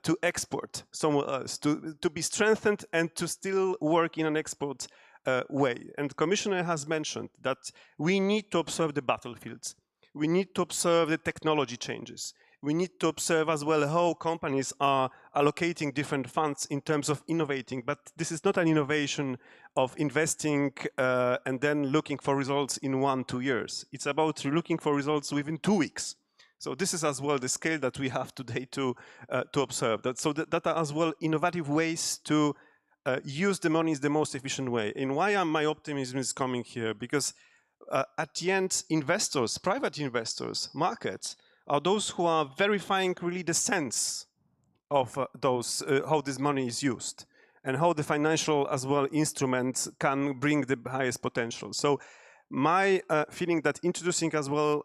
to export somewhere else, to be strengthened and to still work in an export way. And the Commissioner has mentioned that we need to observe the battlefields. We need to observe the technology changes. we need to observe as well how companies are allocating different funds in terms of innovating. But this is not an innovation of investing and then looking for results in 1-2 years. It's about looking for results within 2 weeks. So this is as well the scale that we have today to observe. That are as well innovative ways to use the money in the most efficient way. And why my optimism is coming here? Because at the end, investors, private investors, markets, are those who are verifying really the sense of how this money is used and how the financial as well instruments can bring the highest potential. So my feeling that introducing as well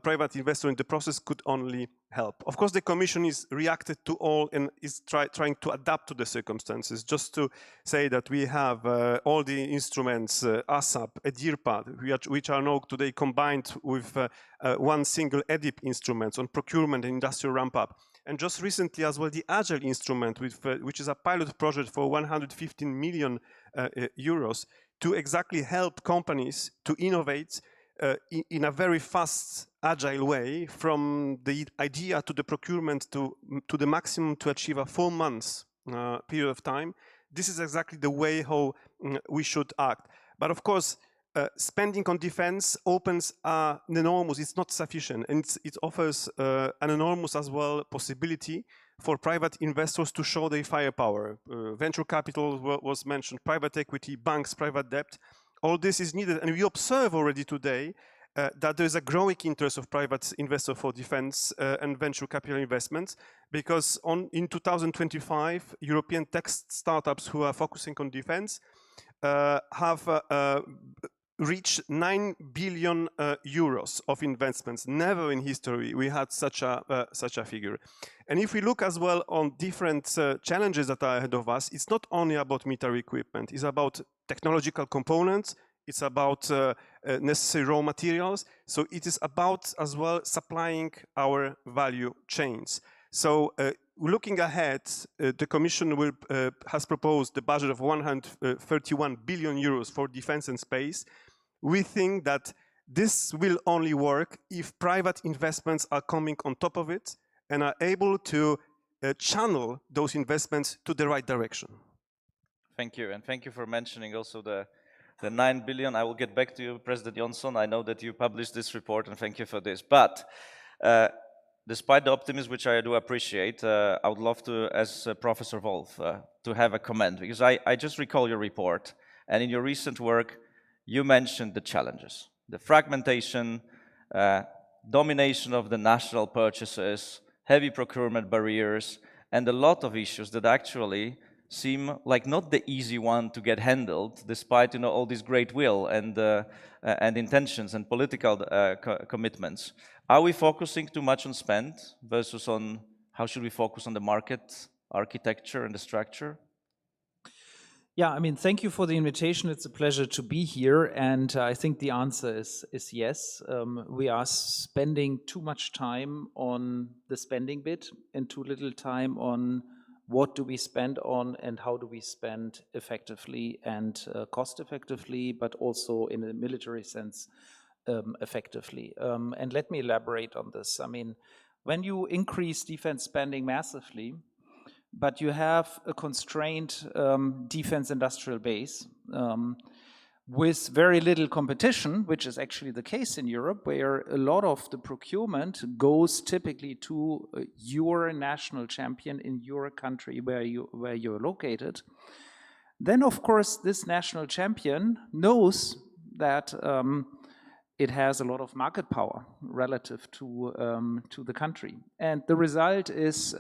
private investor in the process could only help. Of course, the Commission is reacted to all and is trying to adapt to the circumstances. Just to say that we have all the instruments, ASAP, EDIRPA, which are now today combined with one single EDIP instrument on procurement and industrial ramp-up. And just recently as well, the Agile instrument, which is a pilot project for 115 million euros, to exactly help companies to innovate in a very fast, agile way, from the idea to the procurement to the maximum to achieve a 4 months period of time. This is exactly the way how we should act. But of course, spending on defense opens an enormous, it's not sufficient, and it offers an enormous as well possibility for private investors to show their firepower. Venture capital was mentioned, private equity, banks, private debt. All this is needed, and we observe already today that there is a growing interest of private investors for defense and venture capital investments, because in 2025, European tech startups who are focusing on defense have reached 9 billion euros of investments. Never in history we had such a figure. And if we look as well on different challenges that are ahead of us, it's not only about military equipment, it's about technological components, it's about necessary raw materials, so it is about as well supplying our value chains. So looking ahead, the Commission has proposed the budget of 131 billion euros for defense and space. We think that this will only work if private investments are coming on top of it and are able to channel those investments to the right direction. Thank you, and thank you for mentioning also the 9 billion. I will get back to you, President Johnson. I know that you published this report, and thank you for this. But despite the optimism, which I do appreciate, I would love to, as Professor Wolf, to have a comment, because I just recall your report, and in your recent work, you mentioned the challenges, the fragmentation, domination of the national purchases, heavy procurement barriers, and a lot of issues that actually seem like not the easy one to get handled, despite all this great will and intentions and political commitments. Are we focusing too much on spend versus on how should we focus on the market architecture and the structure? Yeah, I mean, thank you for the invitation. It's a pleasure to be here, and I think the answer is yes. We are spending too much time on the spending bit and too little time on what do we spend on and how do we spend effectively and cost effectively, but also in a military sense effectively. And let me elaborate on this. I mean, when you increase defense spending massively, but you have a constrained defense industrial base with very little competition, which is actually the case in Europe, where a lot of the procurement goes typically to your national champion in your country where you're located. Then, of course, this national champion knows that it has a lot of market power relative to the country, and the result is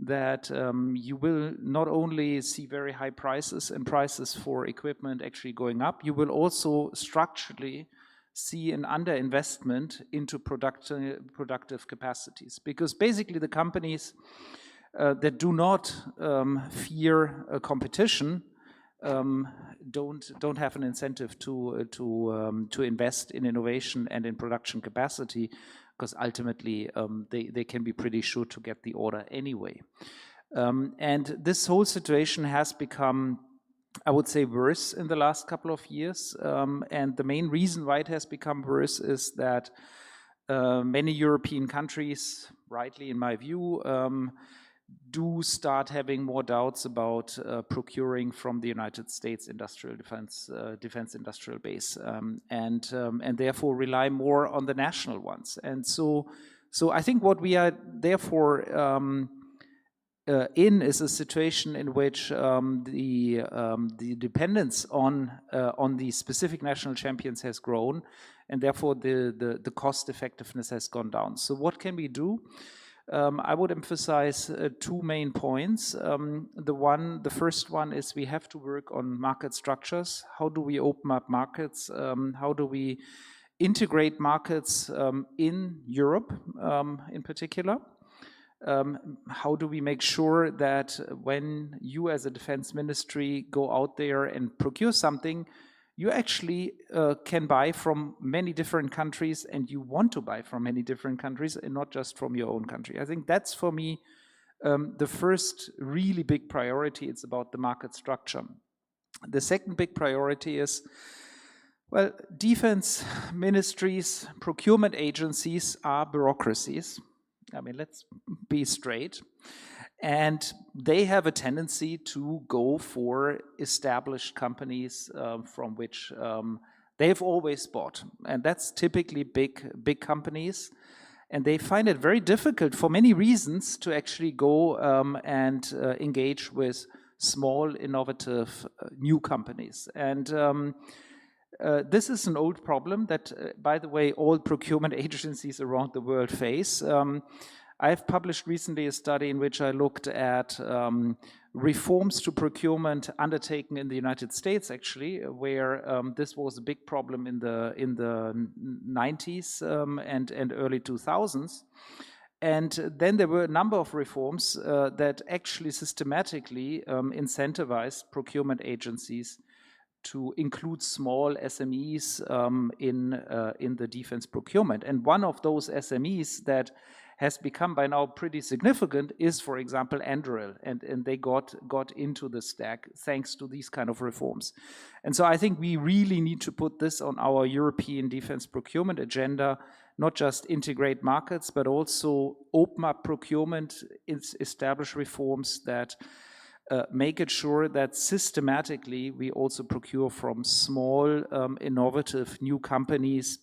that you will not only see very high prices and prices for equipment actually going up, you will also structurally see an underinvestment into productive capacities. Because basically the companies that do not fear a competition don't have an incentive to invest in innovation and in production capacity, because ultimately they can be pretty sure to get the order anyway. And this whole situation has become, I would say, worse in the last couple of years. And the main reason why it has become worse is that many European countries, rightly in my view, do start having more doubts about procuring from the United States industrial defense industrial base, and therefore rely more on the national ones. And so I think what we are therefore in is a situation in which the dependence on the specific national champions has grown, and therefore the cost effectiveness has gone down. So what can we do? I would emphasize two main points. The first one is we have to work on market structures. How do we open up markets? How do we integrate markets in Europe in particular? How do we make sure that when you as a defense ministry go out there and procure something, you actually can buy from many different countries, and you want to buy from many different countries and not just from your own country. I think that's, for me, the first really big priority. It's about the market structure. The second big priority is, well, defense ministries, procurement agencies are bureaucracies. I mean, let's be straight. And they have a tendency to go for established companies from which they've always bought. And that's typically big companies. And they find it very difficult for many reasons to actually go and engage with small, innovative, new companies. And this is an old problem that, by the way, all procurement agencies around the world face. I've published recently a study in which I looked at reforms to procurement undertaken in the United States, actually, where this was a big problem in the 90s and early 2000s. And then there were a number of reforms that actually systematically incentivized procurement agencies to include small SMEs in the defense procurement. And one of those SMEs that has become by now pretty significant is, for example, Anduril, and they got into the stack thanks to these kind of reforms. And so I think we really need to put this on our European defense procurement agenda, not just integrate markets, but also open up procurement, establish reforms that make it sure that systematically we also procure from small, innovative new companies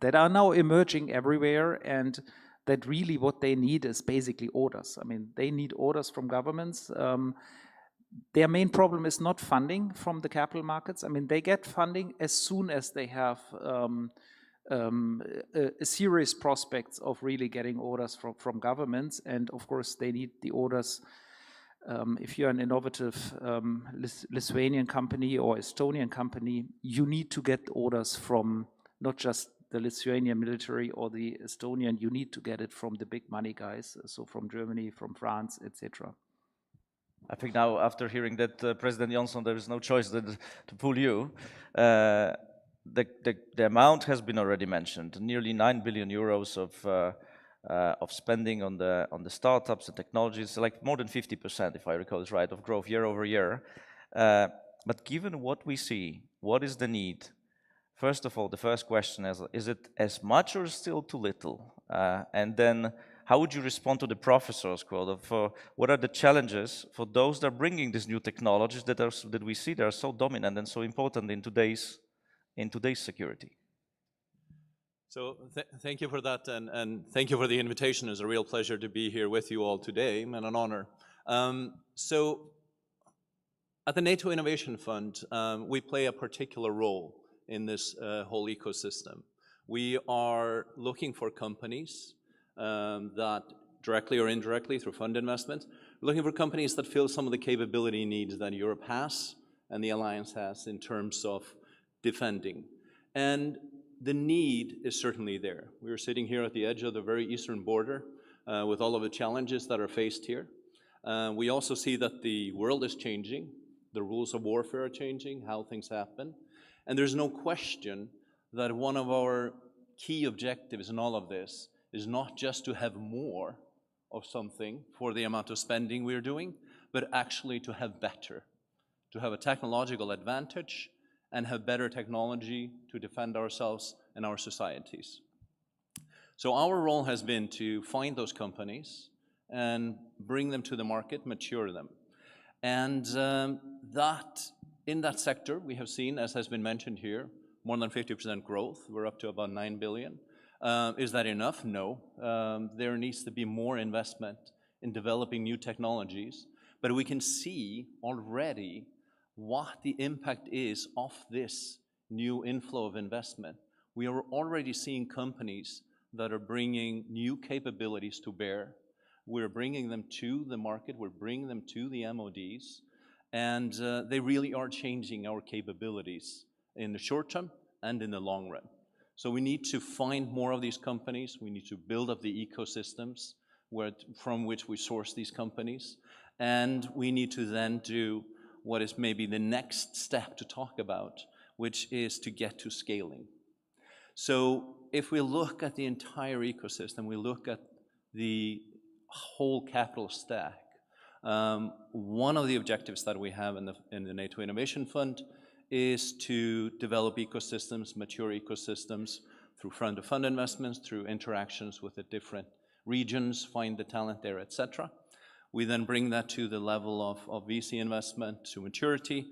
that are now emerging everywhere, and that really what they need is basically orders. I mean, they need orders from governments. Their main problem is not funding from the capital markets. I mean, they get funding as soon as they have a serious prospects of really getting orders from governments. And of course, they need the orders. If you're an innovative Lithuanian company or Estonian company, you need to get orders from not just the Lithuanian military or the Estonian, you need to get it from the big money guys, so from Germany, from France, etc. I think now, after hearing that, President Johnson, there is no choice to pull you. The amount has been already mentioned, nearly 9 billion euros of spending on the startups and technologies, like more than 50%, if I recall is right, of growth year over year. But given what we see, what is the need? First of all, the first question is it as much or still too little? And then how would you respond to the professor's quote of what are the challenges for those that are bringing these new technologies that we see that are so dominant and so important in today's security? So thank you for that, and thank you for the invitation. It's a real pleasure to be here with you all today, and an honor. So at the NATO Innovation Fund, we play a particular role in this whole ecosystem. We are looking for companies that directly or indirectly through fund investment, looking for companies that fill some of the capability needs that Europe has and the Alliance has in terms of defending. And the need is certainly there. We are sitting here at the edge of the very eastern border with all of the challenges that are faced here. We also see that the world is changing, the rules of warfare are changing, how things happen. And there's no question that one of our key objectives in all of this is not just to have more of something for the amount of spending we're doing, but actually to have better, to have a technological advantage and have better technology to defend ourselves and our societies. So our role has been to find those companies and bring them to the market, mature them. And in that sector, we have seen, as has been mentioned here, more than 50% growth. We're up to about 9 billion. Is that enough? No. There needs to be more investment in developing new technologies. But we can see already what the impact is of this new inflow of investment. We are already seeing companies that are bringing new capabilities to bear. We're bringing them to the market, we're bringing them to the MODs, and they really are changing our capabilities in the short term and in the long run. So we need to find more of these companies, we need to build up the ecosystems from which we source these companies, and we need to then do what is maybe the next step to talk about, which is to get to scaling. So if we look at the entire ecosystem, we look at the whole capital stack, one of the objectives that we have in the NATO Innovation Fund is to develop ecosystems, mature ecosystems, through fund-to-fund investments, through interactions with the different regions, find the talent there, etc. We then bring that to the level of VC investment to maturity,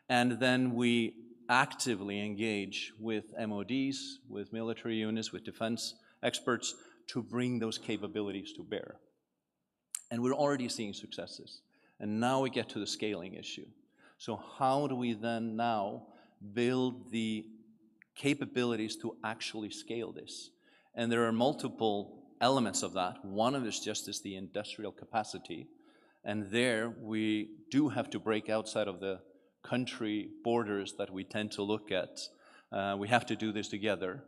and then we actively engage with MODs, with military units, with defense experts to bring those capabilities to bear. And we're already seeing successes. And now we get to the scaling issue. So how do we then now build the capabilities to actually scale this? And there are multiple elements of that. One of it is just the industrial capacity. And there we do have to break outside of the country borders that we tend to look at. We have to do this together.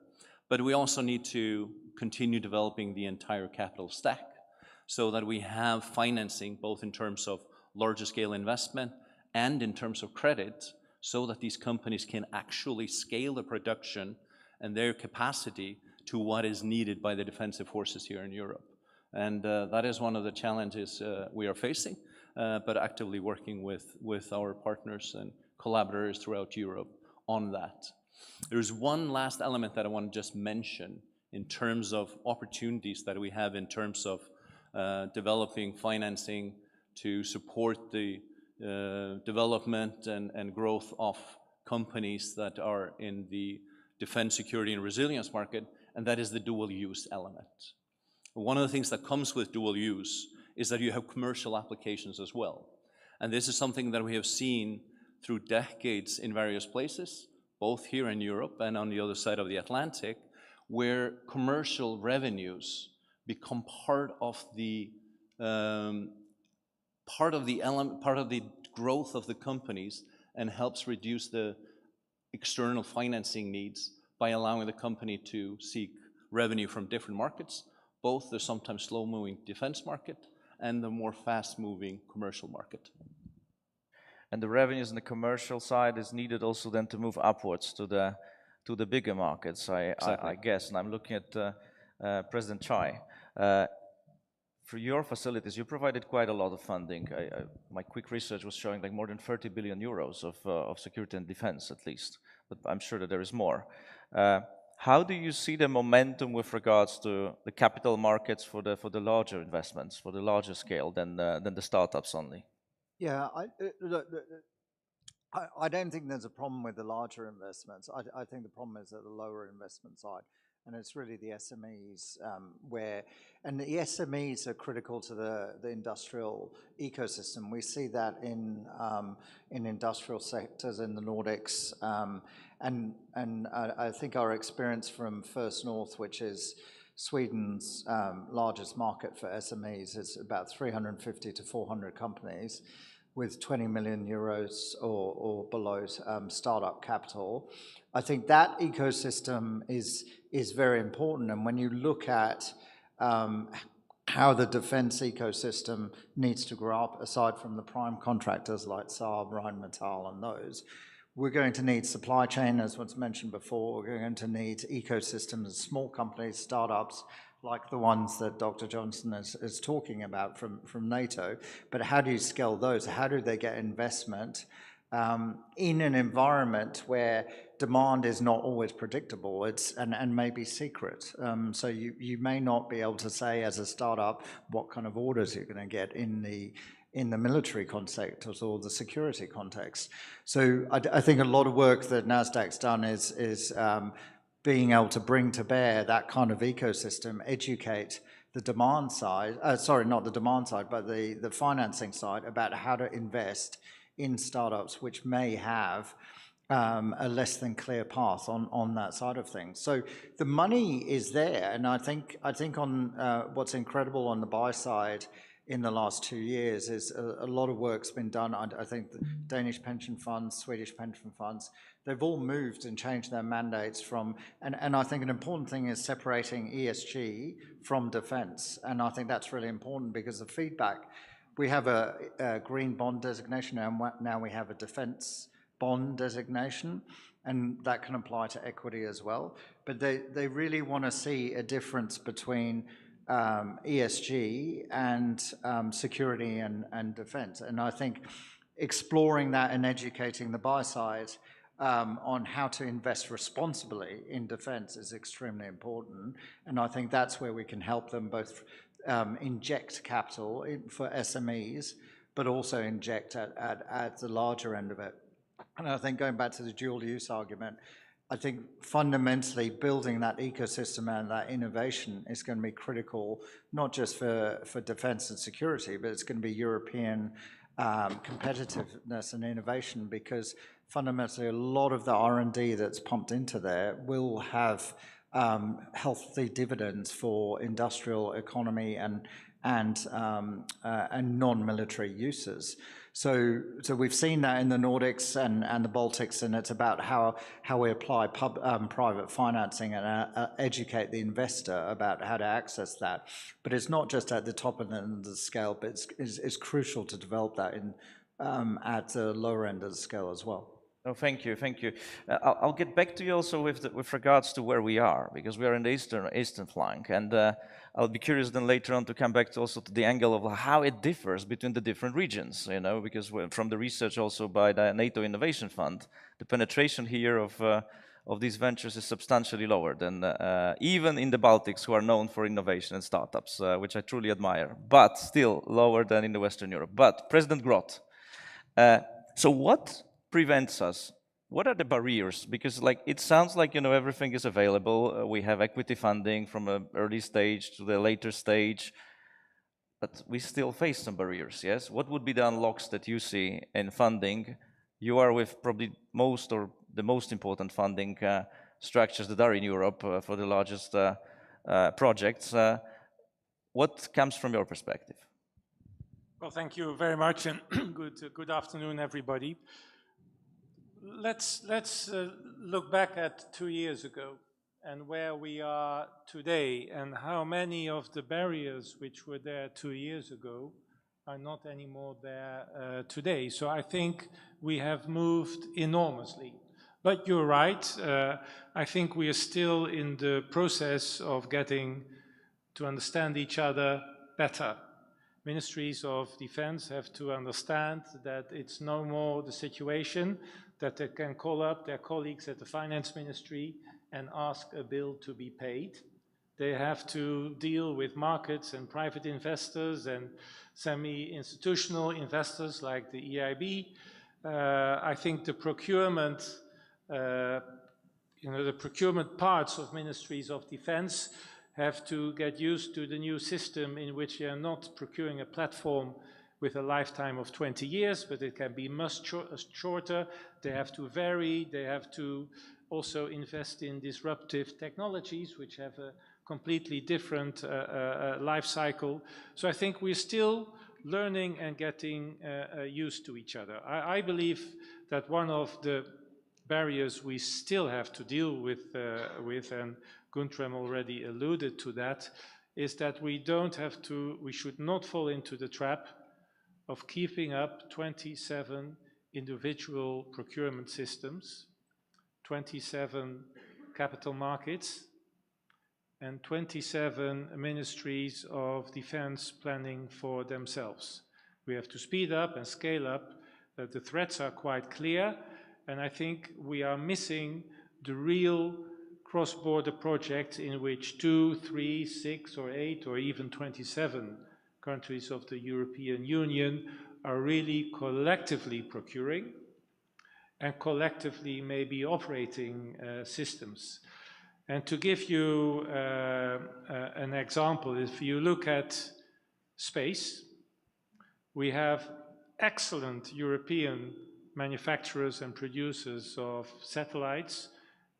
But we also need to continue developing the entire capital stack so that we have financing both in terms of larger scale investment and in terms of credit, so that these companies can actually scale the production and their capacity to what is needed by the defensive forces here in Europe. And that is one of the challenges we are facing, but actively working with our partners and collaborators throughout Europe on that. There's one last element that I want to just mention in terms of opportunities that we have in terms of developing financing to support the development and growth of companies that are in the defense, security, and resilience market, and that is the dual use element. One of the things that comes with dual use is that you have commercial applications as well. And this is something that we have seen through decades in various places, both here in Europe and on the other side of the Atlantic, where commercial revenues become part of the growth of the companies and helps reduce the external financing needs by allowing the company to seek revenue from different markets, both the sometimes slow-moving defense market and the more fast-moving commercial market. And the revenues in the commercial side is needed also then to move upwards to the bigger markets, I guess. And I'm looking at President Chai. For your facilities, you provided quite a lot of funding. My quick research was showing like more than 30 billion euros of security and defense, at least. But I'm sure that there is more. How do you see the momentum with regards to the capital markets for the larger investments, for the larger scale than the startups only? Yeah, I don't think there's a problem with the larger investments. I think the problem is at the lower investment side. And it's really the SMEs and the SMEs are critical to the industrial ecosystem. We see that in industrial sectors in the Nordics, and I think our experience from First North, which is Sweden's largest market for SMEs, is about 350 to 400 companies with 20 million euros or below startup capital. I think that ecosystem is very important. And when you look at how the defense ecosystem needs to grow up, aside from the prime contractors like Saab, Rheinmetall, and those, we're going to need supply chain, as was mentioned before. We're going to need ecosystems, small companies, startups, like the ones that Dr. Johnson is talking about from NATO. But how do you scale those? How do they get investment? in an environment where demand is not always predictable, and maybe secret. So you may not be able to say as a startup what kind of orders you're going to get in the military context or the security context. So I think a lot of work that NASDAQ's done is being able to bring to bear that kind of ecosystem, educate the demand side, sorry, not the demand side, but the financing side about how to invest in startups which may have a less than clear path on that side of things. So the money is there, and I think on what's incredible on the buy side in the last 2 years is a lot of work's been done. I think the Danish pension funds, Swedish pension funds, they've all moved and changed their mandates from, and I think an important thing is separating ESG from defense. And I think that's really important because the feedback, we have a green bond designation, and now we have a defense bond designation, and that can apply to equity as well. But they really want to see a difference between ESG and security and defense. And I think exploring that and educating the buy side on how to invest responsibly in defense is extremely important. And I think that's where we can help them both inject capital for SMEs, but also inject at the larger end of it. And I think going back to the dual use argument, I think fundamentally building that ecosystem and that innovation is going to be critical, not just for defense and security, but it's going to be European competitiveness and innovation, because fundamentally a lot of the R&D that's pumped into there will have healthy dividends for industrial economy and non-military uses. So we've seen that in the Nordics and the Baltics, and it's about how we apply private financing and educate the investor about how to access that. But it's not just at the top end of the scale, but it's crucial to develop that at the lower end of the scale as well. Oh, thank you, thank you. I'll get back to you also with regards to where we are, because we are in the eastern flank, and I'll be curious then later on to come back to also to the angle of how it differs between the different regions, you know, because from the research also by the NATO Innovation Fund, the penetration here of these ventures is substantially lower than even in the Baltics, who are known for innovation and startups, which I truly admire, but still lower than in the Western Europe. But President Groth, so what prevents us? What are the barriers? Because it sounds like, you know, everything is available. We have equity funding from an early stage to the later stage, but we still face some barriers, yes? What would be the unlocks that you see in funding? You are with probably most or the most important funding structures that are in Europe for the largest projects. What comes from your perspective? Well, thank you very much, and good afternoon, everybody. Let's look back at 2 years ago and where we are today, and how many of the barriers which were there 2 years ago are not anymore there today. So I think we have moved enormously. But you're right, I think we are still in the process of getting to understand each other better. Ministries of Defense have to understand that it's no more the situation that they can call up their colleagues at the Finance Ministry and ask a bill to be paid. They have to deal with markets and private investors and semi-institutional investors like the EIB. I think the procurement, the procurement parts of Ministries of Defense have to get used to the new system in which they are not procuring a platform with a lifetime of 20 years, but it can be much shorter. They have to vary. They have to also invest in disruptive technologies, which have a completely different life cycle. So I think we're still learning and getting used to each other. I believe that one of the barriers we still have to deal with, and Guntram already alluded to that, is that we should not fall into the trap of keeping up 27 individual procurement systems, 27 capital markets, and 27 ministries of defense planning for themselves. We have to speed up and scale up The threats are quite clear, and I think we are missing the real cross-border projects in which 2, 3, 6, or 8, or even 27 countries of the European Union are really collectively procuring and collectively maybe operating systems. And to give you an example, if you look at space, we have excellent European manufacturers and producers of satellites,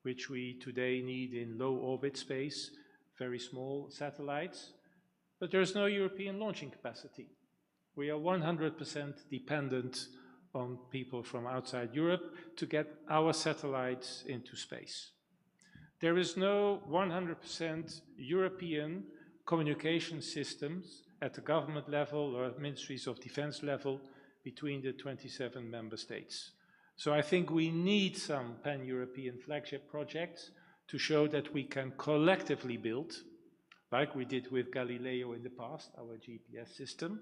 which we today need in low orbit space, very small satellites, but there's no European launching capacity. We are 100% dependent on people from outside Europe to get our satellites into space. There is no 100% European communication systems at the government level or ministries of defense level between the 27 member states. So I think we need some pan-European flagship projects to show that we can collectively build, like we did with Galileo in the past, our GPS system,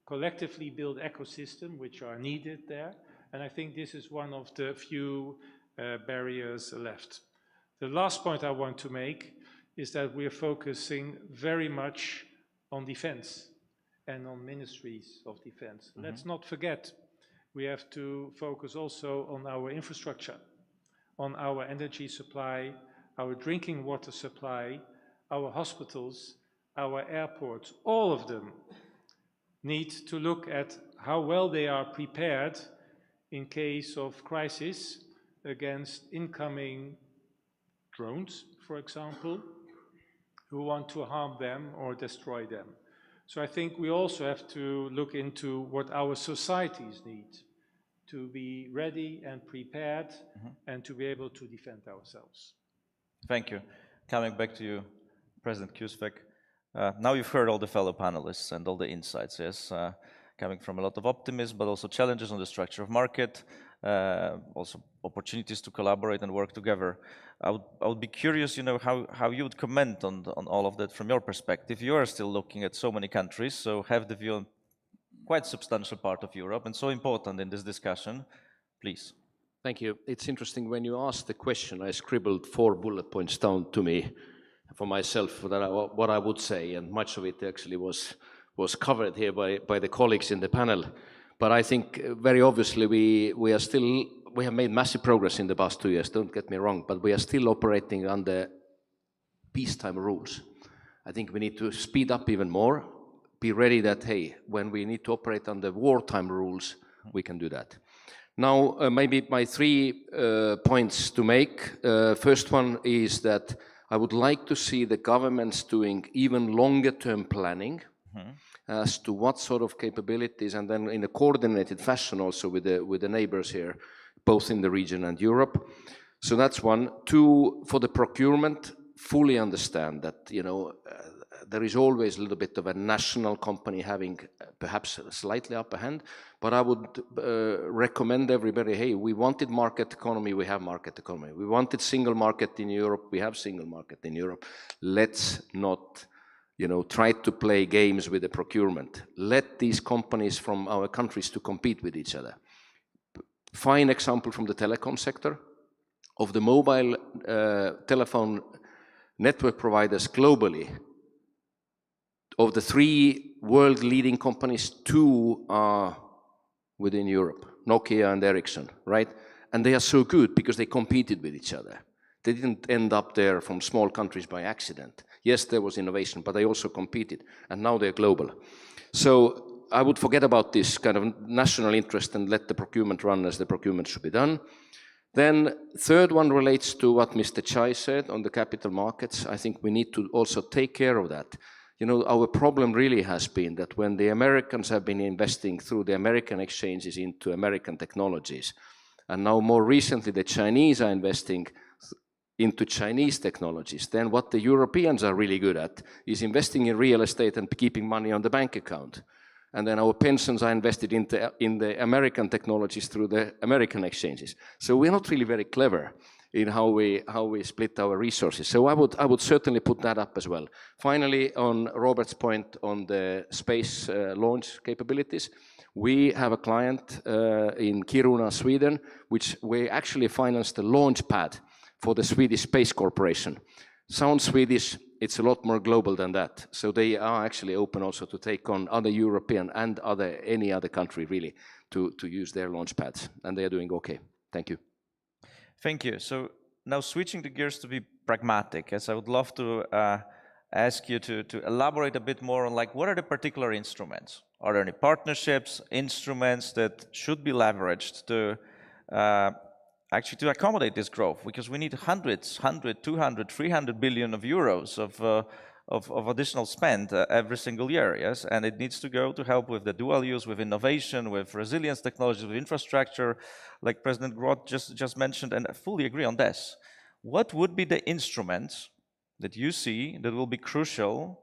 collectively build ecosystems which are needed there. And I think this is one of the few barriers left. The last point I want to make is that we're focusing very much on defense and on ministries of defense. Mm-hmm. Let's not forget, we have to focus also on our infrastructure, on our energy supply, our drinking water supply, our hospitals, our airports. All of them need to look at how well they are prepared in case of crisis against incoming drones, for example, who want to harm them or destroy them. So I think we also have to look into what our societies need to be ready and prepared and to be able to defend ourselves. Thank you. Coming back to you, President Kuzvek. Now you've heard all the fellow panelists and all the insights, yes, coming from a lot of optimism, but also challenges on the structure of market, also opportunities to collaborate and work together. I would be curious, how you would comment on all of that from your perspective. You are still looking at so many countries, so have the view on quite substantial part of Europe and so important in this discussion. Please. Thank you. It's interesting when you asked the question, I scribbled 4 bullet points down to me for myself what I would say, and much of it actually was covered here by the colleagues in the panel. But I think very obviously we have made massive progress in the past 2 years, don't get me wrong, but we are still operating under peacetime rules. I think we need to speed up even more, be ready that, hey, when we need to operate under wartime rules, we can do that. Now, maybe my 3 points to make. First one is that I would like to see the governments doing even longer term planning as to what sort of capabilities, and then in a coordinated fashion also with the neighbors here, both in the region and Europe. So that's one. 2, for the procurement, fully understand that, there is always a little bit of a national company having perhaps a slightly upper hand, but I would recommend everybody, hey, we wanted market economy, we have market economy. We wanted single market in Europe, we have single market in Europe. Let's not, try to play games with the procurement. Let these companies from our countries to compete with each other. Fine example from the telecom sector. Of the mobile telephone network providers globally, of the 3 world-leading companies, 2 are within Europe, Nokia and Ericsson, right? And they are so good because they competed with each other. They didn't end up there from small countries by accident. Yes, there was innovation, but they also competed, and now they're global. So I would forget about this kind of national interest and let the procurement run as the procurement should be done. Then 3rd one relates to what Mr. Chai said on the capital markets. I think we need to also take care of that. Our problem really has been that when the Americans have been investing through the American exchanges into American technologies, and now more recently the Chinese are investing into Chinese technologies, then what the Europeans are really good at is investing in real estate and keeping money on the bank account. And then our pensions are invested in the American technologies through the American exchanges. So we're not really very clever in how we split our resources. So I would certainly put that up as well. Finally, on Robert's point on the space launch capabilities, We have a client in Kiruna, Sweden, which we actually financed the launch pad for the Swedish Space Corporation. Sounds Swedish, it's a lot more global than that. So they are actually open also to take on other European and any other country really to use their launch pads, and they are doing okay. Thank you. Thank you. So now switching the gears to be pragmatic, as I would love to ask you to elaborate a bit more on like what are the particular instruments? Are there any partnerships, instruments that should be leveraged to actually to accommodate this growth? Because we need 100, 200, 300 billion of euros of additional spend every single year, yes? And it needs to go to help with the dual use, with innovation, with resilience technologies, with infrastructure, like President Groth just mentioned, and I fully agree on this. What would be the instruments that you see that will be crucial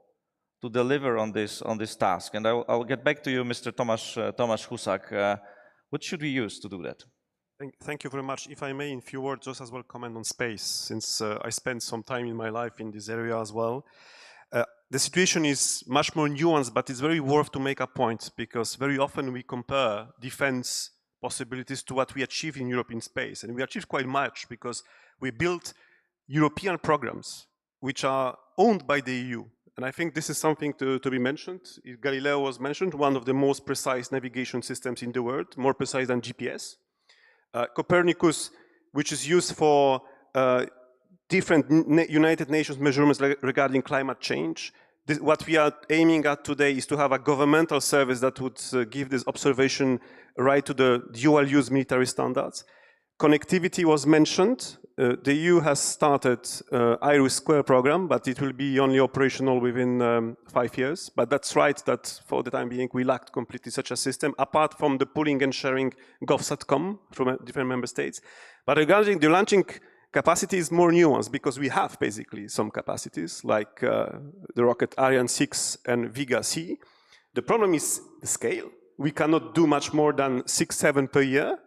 to deliver on this task? And I'll get back to you, Mr. Tomasz Husak. What should we use to do that? Thank you very much. If I may, in a few words, just as well comment on space, since I spent some time in my life in this area as well. The situation is much more nuanced, but it's very worth to make a point, because very often we compare defense possibilities to what we achieve in Europe in space. And we achieved quite much because we built European programs which are owned by the EU. And I think this is something to be mentioned. Galileo was mentioned, one of the most precise navigation systems in the world, more precise than GPS. Copernicus, which is used for different United Nations measurements regarding climate change. What we are aiming at today is to have a governmental service that would give this observation right to the dual-use military standards. Connectivity was mentioned. The EU has started IRIS² program, but it will be only operational within 5 years. But that's right that for the time being we lacked completely such a system, apart from the pooling and sharing GovSatcom from different member states. But regarding the launching capacity is more nuanced, because we have basically some capacities like the rocket Ariane 6 and Vega C. The problem is the scale. We cannot do much more than 6-7 per year.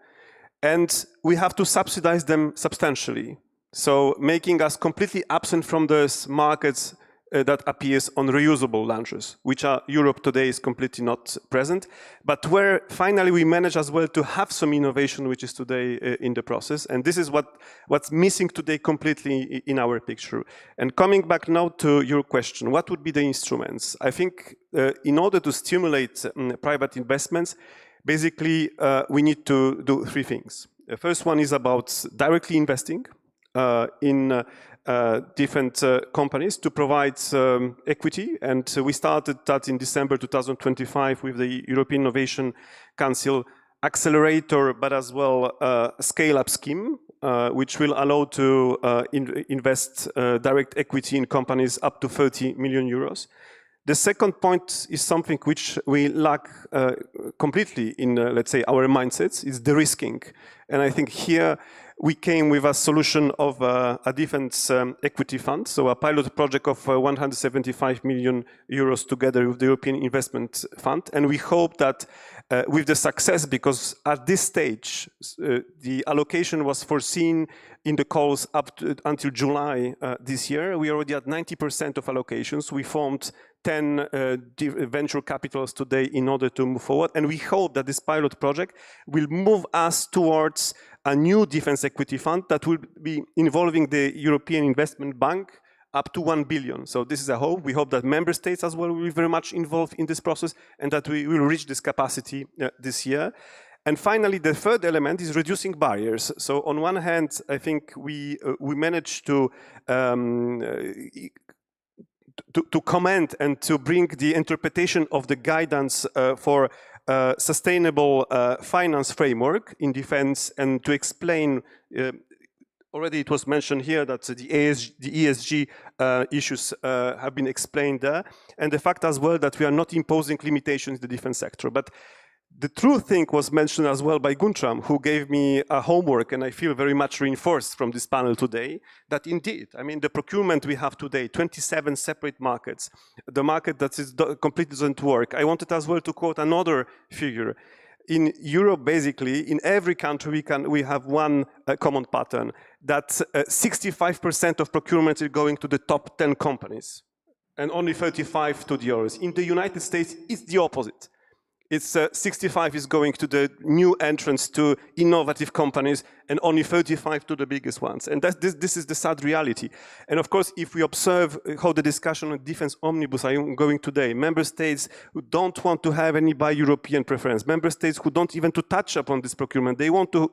And we have to subsidize them substantially. So making us completely absent from those markets that appears on reusable launchers, which are Europe today is completely not present, but where finally we manage as well to have some innovation which is today in the process. And this is what's missing today completely in our picture. And coming back now to your question, what would be the instruments? I think in order to stimulate private investments, basically we need to do 3 things. The first one is about directly investing in different companies to provide equity, and we started that in December 2025 with the European Innovation Council accelerator, but as well scale-up scheme, which will allow to invest direct equity in companies up to 30 million euros. The second point is something which we lack completely in, let's say, our mindsets, is de-risking. And I think here we came with a solution of a defense equity fund, so a pilot project of 175 million euros together with the European Investment Fund. And we hope that with the success, because at this stage, the allocation was foreseen in the calls up to, until July this year. We are already at 90% of allocations. We formed 10 venture capitals today in order to move forward. And we hope that this pilot project will move us towards a new defense equity fund that will be involving the European Investment Bank up to 1 billion. So this is a hope. We hope that member states as well will be very much involved in this process and that we will reach this capacity this year. And finally, the third element is reducing barriers. So on one hand, I think we managed to comment and to bring the interpretation of the guidance for sustainable finance framework in defense, and to explain, already it was mentioned here that the ESG issues have been explained there, and the fact as well that we are not imposing limitations in the defense sector. But the true thing was mentioned as well by Guntram, who gave me a homework, and I feel very much reinforced from this panel today, that indeed, I mean, the procurement we have today, 27 separate markets, the market that is completely doesn't work. I wanted as well to quote another figure. In Europe, basically, in every country we have one common pattern, that 65% of procurement is going to the top 10 companies, and only 35 to the others. In the United States, it's the opposite. It's 65 is going to the new entrants to innovative companies and only 35 to the biggest ones. And this is the sad reality. And of course, if we observe how the discussion on defense omnibus are going today, member states who don't want to have any bi-European preference, member states who don't even to touch upon this procurement, they want to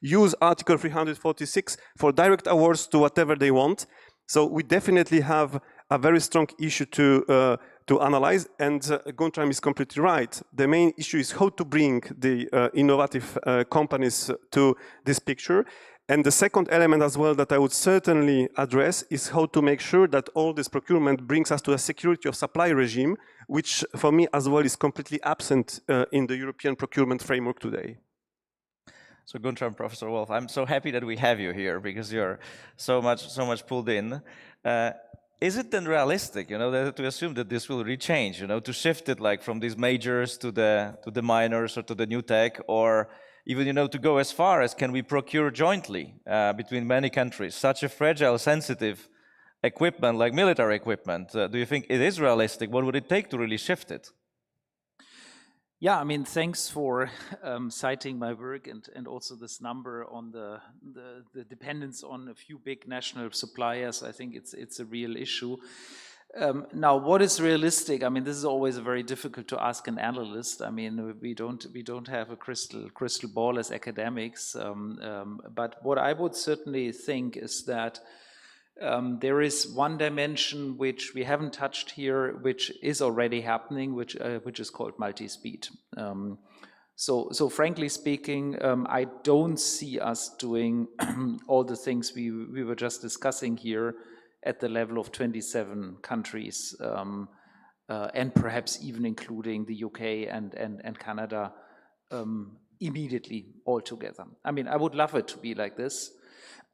use Article 346 for direct awards to whatever they want. So we definitely have a very strong issue to analyze, and Guntram is completely right. The main issue is how to bring the innovative companies to this picture. And the second element as well that I would certainly address is how to make sure that all this procurement brings us to a security of supply regime, which for me as well is completely absent in the European procurement framework today. So Guntram, Professor Wolf, I'm so happy that we have you here because you're so much pulled in. Is it then realistic, to assume that this will re-change, to shift it like from these majors to the minors or to the new tech, or even, to go as far as can we procure jointly between many countries such a fragile, sensitive equipment like military equipment? Do you think it is realistic? What would it take to really shift it? Yeah, I mean, thanks for citing my work and also this number on the dependence on a few big national suppliers. I think it's a real issue. Now, what is realistic? I mean, this is always very difficult to ask an analyst. I mean, we don't have a crystal ball as academics. But what I would certainly think is that there is one dimension which we haven't touched here, which is already happening, which is called multi-speed. So frankly speaking, I don't see us doing all the things we were just discussing here at the level of 27 countries, and perhaps even including the UK and Canada immediately all together. I mean, I would love it to be like this.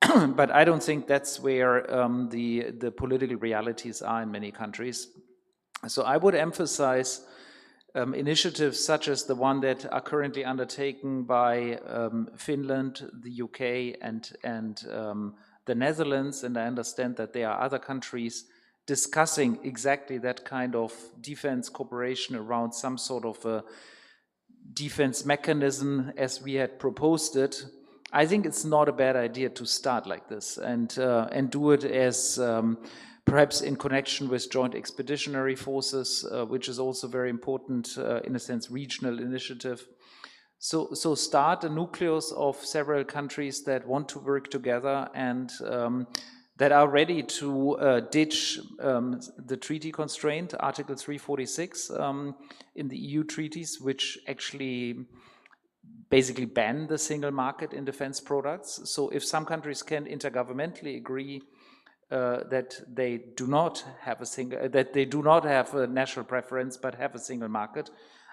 But I don't think that's where the political realities are in many countries. So I would emphasize initiatives such as the one that are currently undertaken by Finland, the UK, and the Netherlands. And I understand that there are other countries discussing exactly that kind of defense cooperation around some sort of a defense mechanism as we had proposed it. I think it's not a bad idea to start like this and do it as perhaps in connection with joint expeditionary forces, which is also very important, in a sense, regional initiative. So start a nucleus of several countries that want to work together and that are ready to ditch the treaty constraint, Article 346 in the EU treaties, which actually basically ban the single market in defense products. So if some countries can intergovernmentally agree that they do not have a national preference but have a single market,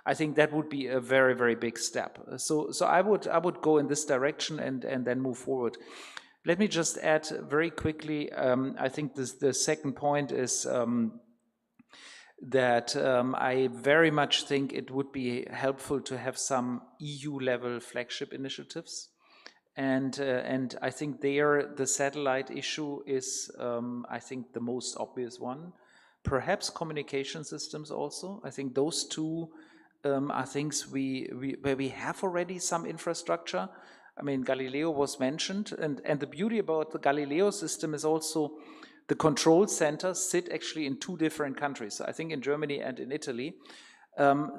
I think that would be a very, very big step. So I would go in this direction and then move forward. Let me just add very quickly. I think the second point is that I very much think it would be helpful to have some EU-level flagship initiatives. And I think there the satellite issue is, I think, the most obvious one. Perhaps communication systems also. I think those two are things where we have already some infrastructure. I mean, Galileo was mentioned, and the beauty about the Galileo system is also the control centers sit actually in two different countries, I think in Germany and in Italy.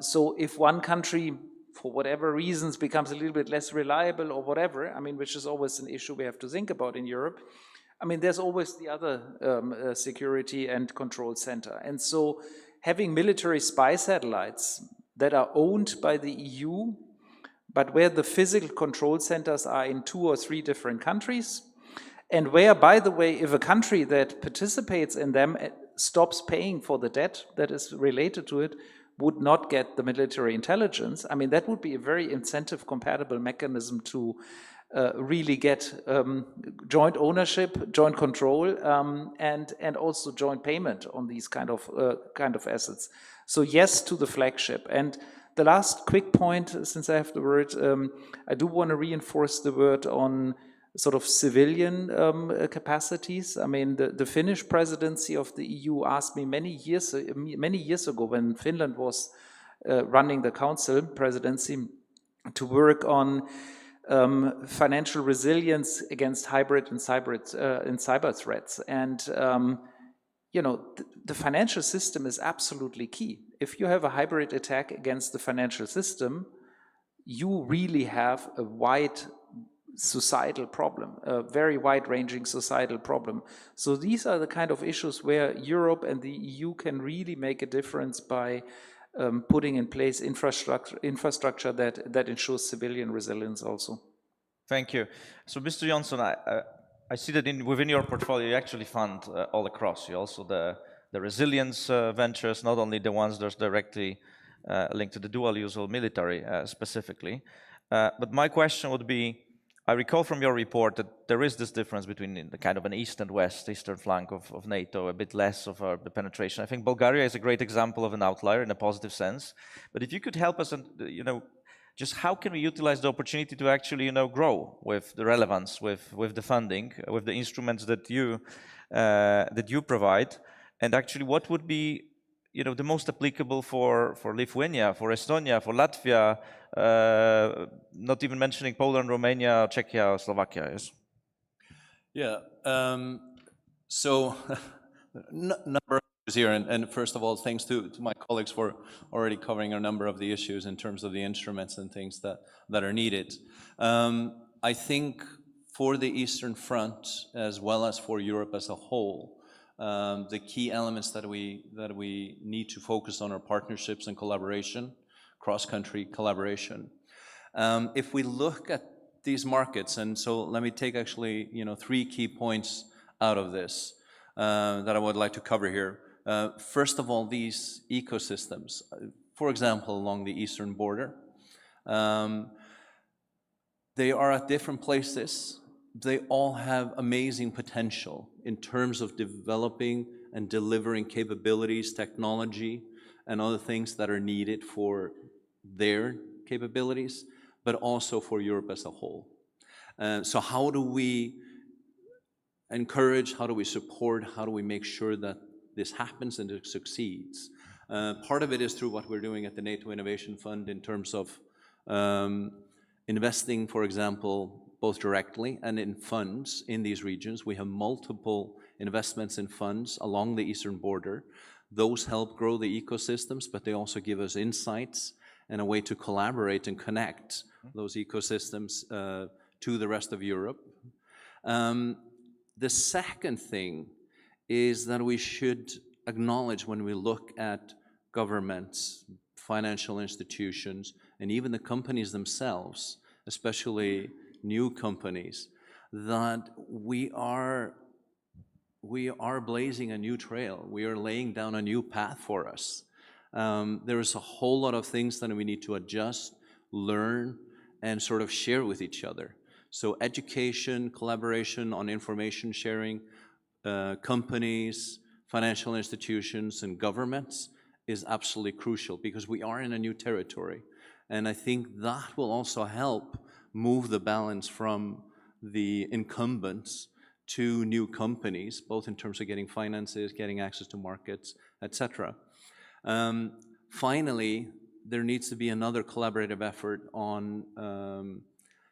So if one country, for whatever reasons, becomes a little bit less reliable or whatever, I mean, which is always an issue we have to think about in Europe, I mean, there's always the other security and control center. And so having military spy satellites that are owned by the EU, but where the physical control centers are in 2 or 3 different countries, and where, by the way, if a country that participates in them stops paying for the debt that is related to it, would not get the military intelligence, I mean, that would be a very incentive-compatible mechanism to really get joint ownership, joint control, and also joint payment on these kind of assets. So yes to the flagship. And the last quick point, since I have the word, I do want to reinforce the word on sort of civilian capacities. I mean, the Finnish presidency of the EU asked me many years ago when Finland was running the council presidency, to work on financial resilience against hybrid and cyber threats. And you know, the financial system is absolutely key. If you have a hybrid attack against the financial system, you really have a wide societal problem, a very wide-ranging societal problem. So these are the kind of issues where Europe and the EU can really make a difference by putting in place infrastructure that ensures civilian resilience also. Thank you. So, Mr. Johnson, I see that within your portfolio you actually fund all across. You also the resilience ventures, not only the ones that's directly linked to the dual use or military specifically. But my question would be, I recall from your report that there is this difference between the kind of an east and west, eastern flank of NATO, a bit less of the penetration. I think Bulgaria is a great example of an outlier in a positive sense. But if you could help us, you know, just how can we utilize the opportunity to actually, you know, grow with the relevance, with the funding, with the instruments that you provide, and actually what would be, you know, the most applicable for Lithuania, for Estonia, for Latvia, not even mentioning Poland, Romania, Czechia, Slovakia, yes? Yeah, so number of issues here, and first of all, thanks to my colleagues for already covering a number of the issues in terms of the instruments and things that are needed. I think for the Eastern Front, as well as for Europe as a whole, the key elements that we need to focus on are partnerships and collaboration, cross-country collaboration. If we look at these markets, and so let me take actually, you know, 3 key points out of this that I would like to cover here. First of all, these ecosystems, for example, along the eastern border, they are at different places. They all have amazing potential in terms of developing and delivering capabilities, technology, and other things that are needed for their capabilities, but also for Europe as a whole. So how do we encourage, how do we support, how do we make sure that this happens and it succeeds? Part of it is through what we're doing at the NATO Innovation Fund in terms of investing, for example, both directly and in funds in these regions. We have multiple investments in funds along the eastern border. Those help grow the ecosystems, but they also give us insights and a way to collaborate and connect those ecosystems to the rest of Europe. The second thing is that we should acknowledge when we look at governments, financial institutions, and even the companies themselves, especially new companies, that we are blazing a new trail. We are laying down a new path for us. There is a whole lot of things that we need to adjust, learn, and sort of share with each other. So education, collaboration on information sharing, companies, financial institutions, and governments is absolutely crucial because we are in a new territory. And I think that will also help move the balance from the incumbents to new companies, both in terms of getting finances, getting access to markets, etc. Finally, there needs to be another collaborative effort on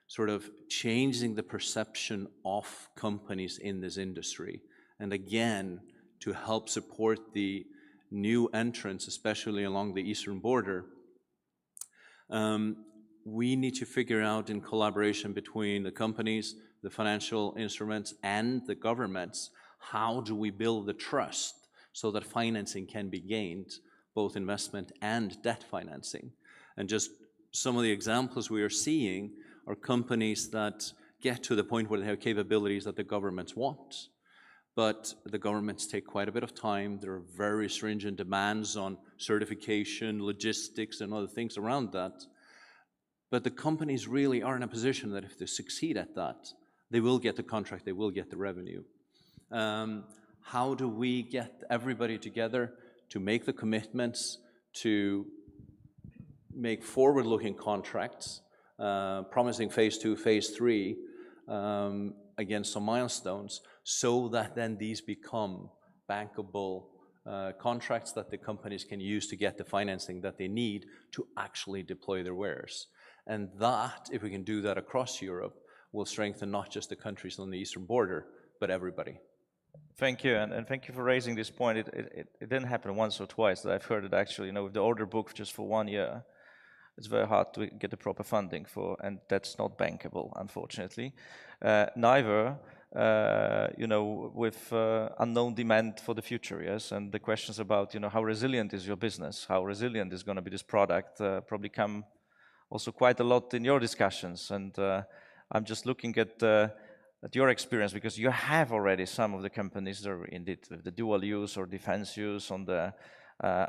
sort of changing the perception of companies in this industry. And again, to help support the new entrants, especially along the eastern border, we need to figure out in collaboration between the companies, the financial instruments, and the governments, how do we build the trust so that financing can be gained, both investment and debt financing. And just some of the examples we are seeing are companies that get to the point where they have capabilities that the governments want, but the governments take quite a bit of time. There are very stringent demands on certification, logistics, and other things around that. But the companies really are in a position that if they succeed at that, they will get the contract, they will get the revenue. How do we get everybody together to make the commitments, to make forward-looking contracts, promising phase 2, phase 3, against some milestones, so that then these become bankable contracts that the companies can use to get the financing that they need to actually deploy their wares. And that, if we can do that across Europe, will strengthen not just the countries on the eastern border, but everybody. Thank you, and thank you for raising this point. It didn't happen once or twice that I've heard it actually, with the order book just for 1 year. It's very hard to get the proper funding for, and that's not bankable, unfortunately. Neither, with unknown demand for the future, yes? And the questions about, how resilient is your business? How resilient is going to be this product probably come also quite a lot in your discussions. And I'm just looking at your experience, because you have already some of the companies that are indeed with the dual use or defense use on the,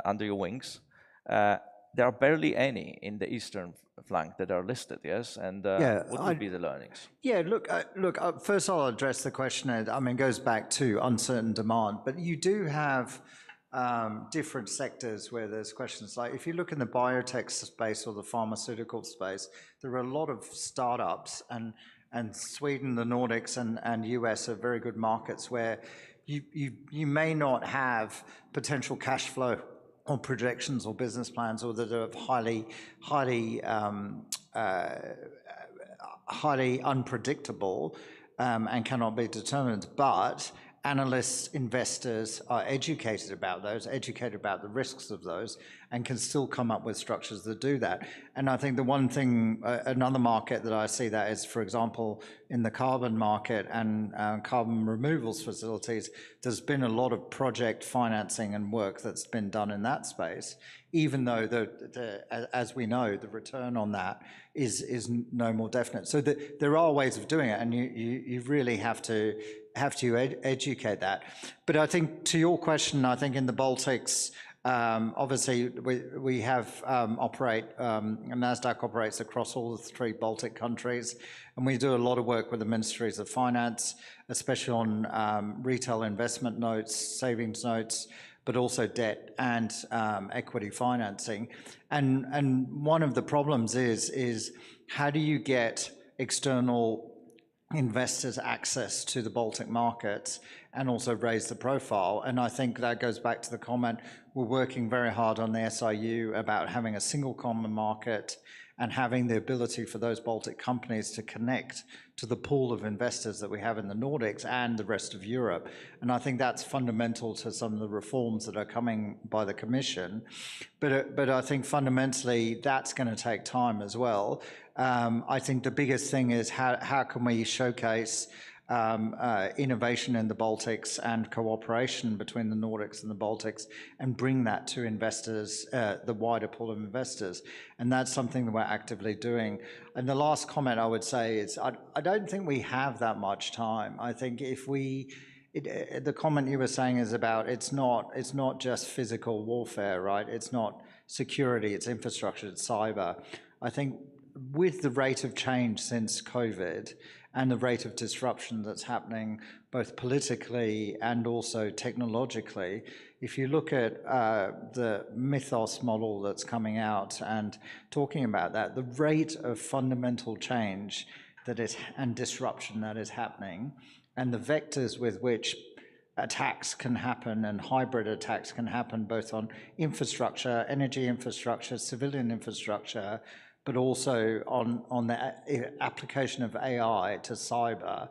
under your wings. There are barely any in the eastern flank that are listed, yes? And what would be the learnings? Yeah, look, first I'll address the question. I mean, it goes back to uncertain demand, but you do have different sectors where there's questions. Like if you look in the biotech space or the pharmaceutical space, there are a lot of startups, and Sweden, the Nordics, and US are very good markets where you may not have potential cash flow or projections or business plans, or that are highly unpredictable and cannot be determined. But analysts, investors are educated about those, educated about the risks of those, and can still come up with structures that do that. And I think the one thing, another market that I see that is, for example, in the carbon market and carbon removals facilities, there's been a lot of project financing and work that's been done in that space, even though, as we know, the return on that is no more definite. So there are ways of doing it, and you really have to educate that. But I think to your question, I think in the Baltics, obviously we have NASDAQ operates across all the 3 Baltic countries, and we do a lot of work with the ministries of finance, especially on retail investment notes, savings notes, but also debt and equity financing. And one of the problems is how do you get external investors access to the Baltic markets and also raise the profile? And I think that goes back to the comment, we're working very hard on the SIU about having a single common market and having the ability for those Baltic companies to connect to the pool of investors that we have in the Nordics and the rest of Europe. And I think that's fundamental to some of the reforms that are coming by the Commission. But I think fundamentally that's going to take time as well. I think the biggest thing is how can we showcase innovation in the Baltics and cooperation between the Nordics and the Baltics and bring that to investors, the wider pool of investors. And that's something that we're actively doing. And the last comment I would say is I don't think we have that much time. I think if the comment you were saying is about it's not just physical warfare, right? It's not security, it's infrastructure, it's cyber. I think with the rate of change since COVID and the rate of disruption that's happening both politically and also technologically, if you look at the Mythos model that's coming out and talking about that, the rate of fundamental change and disruption that is happening, and the vectors with which attacks can happen and hybrid attacks can happen both on infrastructure, energy infrastructure, civilian infrastructure, but also on the application of AI to cyber,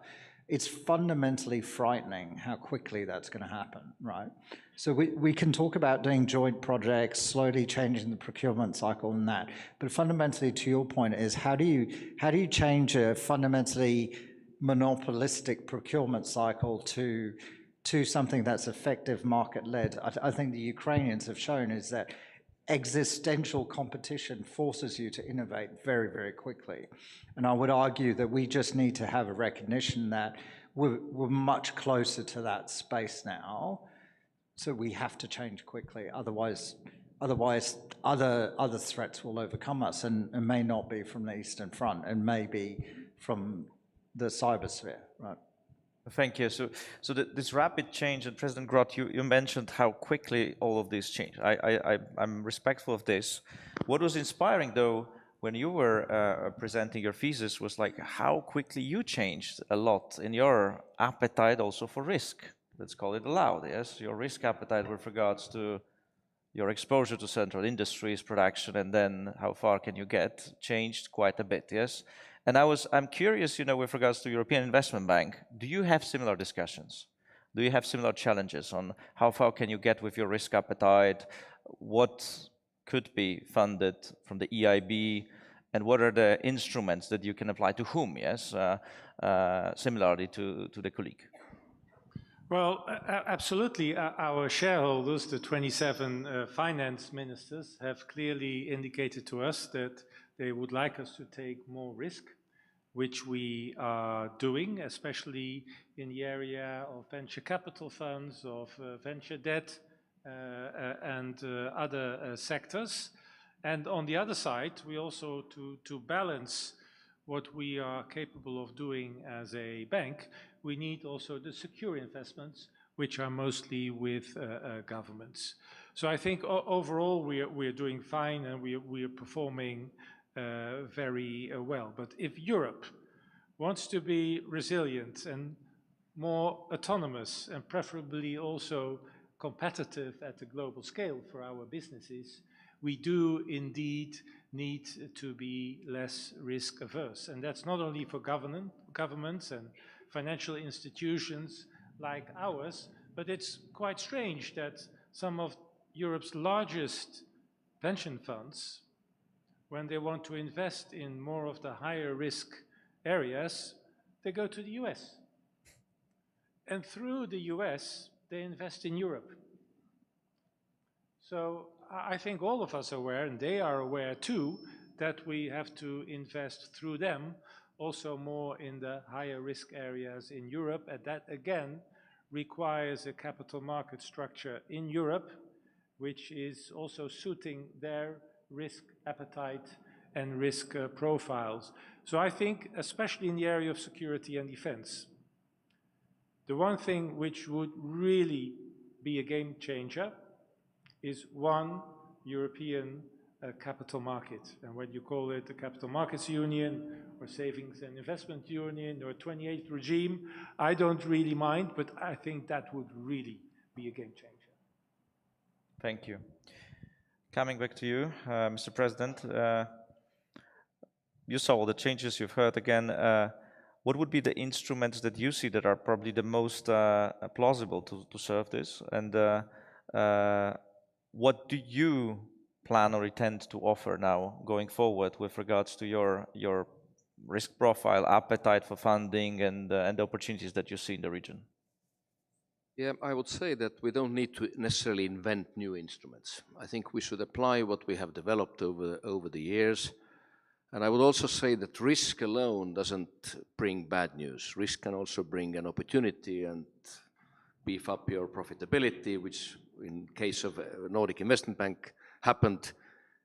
it's fundamentally frightening how quickly that's going to happen, right? So we can talk about doing joint projects, slowly changing the procurement cycle and that, but fundamentally to your point is how do you change a fundamentally monopolistic procurement cycle to something that's effective market-led? I think the Ukrainians have shown is that existential competition forces you to innovate very, very quickly. And I would argue that we just need to have a recognition that we're much closer to that space now, so we have to change quickly. Otherwise other threats will overcome us and may not be from the Eastern Front and may be from the cybersphere, right? Thank you. So this rapid change, and President Groth, you mentioned how quickly all of this changed. I'm respectful of this. What was inspiring, though, when you were presenting your thesis was like how quickly you changed a lot in your appetite also for risk. let's call it aloud, yes? Your risk appetite with regards to your exposure to central industries, production, and then how far can you get, changed quite a bit, yes? And I'm curious, with regards to European Investment Bank, do you have similar discussions? Do you have similar challenges on how far can you get with your risk appetite? What could be funded from the EIB? And what are the instruments that you can apply to whom, yes? Similarly to the colleague. Well, absolutely. Our shareholders, the 27 finance ministers, have clearly indicated to us that they would like us to take more risk, which we are doing, especially in the area of venture capital funds, of venture debt, and other sectors. And on the other side, we also, to balance what we are capable of doing as a bank, we need also the secure investments, which are mostly with governments. So I think overall we are doing fine, and we are performing very well. But if Europe wants to be resilient and more autonomous, and preferably also competitive at the global scale for our businesses, we do indeed need to be less risk averse. And that's not only for governments and financial institutions like ours, but it's quite strange that some of Europe's largest pension funds, when they want to invest in more of the higher risk areas, they go to the US. And through the US, they invest in Europe. So I think all of us are aware, and they are aware too, that we have to invest through them also more in the higher risk areas in Europe. And that again requires a capital market structure in Europe, which is also suiting their risk appetite and risk profiles. So I think, especially in the area of security and defense, the one thing which would really be a game changer is one European capital market. And whether you call it the Capital Markets Union or Savings and Investment Union or 28th regime, I don't really mind, but I think that would really be a game changer. Thank you. Coming back to you, Mr. President, you saw all the changes, you've heard again. What would be the instruments that you see that are probably the most plausible to serve this? And what do you plan or intend to offer now going forward with regards to your risk profile, appetite for funding, and the opportunities that you see in the region? Yeah, I would say that we don't need to necessarily invent new instruments. I think we should apply what we have developed over the years. And I would also say that risk alone doesn't bring bad news. Risk can also bring an opportunity and beef up your profitability, which in case of Nordic Investment Bank happened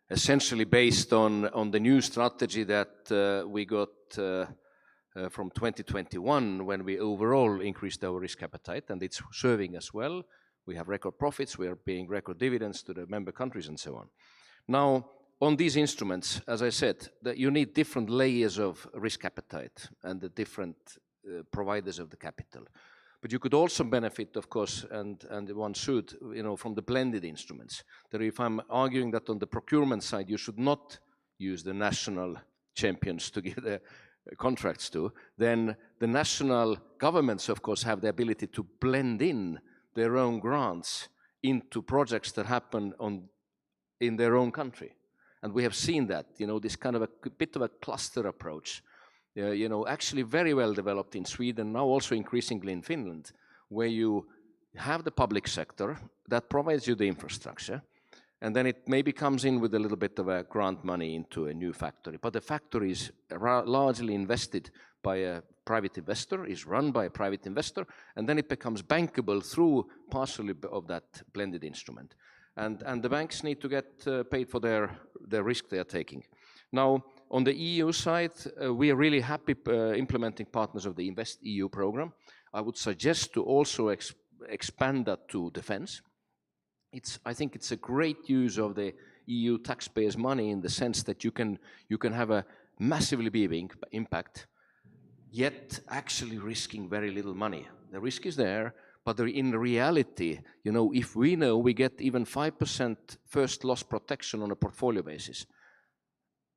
essentially based on the new strategy that we got from 2021, when we overall increased our risk appetite, and it's serving us well. We have record profits, we are paying record dividends to the member countries and so on. Now, on these instruments, as I said, that you need different layers of risk appetite and the different providers of the capital. But you could also benefit, of course, and one should, from the blended instruments. That if I'm arguing that on the procurement side, you should not use the national champions to give the contracts to, then the national governments, of course, have the ability to blend in their own grants into projects that happen in their own country. And we have seen that, this kind of a bit of a cluster approach, actually very well developed in Sweden, now also increasingly in Finland, where you have the public sector that provides you the infrastructure, and then it maybe comes in with a little bit of a grant money into a new factory. But the factory is largely invested by a private investor, is run by a private investor, and then it becomes bankable through partially of that blended instrument. And the banks need to get paid for their risk they are taking. Now, on the EU side, we are really happy implementing partners of the Invest EU program. I would suggest to also expand that to defense. I think it's a great use of the EU taxpayers' money in the sense that you can have a massively big impact, yet actually risking very little money. The risk is there, But in reality, you know, if we know we get even 5% first loss protection on a portfolio basis,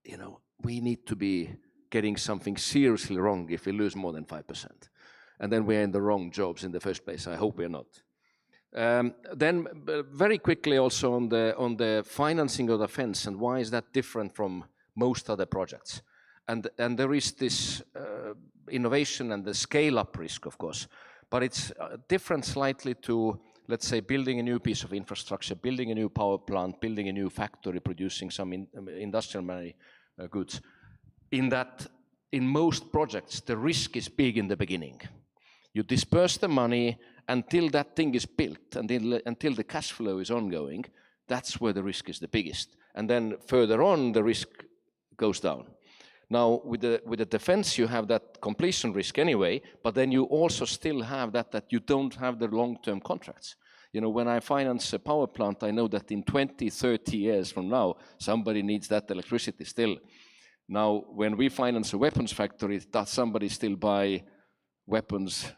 you know, we need to be getting something seriously wrong if we lose more than 5%. And then we're in the wrong jobs in the first place. I hope we're not. Then very quickly also on the financing of defense, and why is that different from most other projects? And there is this innovation and the scale-up risk, of course, but it's different slightly to, let's say, building a new piece of infrastructure, building a new power plant, building a new factory, producing some industrial goods. In that, in most projects, the risk is big in the beginning. You disperse the money until that thing is built, until the cash flow is ongoing. That's where the risk is the biggest. And then further on, the risk goes down. Now, with the defense, you have that completion risk anyway, but then you also still have that you don't have the long-term contracts. You know, when I finance a power plant, I know that in 20, 30 years from now, somebody needs that electricity still. Now, when we finance a weapons factory, does somebody still buy weapons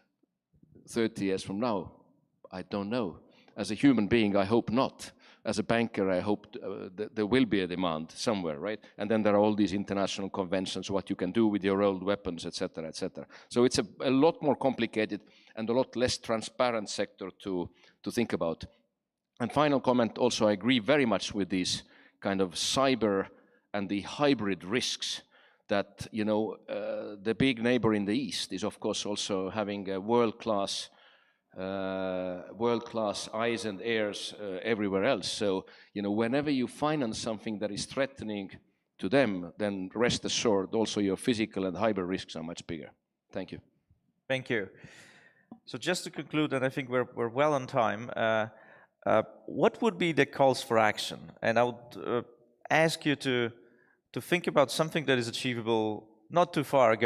30 years from now? I don't know. As a human being, I hope not. As a banker, I hope there will be a demand somewhere, right? And then there are all these international conventions, what you can do with your old weapons, etc., etc. So it's a lot more complicated and a lot less transparent sector to think about. And final comment, also I agree very much with these kind of cyber and the hybrid risks that, you know, the big neighbor in the East is of course also having a world-class eyes and ears everywhere else. So, you know, whenever you finance something that is threatening to them, then rest assured also your physical and hybrid risks are much bigger. Thank you. Thank you. So just to conclude, and I think we're well on time, what would be the calls for action? And I would ask you to think about something that is achievable not too far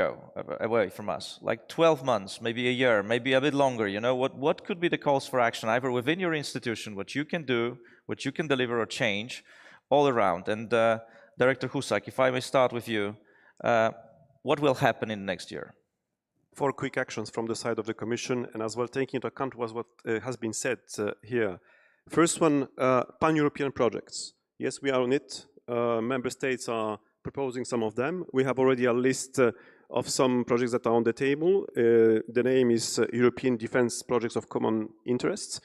away from us, like 12 months, maybe a year, maybe a bit longer. You know, what could be the calls for action, either within your institution, what you can do, what you can deliver or change all around? And Director Husak, if I may start with you, what will happen in the next year? 4 quick actions from the side of the Commission, and as well taking into account what has been said here. First one, pan-European projects. Yes, we are on it. Member states are proposing some of them. We have already a list of some projects that are on the table. The name is European Defence Projects of Common Interests.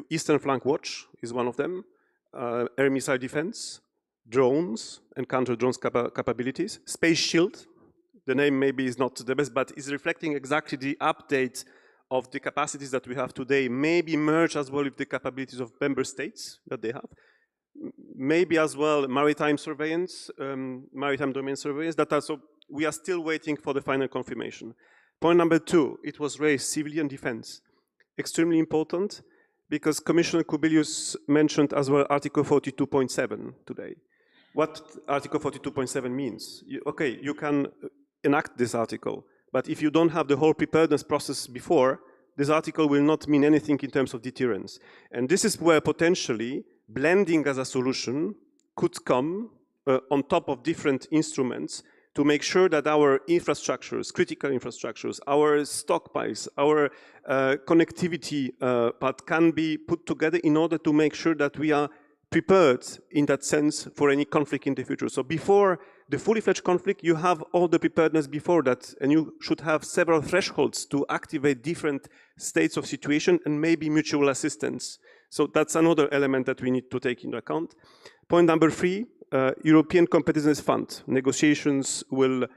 Eastern Flank Watch is one of them. Air missile defense, drones and counter-drones capabilities. Space Shield, the name maybe is not the best, but is reflecting exactly the update of the capacities that we have today, maybe merge as well with the capabilities of member states that they have. Maybe as well maritime surveillance, maritime domain surveillance, that also we are still waiting for the final confirmation. Point number 2, it was raised, civilian defense. Extremely important, because Commissioner Kubilius mentioned as well Article 42.7 today. What Article 42.7 means? Okay, you can enact this article, but if you don't have the whole preparedness process before, this article will not mean anything in terms of deterrence. And this is where potentially blending as a solution could come on top of different instruments to make sure that our infrastructures, critical infrastructures, our stockpiles, our connectivity part can be put together in order to make sure that we are prepared in that sense for any conflict in the future. So before the fully fledged conflict, you have all the preparedness before that, and you should have several thresholds to activate different states of situation and maybe mutual assistance. So that's another element that we need to take into account. Point number 3, European Competitiveness Fund. Negotiations will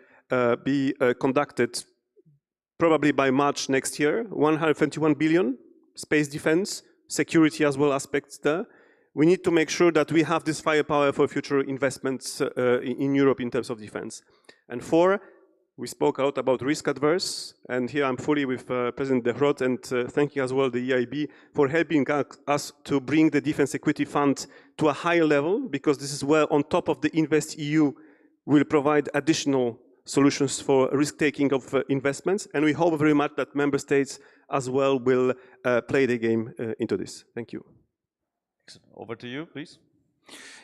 be conducted probably by March next year. 121 billion, space defense, security as well aspects there. We need to make sure that we have this firepower for future investments in Europe in terms of defense. And 4, we spoke a lot about risk adverse, and here I'm fully with President De Groot, and thanking as well the EIB for helping us to bring the Defense Equity Fund to a higher level, because this is where on top of the Invest EU will provide additional solutions for risk-taking of investments, and we hope very much that member states as well will play the game into this. Thank you. Over to you, please.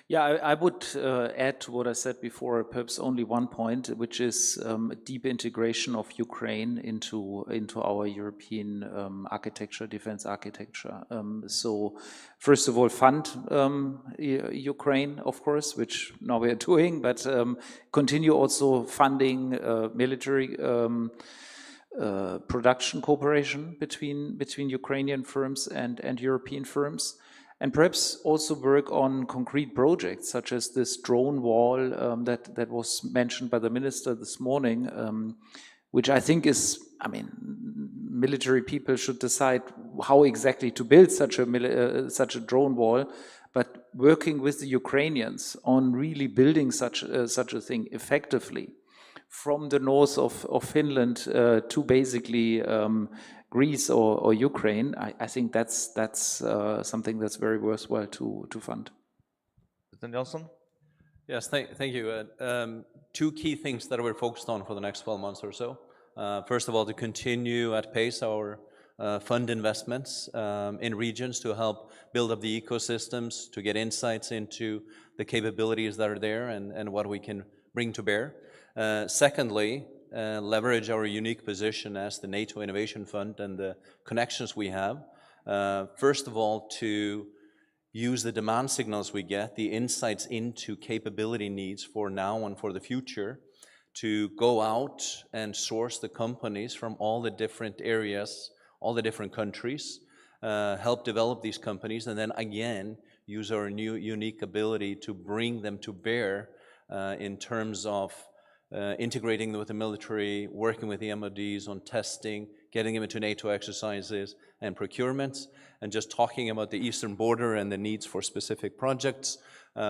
Yeah, I would add to what I said before, perhaps only one point, which is a deep integration of Ukraine into our European architecture, defense architecture. So first of all, fund Ukraine, of course, which now we are doing, but continue also funding military production cooperation between Ukrainian firms and European firms. And perhaps also work on concrete projects, such as this drone wall that was mentioned by the minister this morning, which I think is, I mean, military people should decide how exactly to build such a drone wall, but working with the Ukrainians on really building such a thing effectively from the north of Finland to basically Greece or Ukraine, I think that's something that's very worthwhile to fund. Mr. Nelson? Yes, thank you. Two key things that we're focused on for the next 12 months or so. First of all, to continue at pace our fund investments in regions to help build up the ecosystems, to get insights into the capabilities that are there and what we can bring to bear. Secondly, leverage our unique position as the NATO Innovation Fund and the connections we have. First of all, to use the demand signals we get, the insights into capability needs for now and for the future, to go out and source the companies from all the different areas, all the different countries, help develop these companies, and then again, use our new unique ability to bring them to bear in terms of integrating them with the military, working with the MODs on testing, getting them into NATO exercises and procurements, and just talking about the eastern border and the needs for specific projects.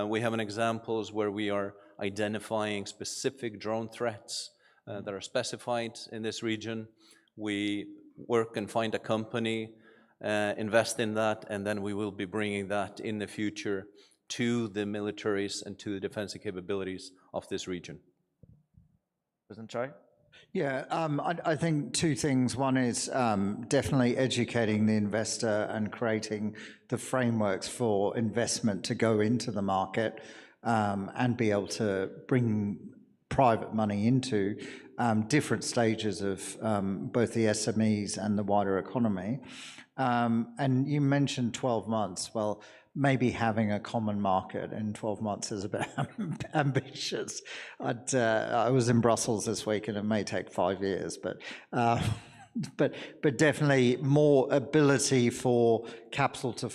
We have examples where we are identifying specific drone threats that are specified in this region. We work and find a company, invest in that, and then we will be bringing that in the future to the militaries and to the defensive capabilities of this region. President Chai? Yeah, I think two things. One is definitely educating the investor and creating the frameworks for investment to go into the market and be able to bring private money into different stages of both the SMEs and the wider economy. And you mentioned 12 months. Well, maybe having a common market in 12 months is a bit ambitious. I was in Brussels this week, and it may take 5 years, but definitely more ability for capital to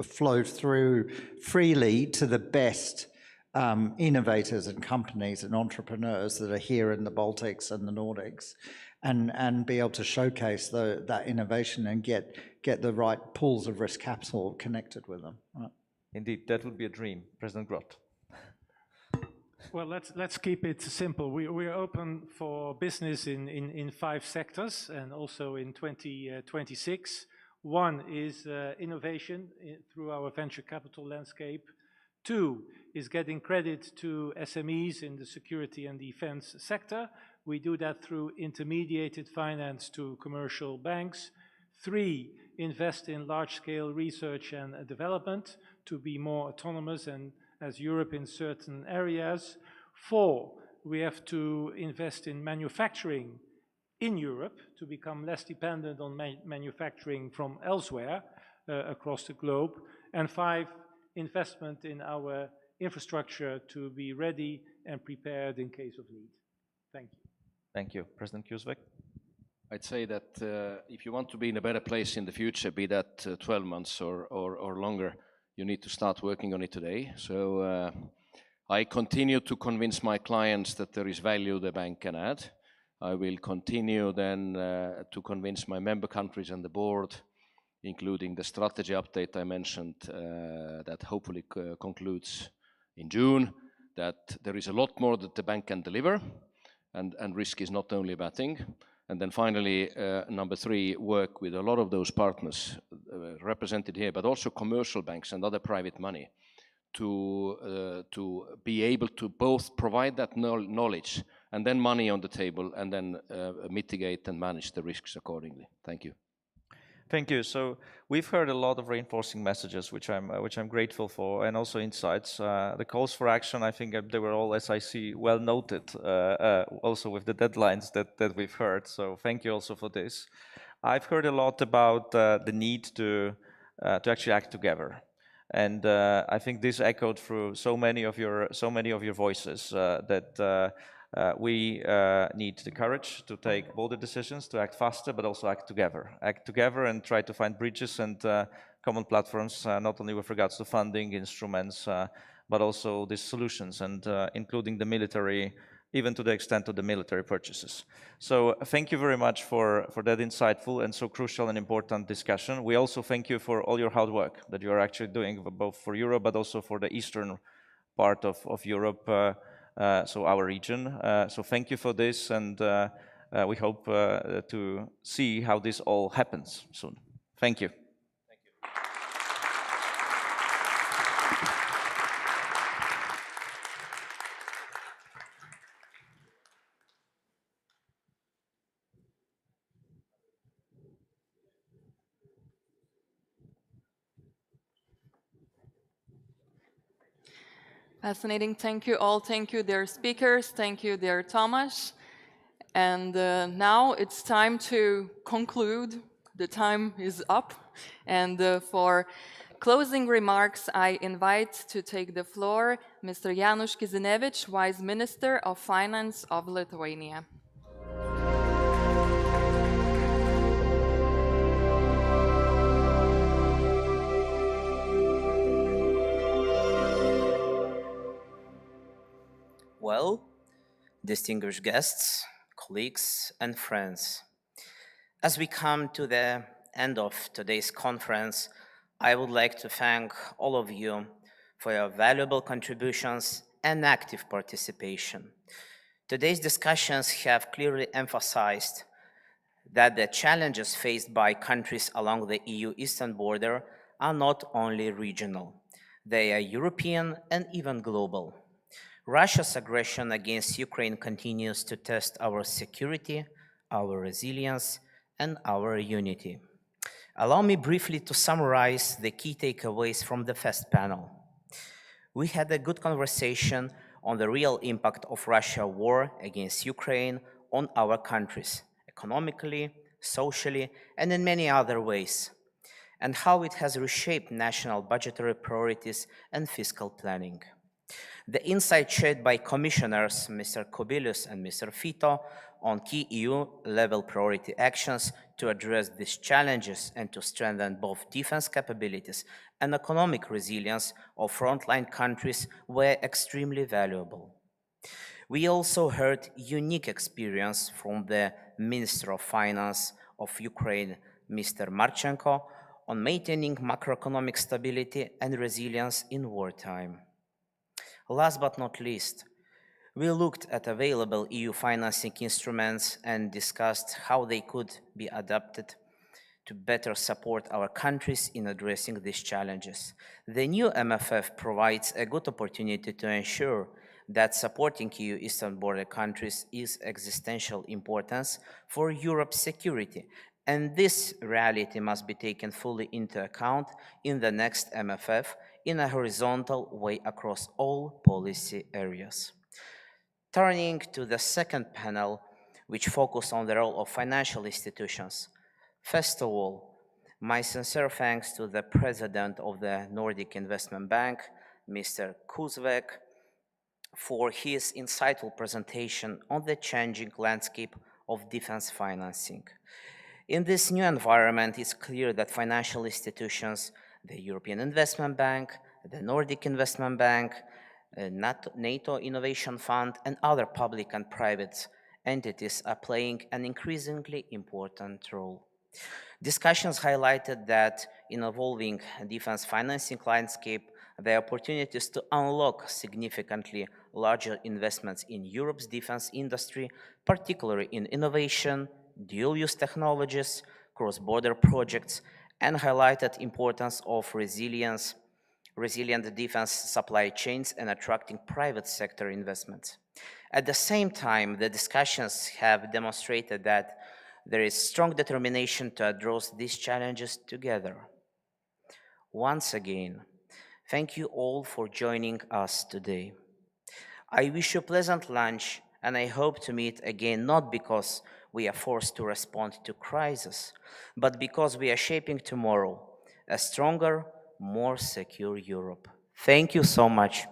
flow through freely to the best innovators and companies and entrepreneurs that are here in the Baltics and the Nordics, and be able to showcase that innovation and get the right pools of risk capital connected with them. Right. Indeed, that would be a dream. President Grott. Well, let's keep it simple. We're open for business in 5 sectors and also in 2026. One is innovation through our venture capital landscape. 2 is getting credit to SMEs in the security and defense sector. We do that through intermediated finance to commercial banks. 3, invest in large-scale research and development to be more autonomous and as Europe in certain areas. 4, we have to invest in manufacturing in Europe to become less dependent on manufacturing from elsewhere across the globe. And 5, investment in our infrastructure to be ready and prepared in case of need. Thank you. Thank you. President Kuzvek? I'd say that if you want to be in a better place in the future, be that 12 months or longer, you need to start working on it today. So I continue to convince my clients that there is value the bank can add. I will continue then to convince my member countries and the board, including the strategy update I mentioned that hopefully concludes in June, that there is a lot more that the bank can deliver, and risk is not only a bad thing. And then finally, number 3, work with a lot of those partners represented here, but also commercial banks and other private money to be able to both provide that knowledge and then money on the table and then mitigate and manage the risks accordingly. Thank you. Thank you. So we've heard a lot of reinforcing messages, which I'm grateful for, and also insights. The calls for action, I think they were all, as I see, well noted, also with the deadlines that we've heard. So thank you also for this. I've heard a lot about the need to actually act together, and I think this echoed through so many of your voices that. We need the courage to take bolder decisions, to act faster, but also act together. Act together and try to find bridges and common platforms, not only with regards to funding instruments, but also the solutions, and including the military, even to the extent of the military purchases. So thank you very much for that insightful and so crucial and important discussion. We also thank you for all your hard work that you are actually doing, both for Europe, but also for the eastern part of Europe, so our region. So thank you for this, and we hope to see how this all happens soon. Thank you. Fascinating. Thank you all. Thank you, dear speakers. Thank you, dear Tomasz. And now it's time to conclude. The time is up. And for closing remarks, I invite to take the floor Mr. Janusz Kizinevich, Vice Minister of Finance of Lithuania. Well, distinguished guests, colleagues, and friends, as we come to the end of today's conference, I would like to thank all of you for your valuable contributions and active participation. Today's discussions have clearly emphasized that the challenges faced by countries along the EU eastern border are not only regional, they are European and even global. Russia's aggression against Ukraine continues to test our security, our resilience, and our unity. Allow me briefly to summarize the key takeaways from the first panel. We had a good conversation on the real impact of Russia's war against Ukraine on our countries, economically, socially, and in many other ways, and how it has reshaped national budgetary priorities and fiscal planning. The insight shared by Commissioners Mr. Kubilius and Mr. Fito on key EU-level priority actions to address these challenges and to strengthen both defense capabilities and economic resilience of frontline countries were extremely valuable. We also heard unique experience from the Minister of Finance of Ukraine, Mr. Marchenko, on maintaining macroeconomic stability and resilience in wartime. Last but not least, we looked at available EU financing instruments and discussed how they could be adapted to better support our countries in addressing these challenges. The new MFF provides a good opportunity to ensure that supporting EU eastern border countries is existential importance for Europe's security, and this reality must be taken fully into account in the next MFF in a horizontal way across all policy areas. Turning to the second panel, which focused on the role of financial institutions. First of all, my sincere thanks to the President of the Nordic Investment Bank, Mr. Kuzvek, for his insightful presentation on the changing landscape of defense financing. In this new environment, it's clear that financial institutions, the European Investment Bank, the Nordic Investment Bank, NATO Innovation Fund, and other public and private entities are playing an increasingly important role. Discussions highlighted that in evolving defense financing landscape, there are opportunities to unlock significantly larger investments in Europe's defense industry, particularly in innovation, dual-use technologies, cross-border projects, and highlighted importance of resilient defense supply chains and attracting private sector investments. At the same time, the discussions have demonstrated that there is strong determination to address these challenges together. Once again, thank you all for joining us today. I wish you a pleasant lunch, and I hope to meet again, not because we are forced to respond to crisis, but because we are shaping tomorrow a stronger, more secure Europe. Thank you so much.